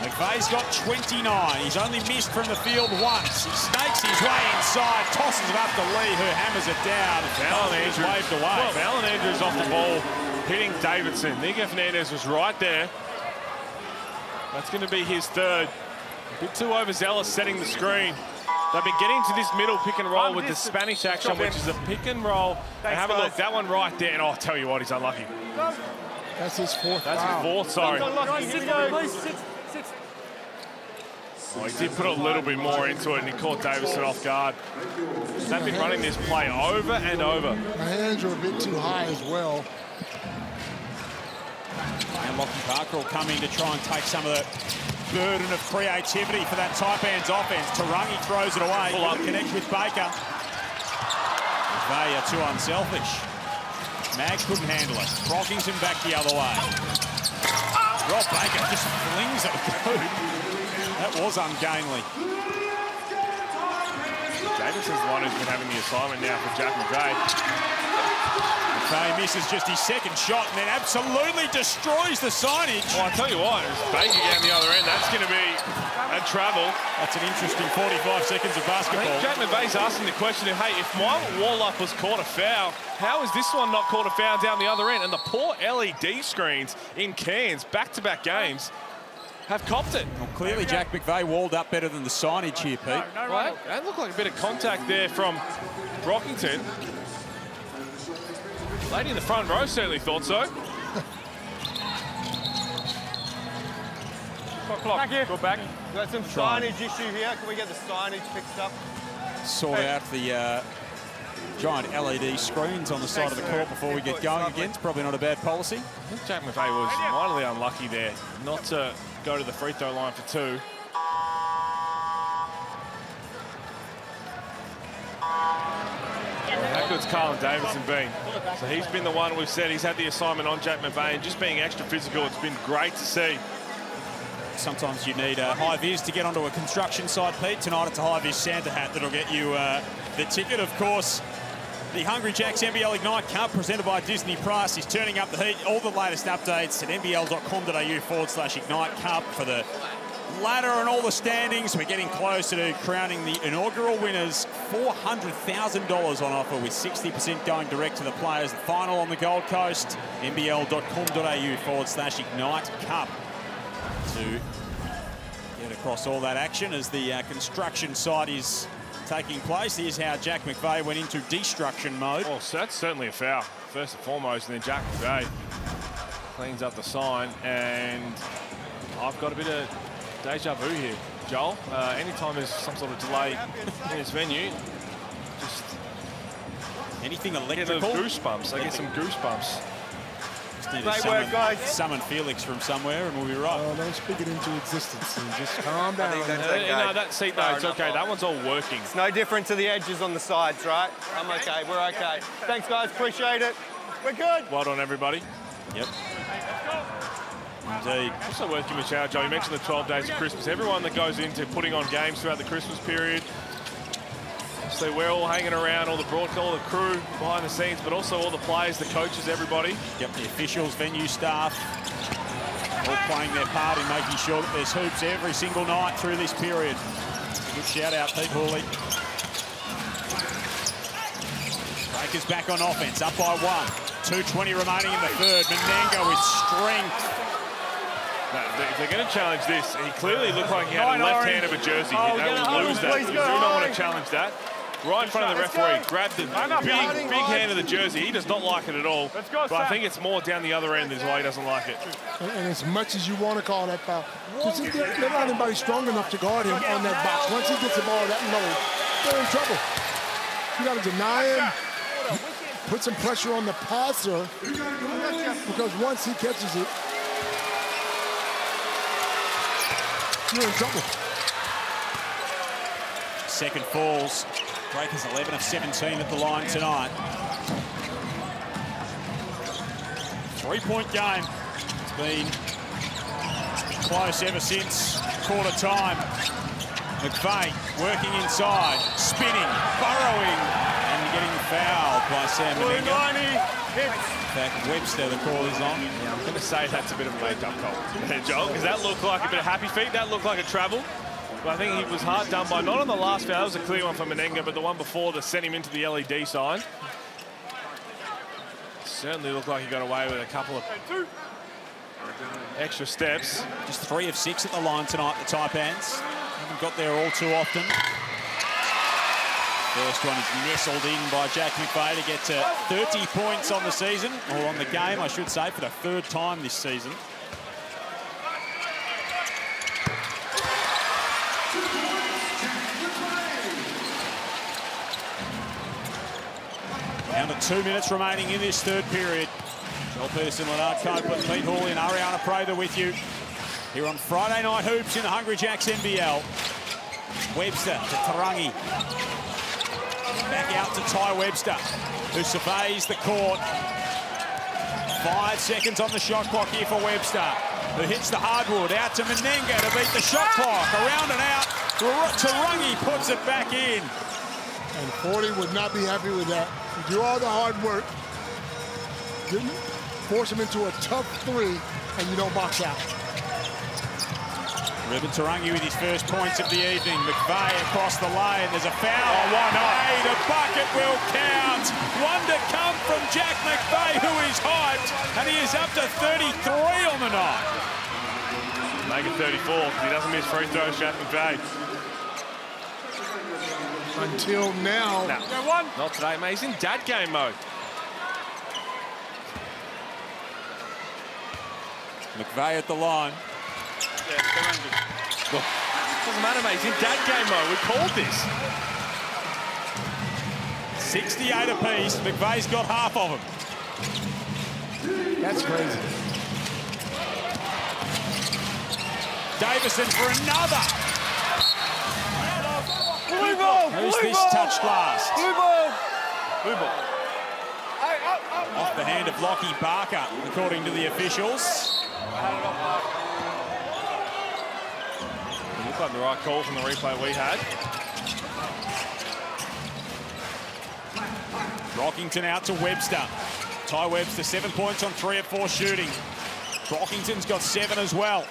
McVeigh's got 29. He's only missed from the field once. He snakes his way inside, tosses it up to Lee, who hammers it down. Fallon Andrews waved away. Well, Fallon Andrews off the ball, hitting Davidson. Nico Fernandez was right there. That's going to be his third. A bit too overzealous setting the screen. They've been getting to this middle pick and roll with the Spanish action, which is a pick and roll. And have a look, that one right there. And I'll tell you what, he's unlucky. That's his fourth. That's his fourth, sorry. Oh, he did put a little bit more into it, and he caught Davison off guard. They've been running this play over and over. My hands are a bit too high as well. And Lockie Parker will come in to try and take some of the burden of creativity for that Taipans offense. Tarangi throws it away. Pull up, connect with Baker. They are too unselfish. Mags couldn't handle it. Brockington back the other way. Rob Baker just flings it good. That was ungainly. Davison's the one who's been having the assignment now for Jack McVeigh. McVeigh misses just his second shot and then absolutely destroys the signage. Well, I'll tell you what, Baker down the other end, that's going to be a travel. That's an interesting 45 seconds of basketball. I think Jack McVeigh's asking the question of, hey, if my wall-up was caught a foul, how is this one not caught a foul down the other end? And the poor LED screens in Cairns, back-to-back games, have copped it. Well, clearly Jack McVeigh walled up better than the signage here, Pete. Well, that looked like a bit of contact there from Brockington. Lady in the front row certainly thought so. Back here. Go back. We've got some signage issue here. Can we get the signage fixed up? Sort out the giant LED screens on the side of the court before we get going again. It's probably not a bad policy. I think Jack McVeigh was mightily unlucky there not to go to the free throw line for 2. How good's Carlin Davidson been? So he's been the one we've said he's had the assignment on Jack McVeigh, and just being extra physical, it's been great to see. Sometimes you need a high-vis to get onto a construction site, Pete. Tonight it's a high-vis Santa hat that'll get you the ticket. Of course, the Hungry Jacks NBL Ignite Cup presented by Disney Plus is turning up the heat. All the latest updates at nbl.com.au/Ignite Cup for the ladder and all the standings. We're getting closer to crowning the inaugural winners. $400,000 on offer with 60% going direct to the players. The final on the Gold Coast, nbl.com.au/Ignite Cup. To get across all that action as the construction site is taking place. Here's how Jack McVeigh went into destruction mode. Well, so that's certainly a foul, first and foremost, and then Jack McVeigh cleans up the sign, and I've got a bit of deja vu here, Joel. Anytime there's some sort of delay in this venue, just anything electrical. Get those goosebumps. I get some goosebumps. Just need to summon Felix from somewhere, and we'll be right. Oh, don't speak it into existence. Just calm down. No, that seat, no, it's okay. That one's all working. It's no different to the edges on the sides, right? I'm okay. We're okay. Thanks, guys. Appreciate it. We're good. Well done, everybody. Yep. Indeed. Also worth giving a shout out, Joe. You mentioned the 12 days of Christmas. Everyone that goes into putting on games throughout the Christmas period. So we're all hanging around, all the broadcast, all the crew behind the scenes, but also all the players, the coaches, everybody. Yep, the officials, venue staff, all playing their part in making sure that there's hoops every single night through this period. Good shout out, Pete Hawley. Breakers back on offense, up by 1. 2:20 remaining in the third. Menenga with strength. No, if they're going to challenge this, he clearly looked like he had a left hand of a jersey. They will lose that. You do not want to challenge that. Right in front of the referee, grabbed the big hand of the jersey. He does not like it at all. But I think it's more down the other end is why he doesn't like it. And as much as you want to call that foul, because they're not anybody strong enough to guard him on that box. Once he gets the ball that low, they're in trouble. You got to deny him, put some pressure on the passer, because once he catches it, you're in trouble. Second falls. Breakers 11 of 17 at the line tonight. 3-point game. It's been close ever since quarter time. McVeigh working inside, spinning, burrowing, and getting fouled by Sam Meninga. In fact, Webster, the call is on. Yeah, I'm going to say that's a bit of a make-up call there, Joel, because that looked like a bit of happy feet. That looked like a travel. But I think he was hard done by, not on the last foul, that was a clear one for Meninga, but the one before that sent him into the LED sign. Certainly looked like he got away with a couple of extra steps. Just 3 of 6 at the line tonight, the Taipans. Haven't got there all too often. First one is nestled in by Jack McVeigh to get to 30 points on the season, or on the game, I should say, for the 3rd time this season. Down to 2 minutes remaining in this 3rd period. Joel Peterson, Leonard Copeland, Pete Hawley and Ariana Prather with you here on Friday Night Hoops in the Hungry Jacks NBL. Webster to Tarangi. Back out to Ty Webster, who surveys the court. 5 seconds on the shot clock here for Webster, who hits the hardwood. Out to Meninga to beat the shot clock. Around and out. Tarangi puts it back in. And 40 would not be happy with that. You do all the hard work, didn't force him into a tough 3, and you don't box out. Ruben Tarangi with his first points of the evening. McVeigh across the lane. There's a foul. Why not? The bucket will count. One to come from Jack McVeigh, who is hyped, and he is up to 33 on the night. Make it 34, because he doesn't miss free throws, Jack McVeigh. Until now. No, not today, mate. He's in dad game mode. McVeigh at the line. Doesn't matter, mate. He's in dad game mode. We called this. 68 apiece. McVeigh's got half of them. That's crazy. Davison for another. Blue ball! Who's Blue this ball! touched last? Blue ball! Blue ball. Off the hand of Lockie Barker, according to the officials. It looked like the right call from the replay we had. Brockington out to Webster. Ty Webster, 7 points on 3 of 4 shooting. Brockington's got 7 as well.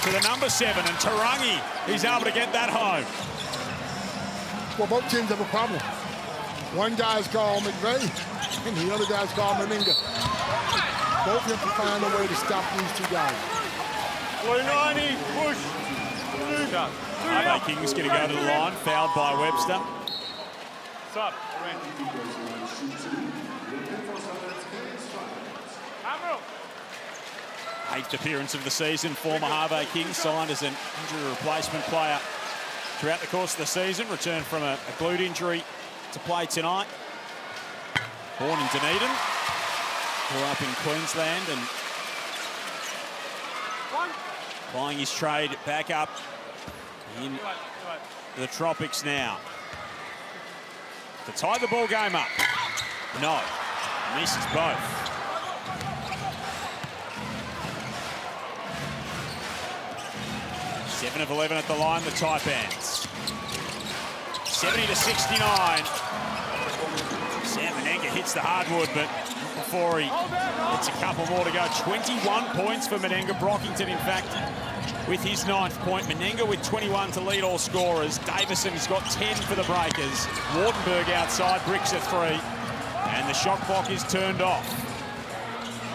To the number 7, and Tarangi, he's able to get that home. Well, both teams have a problem. One guy's called McVeigh, and the other guy's called Meninga. Both have to find a way to stop these 2 guys. 190, push. Harvey King's going to go to the line, fouled by Webster. What's up? 8th appearance of the season, former Harvey King, signed as an injury replacement player throughout the course of the season, returned from a glute injury to play tonight. Born in Dunedin, grew up in Queensland, and plying his trade back up in the tropics now. To tie the ball game up. No, misses both. Seven of 11 at the line, the Taipans. 70 to 69. Sam Meninga hits the hardwood, but before he gets a couple more to go. 21 points for Meninga. Brockington, in fact, with his 9th point. Meninga with 21 to lead all scorers. Davison's got 10 for the Breakers. Wardenberg outside, bricks a 3. And the shot clock is turned off.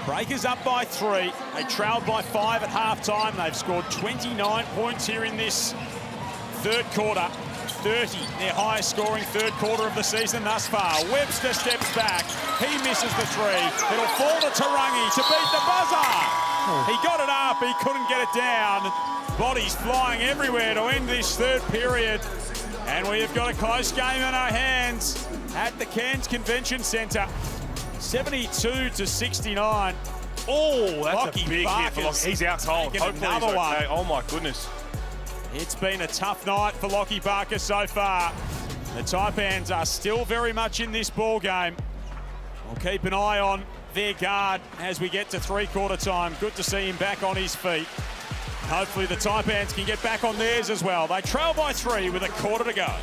Breakers up by 3. They trailed by 5 at halftime. They've scored 29 points here in this 3rd quarter. 30, their highest scoring 3rd quarter of the season thus far. Webster steps back. He misses the 3. It'll fall to Tarangi to beat the buzzer. He got it up. He couldn't get it down. Bodies flying everywhere to end this 3rd period. And we have got a close game in our hands at the Cairns Convention Centre. 72 to 69. Oh, that's Lockie a big hit for Lockie. He's out cold. Hopefully another he's one. okay. Oh my goodness. It's been a tough night for Lockie Barker so far. The Taipans are still very much in this ball game. We'll keep an eye on their guard as we get to three-quarter time. Good to see him back on his feet. Hopefully the Taipans can get back on theirs as well. They trail by 3 with a quarter to go.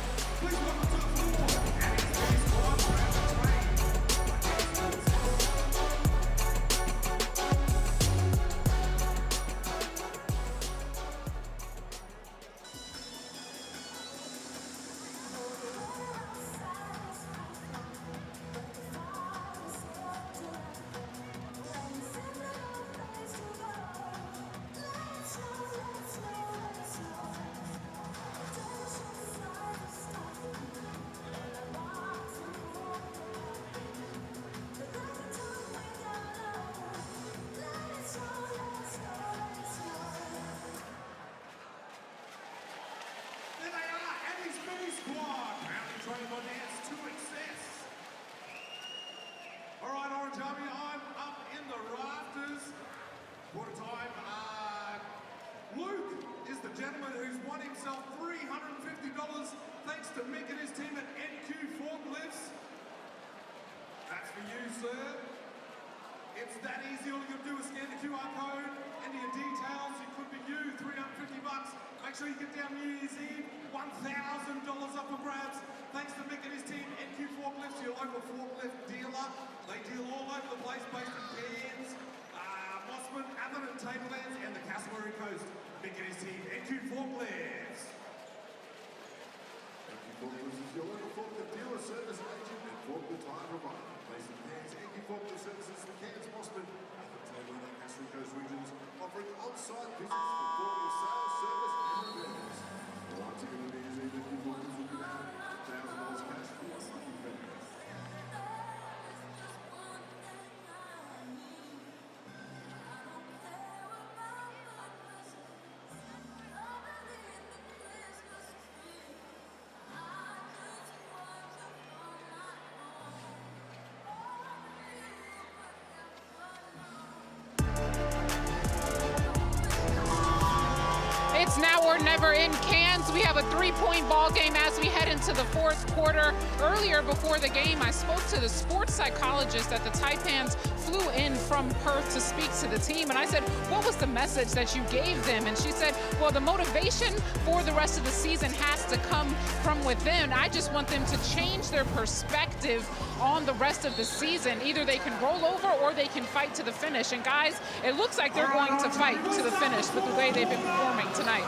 Gentleman who's won himself $350 thanks to Mick and his team at NQ Forklifts. That's for you, sir. It's that easy. All you gotta do is scan the QR code, enter your details. It could be you, $350. Make sure you get down New Year's Eve, $1,000 up for grabs. Thanks to Mick and his team, NQ Forklifts, your local forklift dealer. They deal all over the place, based in Cairns, Mossman, Atherton, Taipans, and the Castleberry Coast. Mick and his team, NQ Forklifts. NQ Forklifts is your local forklift dealer, service agent, and forklift hire provider. Based in Cairns, NQ Forklift Services, the Cairns, Mossman, Atherton, Taipans, and Castleberry Coast regions, offering on-site business for forklift sales, service, and repairs. Once again, New Year's Eve, NQ Forklifts will give out $1,000 cash for your lucky vendor. It's now or never in Cairns. We have a 3-point ball game as we head into the fourth quarter. Earlier before the game, I spoke to the sports psychologist at the Taipans, flew in from Perth to speak to the team, and I said, what was the message that you gave them? And she said, well, the motivation for the rest of the season has to come from within. I just want them to change their perspective on the rest of the season. Either they can roll over or they can fight to the finish. And guys, it looks like they're going to fight to the finish with the way they've been performing tonight.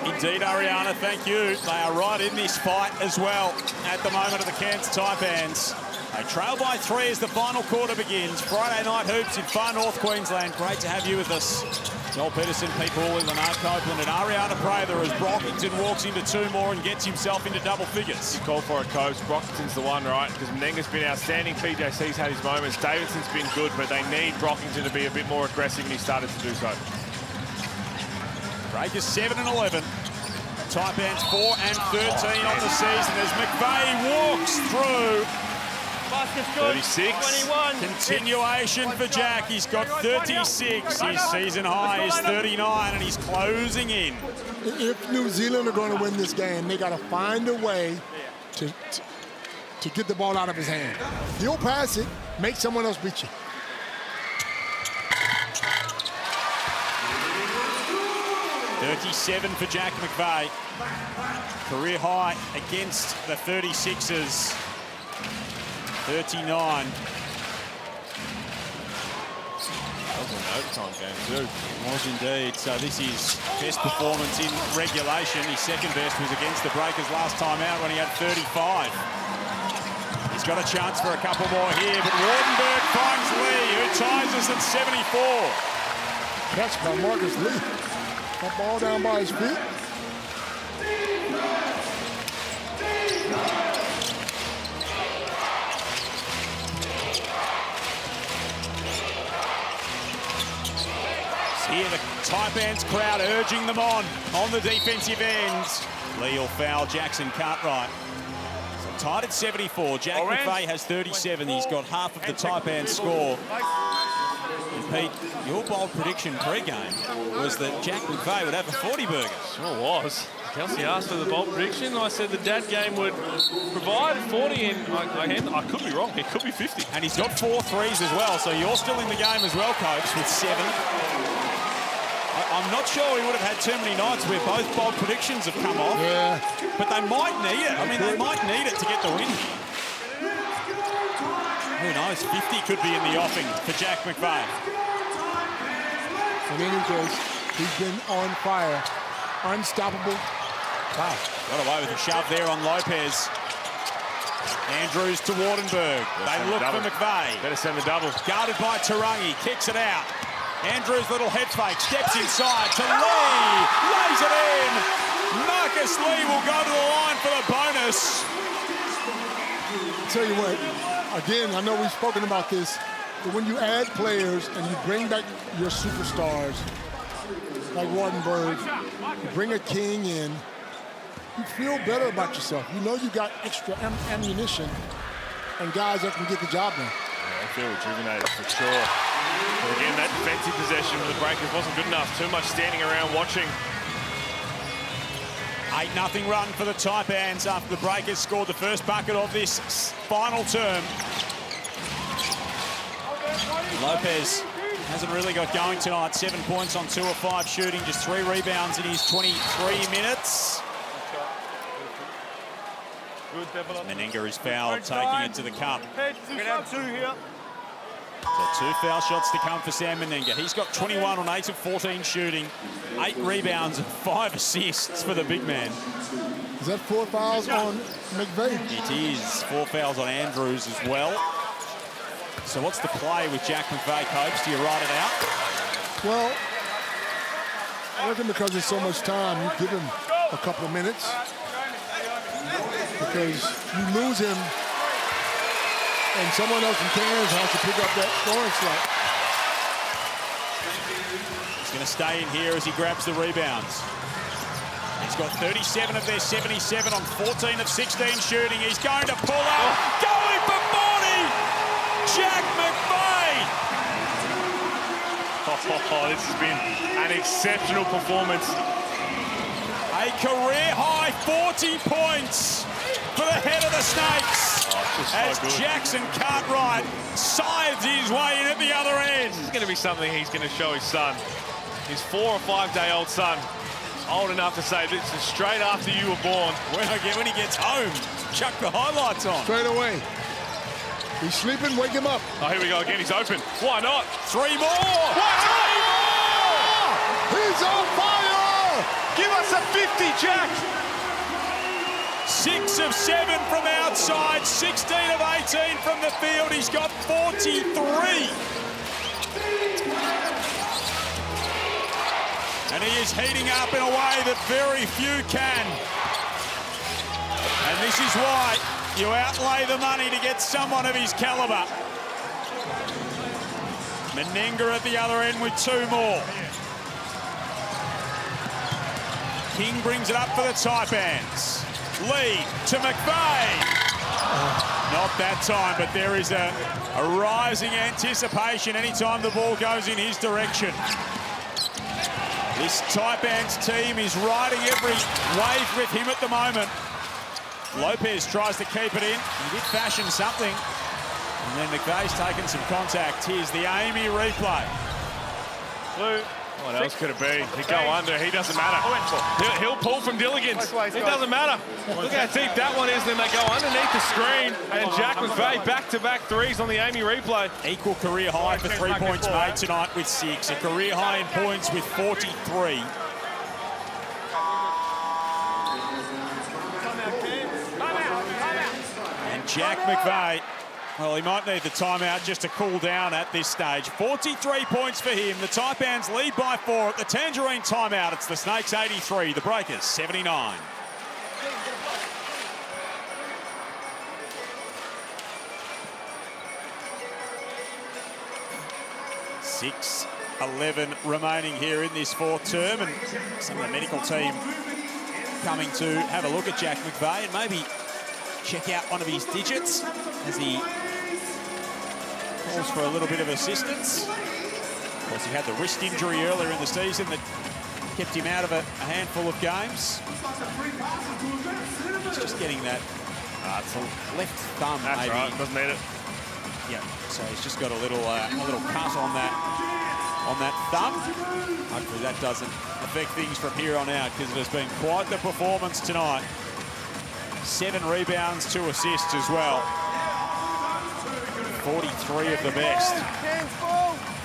Indeed, Ariana, thank you. They are right in this fight as well at the moment of the Cairns Taipans. They trail by 3 as the final quarter begins. Friday night hoops in far north Queensland. Great to have you with us. Joel Peterson, Pete Hall in Leonard Copeland, and Ariana Prather as Brockington walks into 2 more and gets himself into double figures. Call for it, coach. Brockington's the one, right? Because Menenga's been outstanding. PJC's had his moments. Davidson's been good, but they need Brockington to be a bit more aggressive, and he started to do so. Breakers 7 and 11. Taipans 4 and 13 on the season as McVeigh walks through. 36. 21. Continuation for Jack. He's got 36. His season high is 39, and he's closing in. If New Zealand are going to win this game, they got to find a way to get the ball out of his hand. He'll pass it, make someone else beat you. .37 for Jack McVeigh. Career high against the 36ers. 39. That was an overtime game too. Was indeed. So this is best performance in regulation. His second best was against the Breakers last time out when he had 35. He's got a chance for a couple more here, but Wardenberg finds Lee, who ties us at 74. Catch by Marcus Lee. That ball down by his feet. Here the Taipans crowd urging them on the defensive ends. Lee will foul Jackson Cartwright. So tied at 74. Jack McVeigh has 37. He's got half of the Taipans score. And Pete, your bold prediction pre-game was that Jack McVeigh would have a 40-burger. Sure was. Kelsey asked for the bold prediction. I said the dad game would provide 40, and I could be wrong. It could be 50. And he's got 4 threes as well, so you're still in the game as well, Coach, with 7. I'm not sure he would have had too many nights where both bold predictions have come off. Yeah. But they might need it. I mean, they might need it to get the win. Who knows? 50 could be in the offing for Jack McVeigh. In any case, he's been on fire. Unstoppable. Wow. Got away with a shove there on Lopez. Andrews to Wardenberg. They look for McVeigh. Better send the double. Guarded by Tarangi. Kicks it out. Andrews' little head fake. Steps inside to Lee. Lays it in. Marcus Lee will go to the line for the bonus. I'll tell you what, again, I know we've spoken about this, but when you add players and you bring back your superstars, like Wardenberg, you bring a King in, you feel better about yourself. You know you got extra ammunition and guys that can get the job done. Yeah, I feel rejuvenated for sure. But again, that defensive possession with the Breakers wasn't good enough. Too much standing around watching. 8-0 run for the Taipans after the Breakers scored the first bucket of this final term. Lopez hasn't really got going tonight. 7 points on 2 of 5 shooting, just 3 rebounds in his 23 minutes. Meninga is fouled, taking it to the cup. We're gonna have 2 here. So 2 foul shots to come for Sam Meninga. He's got 21 on 8 of 14 shooting, 8 rebounds and 5 assists for the big man. Is that 4 fouls on McVeigh? It is 4 fouls on Andrews as well. So what's the play with Jack McVeigh, Coach? Do you write it out? Well, I reckon because there's so much time, you give him a couple of minutes. Because you lose him, and someone else from Cairns has to pick up that scoring slot. He's going to stay in here as he grabs the rebounds. He's got 37 of their 77 on 14 of 16 shooting. He's going to pull up. Going for 40! Jack McVeigh! Oh, this has been an exceptional performance. A career-high 40 points for the head of the Snakes. As Jackson Cartwright scythes his way in at the other end. This is going to be something he's going to show his son. His 4 or 5 day old son. Old enough to say this is straight after you were born. When he gets home, chuck the highlights on. Straight away. He's sleeping, wake him up. Oh, here we go again, he's open. Why not? 3 more! He's on fire! Give us a 50, Jack! 6 of 7 from outside, 16 of 18 from the field. He's got 43. And he is heating up in a way that very few can. And this is why you outlay the money to get someone of his caliber. Meninga at the other end with 2 more. King brings it up for the Taipans. Lee to McVeigh. Not that time, but there is a rising anticipation anytime the ball goes in his direction. This Taipans team is riding every wave with him at the moment. Lopez tries to keep it in. He did fashion something. And then McVeigh's taken some contact. Here's the Amy replay. Blue. What else could it be? He'd go under. He doesn't matter. He'll pull from Dilligans. It doesn't matter. Look how deep that one is. Then they go underneath the screen. And Jack McVeigh back-to-back threes on the Amy replay. Equal career high for 3 points made tonight with 6. A career high in points with 43. And Jack McVeigh, well, he might need the timeout just to cool down at this stage. 43 points for him. The Taipans lead by 4 at the Tangerine timeout. It's the Snakes 83, the Breakers 79. .6:11 remaining here in this 4th term, and some of the medical team coming to have a look at Jack McVeigh and maybe check out one of his digits as he calls for a little bit of assistance. course, he had the wrist injury earlier in the season that kept him out of a handful of games. He's just getting that left thumb. That's maybe. right, doesn't need it. Yeah, so he's just got a little cut on that thumb. Hopefully that doesn't affect things from here on out, because it has been quite the performance tonight. 7 rebounds, 2 assists as well. 43 of the best.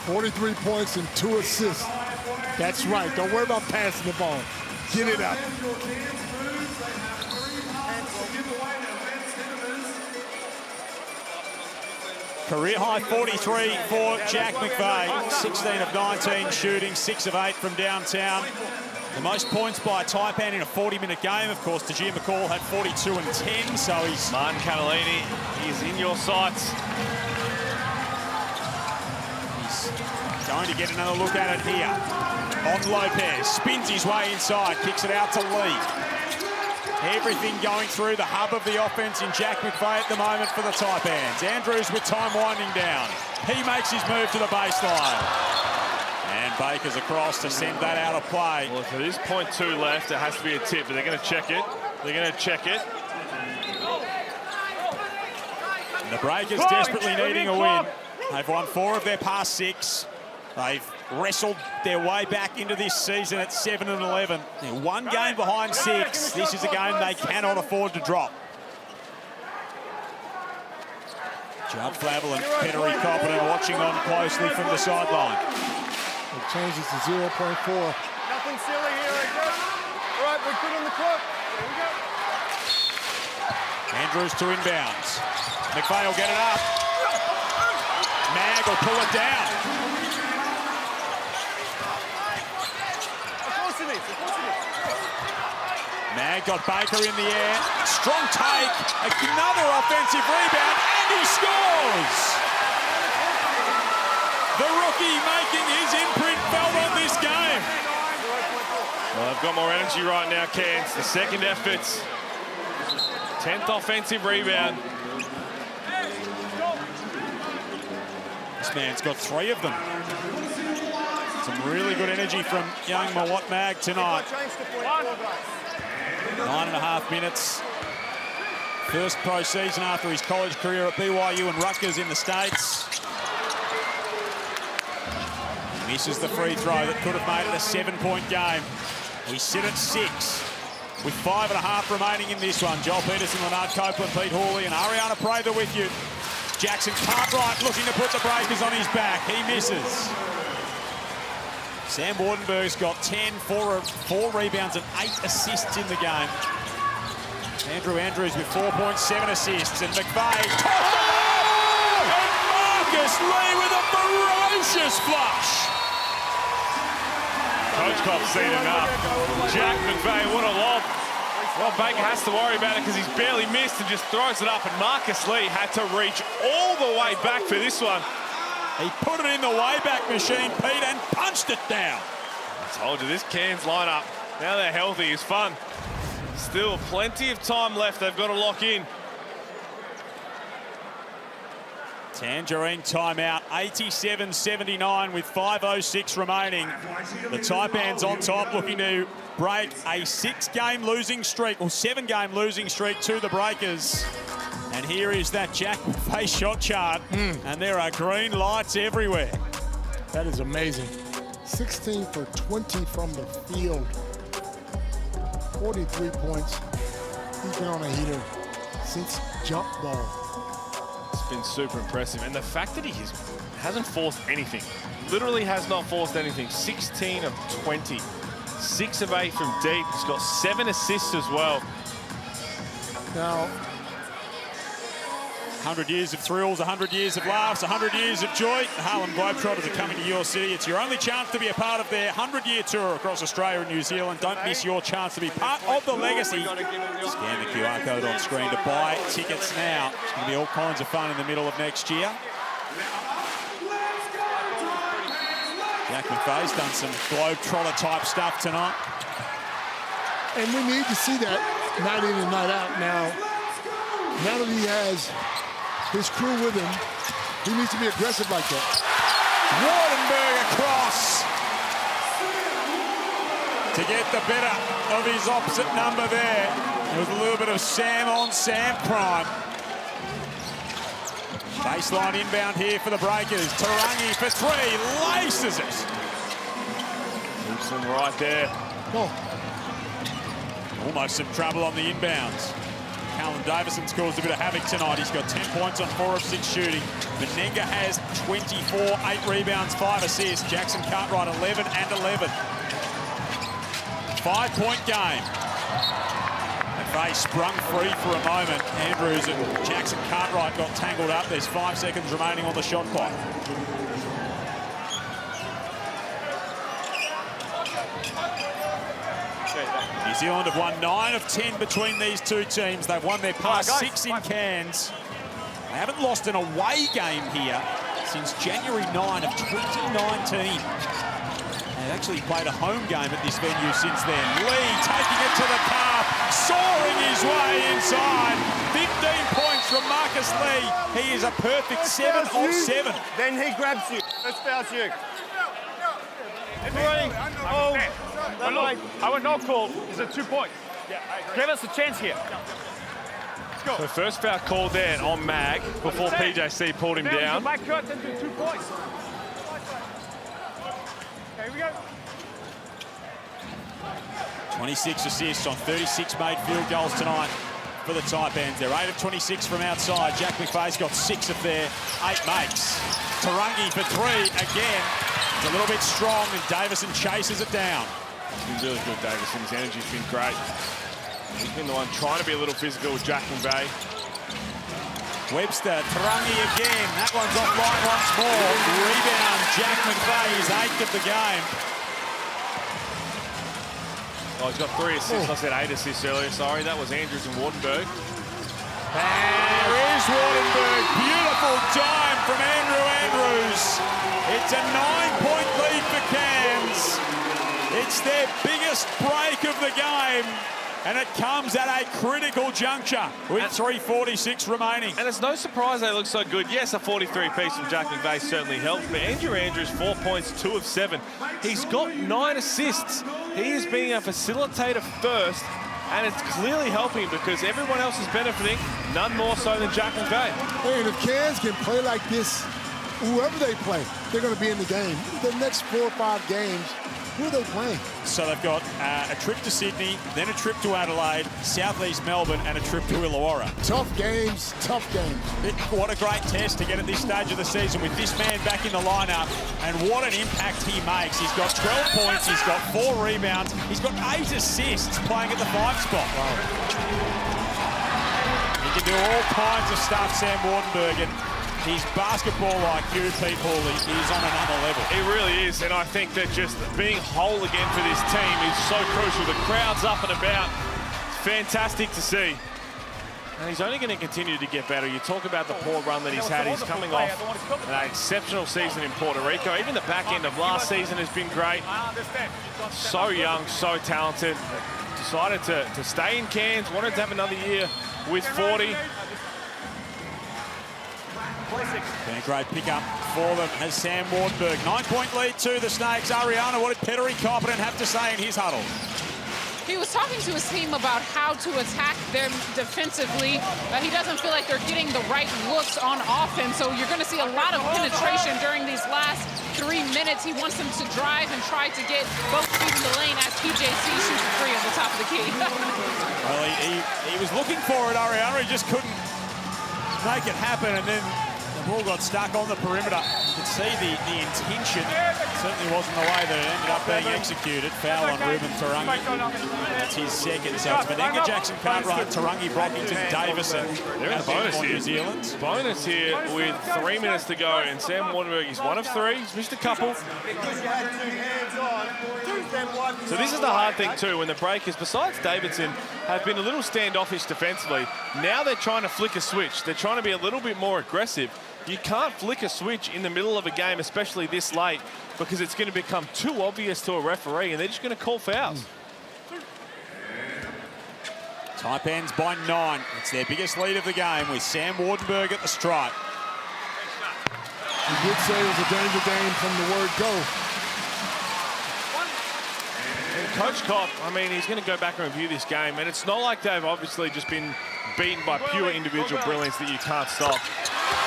43 points and 2 assists. That's right. Don't worry about passing the ball. Get it up. Career high 43 for Jack McVeigh. 16 of 19 shooting, 6 of 8 from downtown. The most points by a Taipan in a 40-minute game. Of course, Tajir McCall had 42 and 10, so he's... Martin Catalini, he's in your sights. He's going to get another look at it here. On Lopez, spins his way inside, kicks it out to Lee. Everything going through the hub of the offense in Jack McVeigh at the moment for the Taipans. Andrews with time winding down. He makes his move to the baseline. And Baker's across to send that out of play. Well, if there is .2 left, it has to be a tip, but they're going to check it. They're going to check it. And the Breakers desperately needing a win. They've won 4 of their past 6. They've wrestled their way back into this season at 7 and 11. They're 1 game behind 6. This is a game they cannot afford to drop. Judd Flavel and Pettery Coppin are watching on closely from the sideline. It changes to 0.4. Nothing silly here, Andrew. All right, we're good on the clock. Here we go. Andrews to inbounds. McVeigh will get it up. Mag will pull it down. Mag got Baker in the air. Strong take. Another offensive rebound, and he scores! The rookie making his imprint felt on this game. Well, they've got more energy right now, Cairns. The second efforts. 10th offensive rebound. This man's got 3 of them. Some really good energy from young Mawat Mag tonight. 9.5 minutes. First pro season after his college career at BYU and Rutgers in the States. Misses the free throw that could have made it a 7-point game. We sit at 6 with 5.5 remaining in this one. Joel Peterson, Leonard Copeland, Pete Hawley and Ariana Prather with you. Jackson Cartwright looking to put the Breakers on his back. He misses. Sam Wardenberg's got 10, 4 rebounds and 8 assists in the game. Andrew Andrews with 4.7 assists, and McVeigh and Marcus Lee with a ferocious flush. Coach Copp's seen enough. Jack McVeigh, what a lob. Well, Baker has to worry about it because he's barely missed and just throws it up, and Marcus Lee had to reach all the way back for this one. He put it in the way-back machine, Pete, and punched it down. I told you, this Cairns lineup, now they're healthy, is fun. Still plenty of time left. They've got to lock in. Tangerine timeout, 87-79 with 5:06 remaining. The Taipans on top looking to break a 6-game losing streak, or 7-game losing streak to the Breakers. And here is that Jack McVeigh shot chart, and there are green lights everywhere. That is amazing. 16 for 20 from the field. 43 points. He's been on a heater since jump ball. It's been super impressive. And the fact that he hasn't forced anything, literally has not forced anything. 16 of 20. 6 of 8 from deep. He's got 7 assists as well. Now, 100 years of thrills, 100 years of laughs, 100 years of joy. The Harlem Globetrotters are coming to your city. It's your only chance to be a part of their 100-year tour across Australia and New Zealand. Don't miss your chance to be part of the legacy. Scan the QR code on screen to buy tickets now. It's going to be all kinds of fun in the middle of next year. Jack McVeigh's done some Globetrotter-type stuff tonight. And we need to see that night in and night out now. Now that he has his crew with him, he needs to be aggressive like that. Wardenberg across to get the better of his opposite number there. There was a little bit of Sam on Sam prime. Baseline inbound here for the Breakers. Tarangi for three, laces it. Gibson right there. Oh. Almost some trouble on the inbounds. Callum Davison's caused a bit of havoc tonight. He's got 10 points on 4 of 6 shooting. Menenga has 24, 8 rebounds, 5 assists. Jackson Cartwright 11 and 11. 5-point game. McVeigh sprung free for a moment. Andrews and Jackson Cartwright got tangled up. There's 5 seconds remaining on the shot clock. New Zealand have won 9 of 10 between these two teams. They've won their past 6 in Cairns. They haven't lost an away game here since January 9 of 2019. They've actually played a home game at this venue since then. Lee taking it to the calf, soaring his way inside. 15 points from Marcus Lee. He is a perfect 7 of 7. Then he grabs you. Let's bounce you. Oh, look, our no call is a 2 point. Give us a chance here. So first foul called there on Mag before PJC pulled him down. Back cut and do 2 points. Here we go. 26 assists on 36 made field goals tonight for the Taipans. They're 8 of 26 from outside. Jack McVeigh's got 6 of their 8 makes. Tarangi for 3 again. It's a little bit strong, and Davison chases it down. He's been really good, Davison. His energy's been great. He's been the one trying to be a little physical with Jack McVeigh. Webster, Tarangi again. That one's offline once more. Rebound, Jack McVeigh's 8th of the game. Oh, he's got 3 assists. I said 8 assists earlier. Sorry, that was Andrews and Wardenberg. There is Wardenberg. Beautiful dime from Andrew Andrews. It's a 9-point lead for Cairns. It's their biggest break of the game. And it comes at a critical juncture with 3:46 remaining. And it's no surprise they look so good. Yes, a 43 piece from Jack McVeigh certainly helped, but Andrew Andrews, 4 points, 2 of 7. He's got 9 assists. He is being a facilitator first, and it's clearly helping because everyone else is benefiting, none more so than Jack McVeigh. Hey, and if Cairns can play like this, whoever they play, they're going to be in the game. The next 4 or 5 games, who are they playing? So they've got a trip to Sydney, then a trip to Adelaide, Southeast Melbourne, and a trip to Illawarra. Tough games, tough games. What a great test to get at this stage of the season with this man back in the lineup, and what an impact he makes. He's got 12 points, he's got 4 rebounds, he's got 8 assists playing at the 5 spot. Wow. He can do all kinds of stuff, Sam Wardenberg, and his basketball IQ, people, is on another level. He really is, and I think that just being whole again for this team is so crucial. The crowd's up and about. It's fantastic to see. And he's only going to continue to get better. You talk about the poor run that he's had. He's coming off an exceptional season in Puerto Rico. Even the back end of last season has been great. So young, so talented. Decided to stay in Cairns, wanted to have another year with 40. Been a great pickup for them as Sam Wardenberg. 9-point lead to the Snakes. Ariana, what did Pettery Copperton have to say in his huddle? He was talking to his team about how to attack them defensively. He doesn't feel like they're getting the right looks on offense, so you're going to see a lot of penetration during these last 3 minutes. He wants them to drive and try to get both feet in the lane as PJC shoots a 3 on the top of the key. Well, he was looking for it, Ariana. He just couldn't make it happen, and then the ball got stuck on the perimeter. You could see the intention. It certainly wasn't the way that it ended up being executed. Foul on Ruben Tarangi. That's his second. So it's Menenga, Jackson Cartwright, Tarangi, Brockington, Davison. They're in the bonus here. New Zealand. Bonus here with 3 minutes to go, and Sam Wardenberg is 1 of 3. He's missed a couple. So this is the hard thing too, when the Breakers, besides Davidson, have been a little standoffish defensively. Now they're trying to flick a switch. They're trying to be a little bit more aggressive. You can't flick a switch in the middle of a game, especially this late, because it's going to become too obvious to a referee, and they're just going to call fouls. Taipans by 9. It's their biggest lead of the game with Sam Wardenberg at the stripe. He did say it was a danger game from the word go. And Coach Kopp, I mean, he's going to go back and review this game, and it's not like they've obviously just been beaten by pure individual brilliance that you can't stop.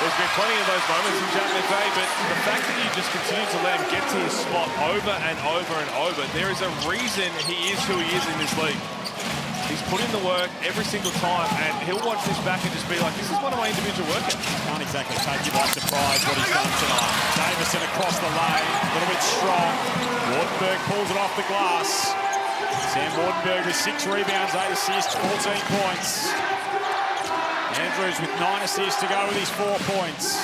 There's been plenty of those moments in Jack McVay, but the fact that you just continue to let him get to his spot over and over and over, there is a reason he is who he is in this league. He's put in the work every single time, and he'll watch this back and just be like, this is one of my individual workouts. Can't exactly take you by surprise what he's done tonight. Davison across the lane, a little bit strong. Wardenberg pulls it off the glass. Sam Wardenberg with 6 rebounds, 8 assists, 14 points. Andrews with 9 assists to go with his 4 points.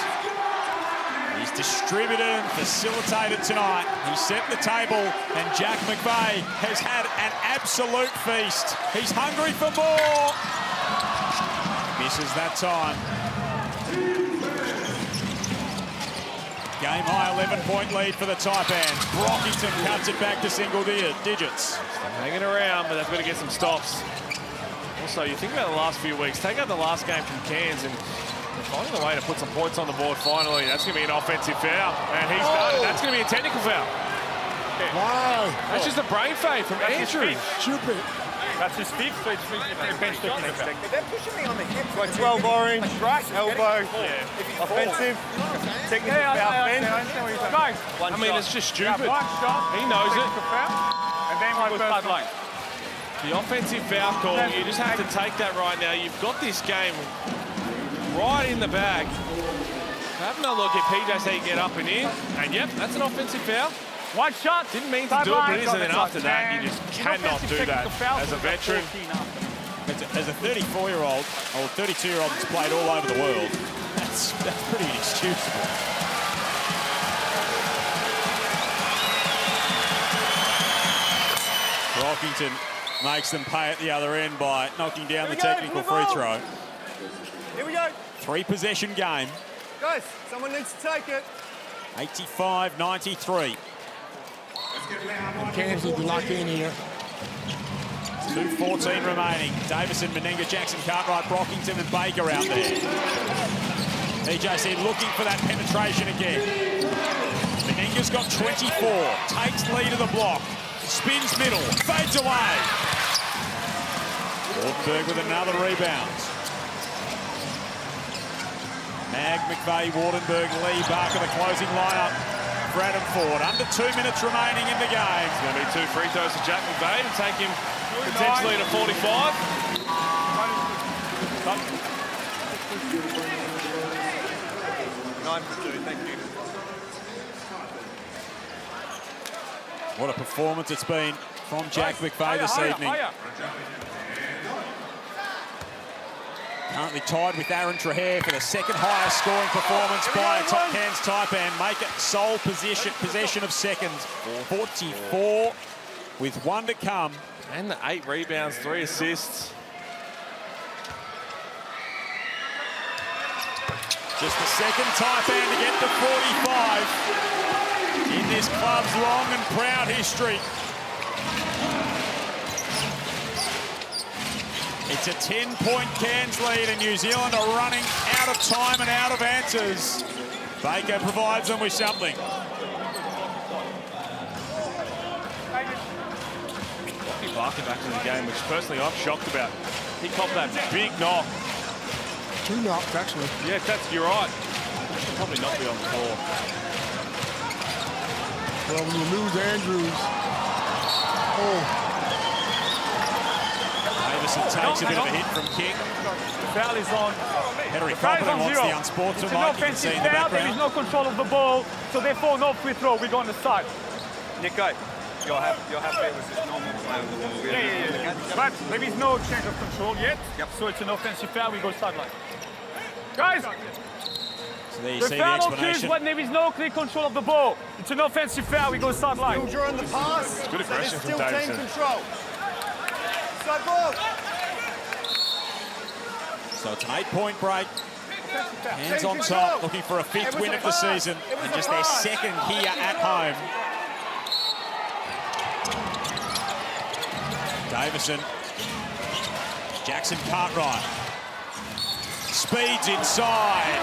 He's distributed and facilitated tonight. He set the table, and Jack McVay has had an absolute feast. He's hungry for more. Misses that time. Game high 11-point lead for the Taipans. Brockington cuts it back to single digits. Hanging around, but they've got to get some stops. Also, you think about the last few weeks, take out the last game from Cairns, and they're finding a way to put some points on the board finally. That's going to be an offensive foul, and he's done it. That's going to be a technical foul. Wow. That's just a brain fade from Andrew. Stupid. That's his fifth, so it's bench technical. They're pushing me on the hips. Like 12 orange, elbow, offensive, technical foul, bench. I mean, it's just stupid. He knows it. And then one first line. The offensive foul call, you just have to take that right now. You've got this game right in the bag. Have a look at PJ say get up and in, and yep, that's an offensive foul. One shot. Didn't mean to do it, but it is, and then after that, you just cannot do that as a veteran. As a 34-year-old, or 32-year-old that's played all over the world, that's pretty inexcusable. Brockington makes them pay at the other end by knocking down the technical free throw. Here we go. 3-possession game. Guys, someone needs to take it. 85-93. Cairns need to lock in here. 2:14 remaining. Davison, Meninga, Jackson, Cartwright, Brockington and Baker out there. EJC looking for that penetration again. Meninga's got 24. Takes lead of the block. Spins middle. Fades away. Wardenberg with another rebound. Mag, McVay, Wardenberg, Lee, Barker, the closing lineup for Adam Ford. Under 2 minutes remaining in the game. It's going to be 2 free throws for Jack McVay to take him potentially to 45. 9 for 2, thank you. What a performance it's been from Jack McVay this evening. Currently tied with Aaron Trahair for the second highest scoring performance by a Cairns Taipan. Make it sole possession of second. 44 with 1 to come. And the 8 rebounds, 3 assists. Just the second Taipan to get to 45 in this club's long and proud history. It's a 10-point Cairns lead, and New Zealand are running out of time and out of answers. Baker provides them with something. Rocky Barker back in the game, which personally I'm shocked about. He copped that big knock. 2 knocks, actually. Yeah, you're right. Should probably not be on the floor. Well, when you lose Andrews, Davison takes a bit of a hit from King. The foul is on. Henry Copeland wants the unsportsmanlike. You can see in the background. There is no control of the ball, so therefore no free throw. We go on the side. Nico, you're happy with this normal play of the ball? Yeah. But there is no change of control yet. Yep. So it's an offensive foul. We go sideline. Guys, so there you the see foul the occurs explanation. when there is no clear control of the ball. It's an offensive foul. We go sideline. Still during the pass. Good aggression from Still team Davison. control. Side ball. So it's an 8-point break. Hands on top, looking for a 5th win of the season, and just their second here at home. Davison. Jackson Cartwright. Speeds inside.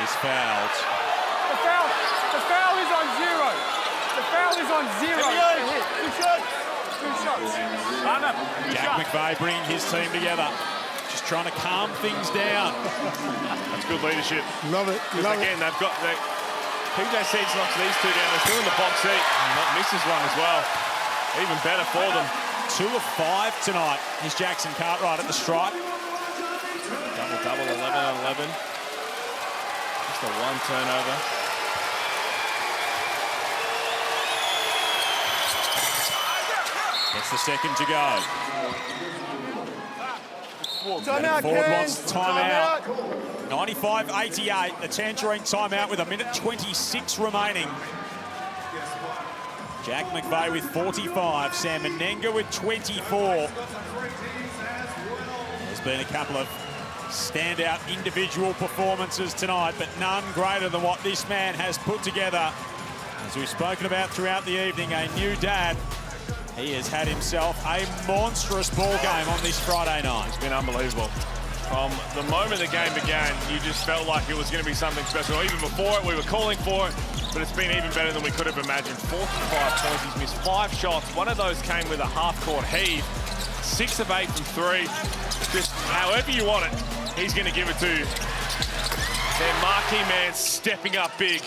He's fouled. The foul is on 0. The foul is on 0. Two shots. Jack McVeigh bringing his team together. Just trying to calm things down. That's good leadership. Love it. Because again, they've got... PJ Seeds knocks these two down. They're still in the box seat. And misses one as well. Even better for them. 2 of 5 tonight is Jackson Cartwright at the stripe. Double, 11 on 11. Just a one turnover. It's the second to go. Timeout, Ford wants Cairns. timeout. 95-88, the Tangerine timeout with 1:26 remaining. Jack McVeigh with 45, Sam Menenga with 24. There's been a couple of standout individual performances tonight, but none greater than what this man has put together. As we've spoken about throughout the evening, a new dad. He has had himself a monstrous ball game on this Friday night. It's been unbelievable. From the moment the game began, you just felt like it was going to be something special. Even before it, we were calling for it, but it's been even better than we could have imagined. 45 points, he's missed 5 shots. One of those came with a half-court heave. 6 of 8 from 3. Just however you want it, he's going to give it to you. Their marquee man stepping up big.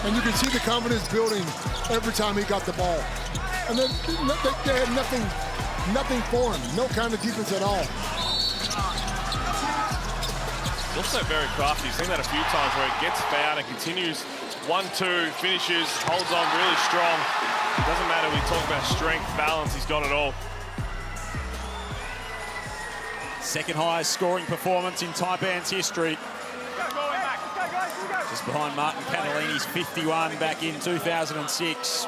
And you can see the confidence building every time he got the ball. And then they had nothing for him. No kind of defense at all. Also very crafty. You've seen that a few times where it gets fouled and continues 1-2, finishes, holds on really strong. Doesn't matter, we talk about strength, balance, he's got it all. Second highest scoring performance in Taipans history. Just behind Martin Catalini's 51 back in 2006.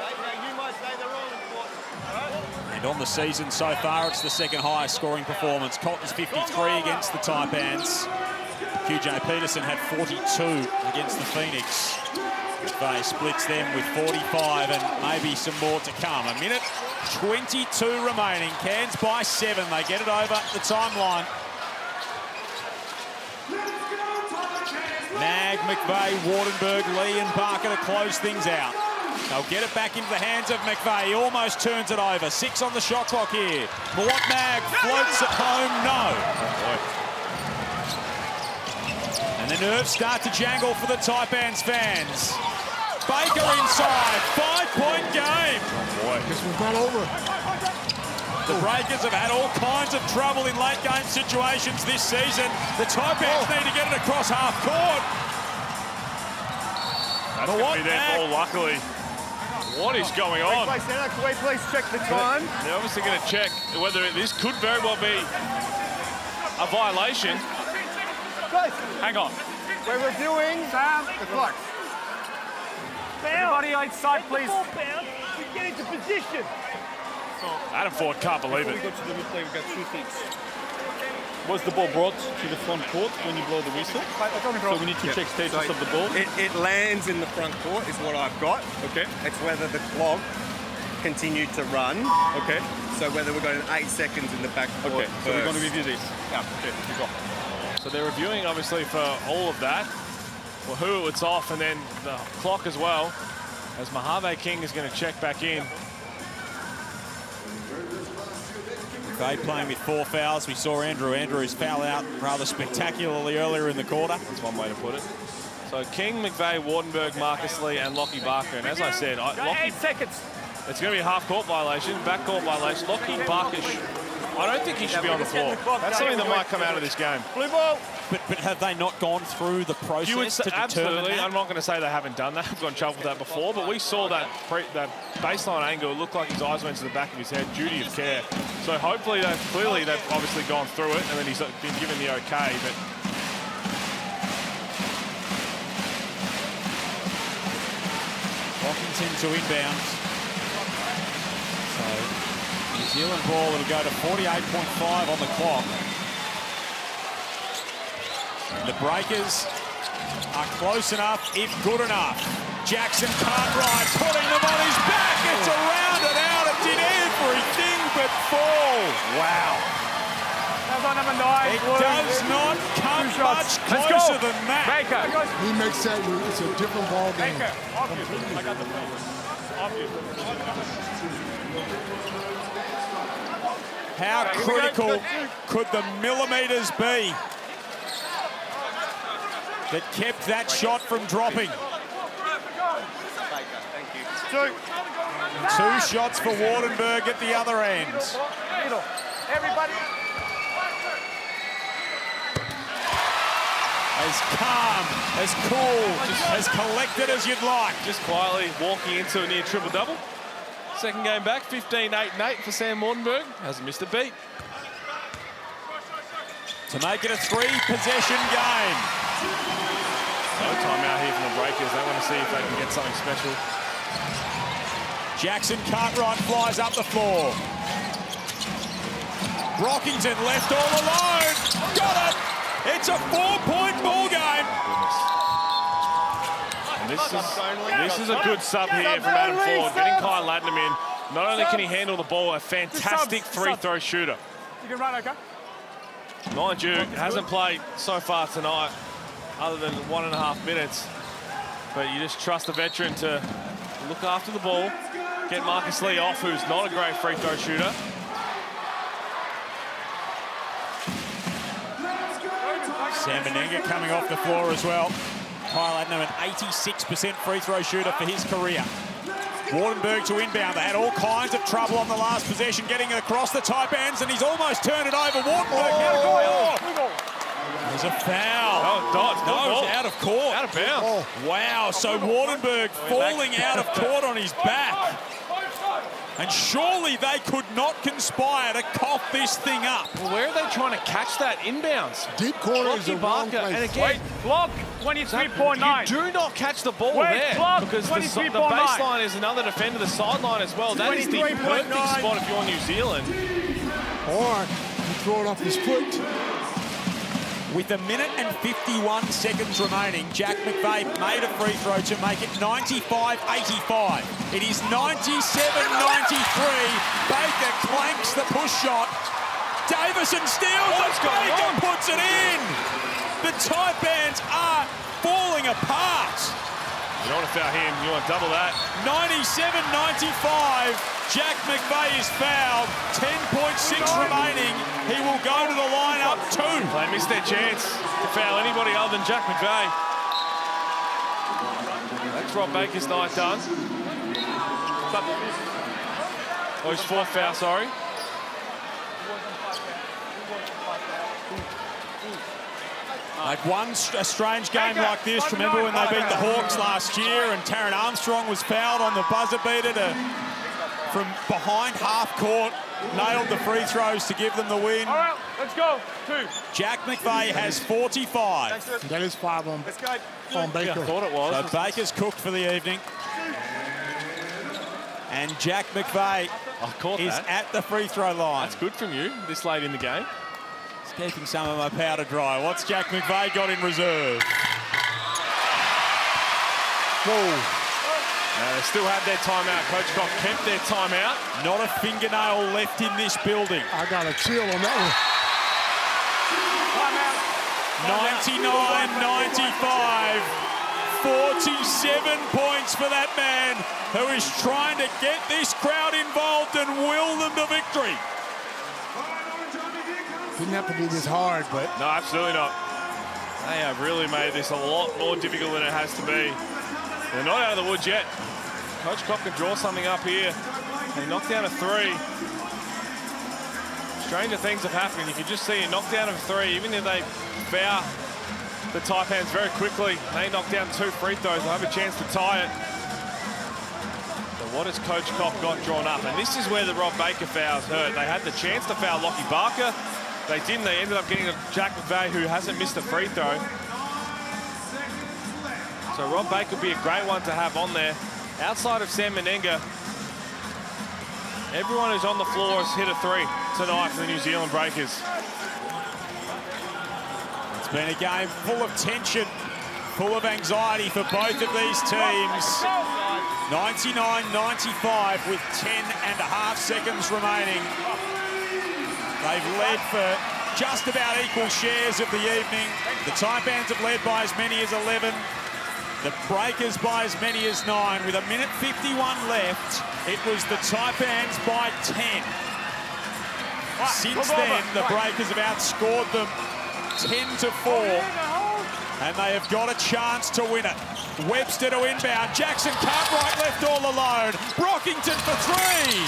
And on the season so far, it's the second highest scoring performance. Cotton's 53 against the Taipans. QJ Peterson had 42 against the Phoenix. McVeigh splits them with 45 and maybe some more to come. 1:22 remaining. Cairns by 7. They get it over the timeline. Mag, McVeigh, Wardenberg, Lee and Barker to close things out. They'll get it back into the hands of McVeigh. He almost turns it over. 6 on the shot clock here. Mawat Mag floats it home. No. And the nerves start to jangle for the Taipans fans. Baker inside. 5-point game. This was not over. The Breakers have had all kinds of trouble in late game situations this season. The Taipans need to get it across half court. That's going to be their ball, luckily. What is going on? Can we please check the time? They're obviously going to check whether this could very well be a violation. Guys, hang on. We're reviewing the clock. Everybody outside, please. We get into position. Adam Ford can't believe it. Before we go to the replay, we've got 2 things. Was the ball brought to the front court when you blow the whistle? So we need to check status of the ball. It lands in the front court is what I've got. Okay. It's whether the clock continued to run. Okay. So whether we're going 8 seconds in the back court. Okay, so we're going to first. review this. Yeah. Okay, we go. So they're reviewing, obviously, for all of that. For who it's off, and then the clock as well. As Mojave King is going to check back in. They playing with 4 fouls. We saw Andrews foul out rather spectacularly earlier in the quarter. That's one way to put it. So King, McVeigh, Wardenberg, Marcus Lee, and Lockie Barker. And as I said, 8 seconds. It's going to be a half-court violation, back-court violation. Lockie Barker, I don't think he should be on the floor. That's something that might come out of this game. Blue ball. But have they not gone through the process You would say, to determine absolutely. that? I'm not going to say they haven't done that. I've gone chuffed with that before, but we saw that baseline angle. It looked like his eyes went to the back of his head. Duty of care. So hopefully, they've obviously gone through it, and then he's been given the okay. But Washington to inbound. So New Zealand ball, it'll go to 48.5 on the clock. The Breakers are close enough, if good enough. Jackson Cartwright putting them on his back. It's around and out. It did everything but fall. Wow. That's on number 9. It does not come Much closer than that. He makes that, it's a different ball game. I got the face. Off you. How critical could the millimetres be that kept that shot from dropping? Two shots for Wardenberg at the other end. Everybody. As calm, as cool, as collected as you'd like. Just quietly walking into a near triple-double. Second game back, 15, 8 and 8 for Sam Wardenberg. Hasn't missed a beat. To make it a three-possession game. No timeout here from the Breakers. They want to see if they can get something special. Jackson Cartwright flies up the floor. Brockington left all alone. Got it. It's a 4-point ball game. And this is a good sub here from Adam Ford. Getting Kyle Ladnam in. Not only can he handle the ball, a fantastic free throw shooter. You can run, okay? Mind you, hasn't played so far tonight other than 1.5 minutes. But you just trust the veteran to look after the ball, get Marcus Lee off, who's not a great free throw shooter. Sam Menenga coming off the floor as well. Kyle Adno, an 86% free throw shooter for his career. Wardenberg to inbound. They had all kinds of trouble on the last possession, getting it across the Taipans, and he's almost turned it over. Wardenberg, there's a foul. No, out of court. Out of bounds. Wow, so Wardenberg falling out of court on his back. And surely they could not conspire to cough this thing up. Well, where are they trying to catch that inbounds? Deep corner is the wrong place. And again, block 23.9. You do not catch the ball Wait, there block because the 23.9. baseline is another defender, the sideline as well. That is the perfect spot if you're New Zealand. Or you throw it off his foot. With 1 minute and 51 seconds remaining, Jack McVeigh made a free throw to make it 95-85. It is 97-93. Baker clanks the push shot. Davison steals it. Baker puts it in. The Taipans are falling apart. You don't want to foul him. You want to double that. 97-95. Jack McVeigh is fouled. 10.6 remaining. He will go to the lineup too. They missed their chance to foul anybody other than Jack McVeigh. That's Rob Baker's night done. Oh, his fourth foul, sorry. Like a strange game like this. Remember when they beat the Hawks last year and Taron Armstrong was fouled on the buzzer beater from behind half court, nailed the free throws to give them the win. All right, let's go. 2. Jack McVeigh has 45. That is 5 on Baker. Yeah, I thought it was. So Baker's cooked for the evening. And Jack McVeigh is at the free throw line. That's good from you this late in the game. Keeping some of my powder dry. What's Jack McVeigh got in reserve? Whoa. They still had their timeout. Coach Cock kept their timeout. Not a fingernail left in this building. I got a chill on that one. 99-95. 47 points for that man who is trying to get this crowd involved and will them to victory. Didn't have to be this hard, but... No, absolutely not. They have really made this a lot more difficult than it has to be. They're not out of the woods yet. Coach Cock can draw something up here. They knocked down a 3. Stranger things have happened. You can just see a knockdown of a 3. Even if they foul the Taipans very quickly, they knock down 2 free throws. They'll have a chance to tie it. But what has Coach Cock got drawn up? And this is where the Rob Baker fouls hurt. They had the chance to foul Lockie Barker. They didn't. They ended up getting a Jack McVeigh, who hasn't missed a free throw. So Rob Baker would be a great one to have on there. Outside of Sam Menenga, everyone who's on the floor has hit a 3 tonight for the New Zealand Breakers. It's been a game full of tension, full of anxiety for both of these teams. 99-95 with 10.5 seconds remaining. They've led for just about equal shares of the evening. The Taipans have led by as many as 11. The Breakers by as many as 9. With 1:51 left, it was the Taipans by 10. Since then, the Breakers have outscored them 10-4. And they have got a chance to win it. Webster to inbound. Jackson Cartwright left all alone. Brockington for 3.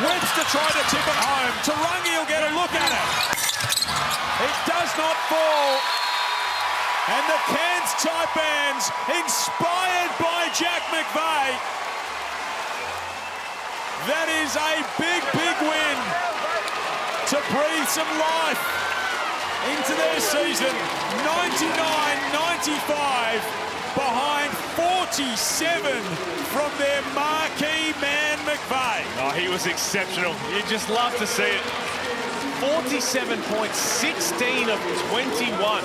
Webster tried to tip it home. Tarangi will get a look at it. It does not fall. And the Cairns Taipans, inspired by Jack McVeigh. That is a big, big win to breathe some life into their season. 99-95 behind 47 from their marquee man McVeigh. Oh, he was exceptional. You just love to see it. 47 points, 16 of 21.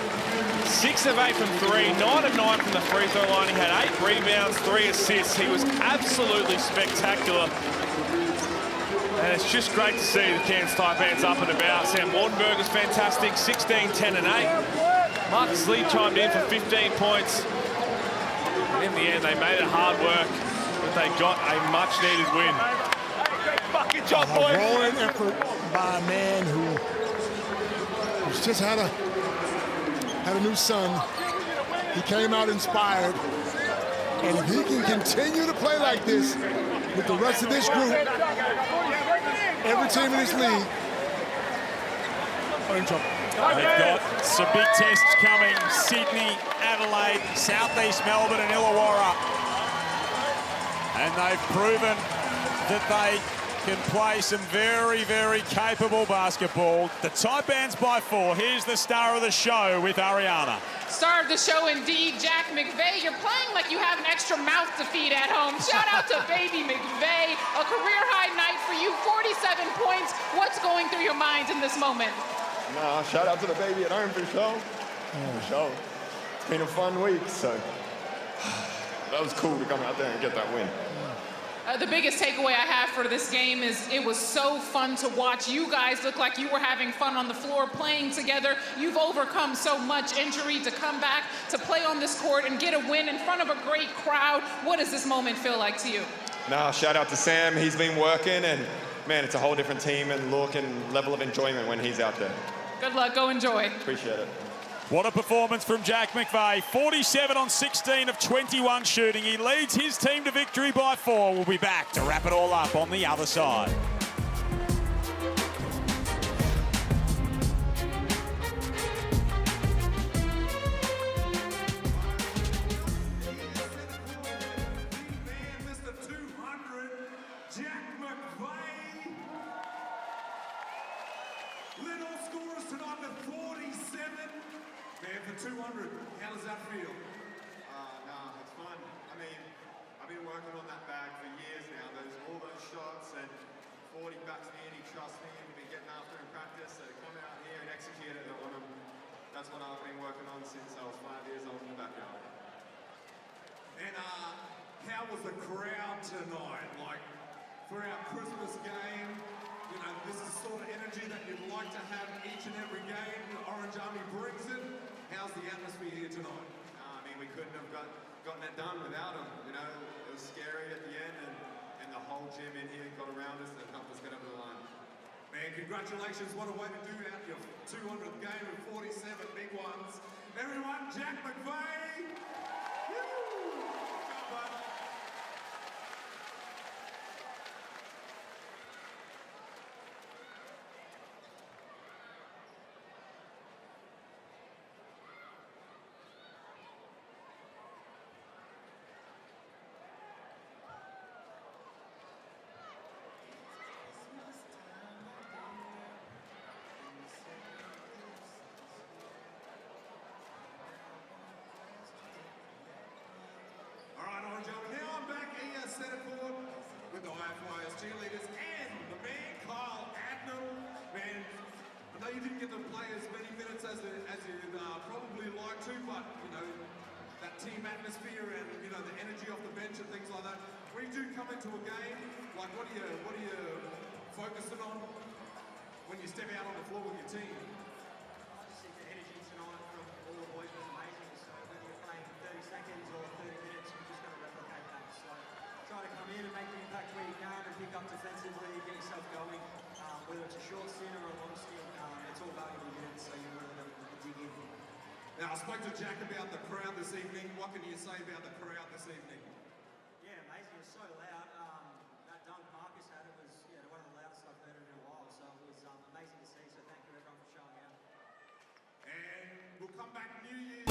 6 of 8 from 3, 9 of 9 from the free throw line. He had 8 rebounds, 3 assists. He was absolutely spectacular. And it's just great to see the Cairns Taipans up and about. Sam Wardenberg was fantastic, 16, 10 and 8. Marcus Lee chimed in for 15 points. In the end, they made it hard work, but they got a much-needed win. Great fucking job, boys. A rolling effort by a man who's just had a new son. He came out inspired. And if he can continue to play like this with the rest of this group, every team in this league are in trouble. They've got some big tests coming. Sydney, Adelaide, Southeast Melbourne and Illawarra. And they've proven that they can play some very, very capable basketball. The Taipans by 4. Here's the star of the show with Ariana. Star of the show indeed, Jack McVeigh. You're playing like you have an extra mouth to feed at home. Shout out to baby McVeigh. A career-high night for you, 47 points. What's going through your mind in this moment? Nah, shout out to the baby at home for sure. For sure. It's been a fun week, so that was cool to come out there and get that win. The biggest takeaway I have for this game is it was so fun to watch. You guys look like you were having fun on the floor playing together. You've overcome so much injury to come back to play on this court and get a win in front of a great crowd. What does this moment feel like to you? Nah, shout out to Sam. He's been working, and man, it's a whole different team and look and level of enjoyment when he's out there. Good luck. Go enjoy. Appreciate it. What a performance from Jack McVeigh. 47 on 16 of 21 shooting. He leads his team to victory by 4. We'll be back to wrap it all up on the other side. Little scorers tonight with 47. Man, for 200, how does that feel? Nah, it's fun. I mean, I've been working on that bag for years now. All those shots, and 40 backs me and he trusts me, and we've been getting after in practice. So to come out here and execute it on him, that's what I've been working on since I was 5 years old in the backyard. And how was the crowd tonight? Like, for our Christmas game, you know, this is the sort of energy that you'd like to have each and every game. The Orange Army brings it. How's the atmosphere here tonight? I mean, we couldn't have gotten it done without them. You know, it was scary at the end, and the whole gym in here got around us and helped us get over the line. Man, congratulations. What a way to do out your 200th game with 47 big ones. Everyone, Jack McVeigh. Woo! Go, bud. Now I'm back here at center court with the IFYS cheerleaders and the man Kyle Adnam. Man, I know you didn't get to play as many minutes as you'd probably like to, but you know that team atmosphere and you know the energy off the bench and things like that. When you do come into a game, like what are you focusing on when you step out on the floor with your team? I spoke to Jack about the crowd this evening. What can you say about the crowd this evening? Yeah, amazing. It was so loud. That dunk Marcus had, it was one of the loudest I've heard in a while. So it was amazing to see. So thank you everyone for showing out. And we'll come back New Year's.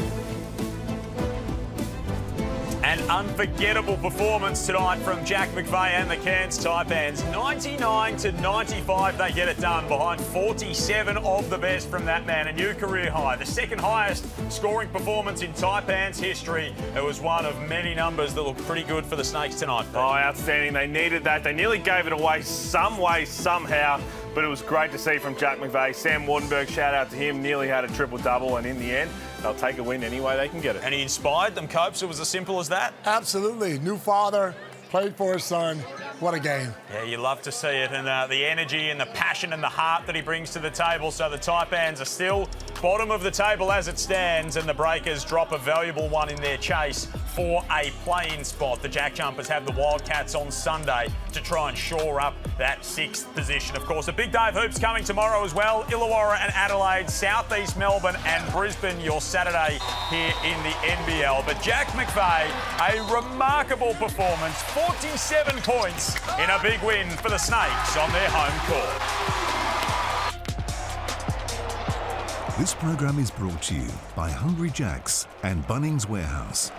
An unforgettable performance tonight from Jack McVeigh and the Cairns Taipans. 99-95, they get it done behind 47 of the best from that man. A new career high, the second highest scoring performance in Taipans history. It was one of many numbers that looked pretty good for the Snakes tonight. Oh, outstanding. They needed that. They nearly gave it away some way, somehow. But it was great to see from Jack McVeigh. Sam Wardenberg, shout out to him, nearly had a triple-double, and in the end, they'll take a win any way they can get it. And he inspired them, Copes. It was as simple as that. Absolutely. New father, played for his son. What a game. Yeah, you love to see it, and the energy and the passion and the heart that he brings to the table. So the Taipans are still bottom of the table as it stands, and the Breakers drop a valuable one in their chase for a play-in spot. The Jack Jumpers have the Wildcats on Sunday to try and shore up that 6th position. Of course, a big day of hoops coming tomorrow as well. Illawarra and Adelaide, Southeast Melbourne and Brisbane, your Saturday here in the NBL. But Jack McVeigh, a remarkable performance, 47 points in a big win for the Snakes on their home court. This program is brought to you by Hungry Jack's and Bunnings Warehouse.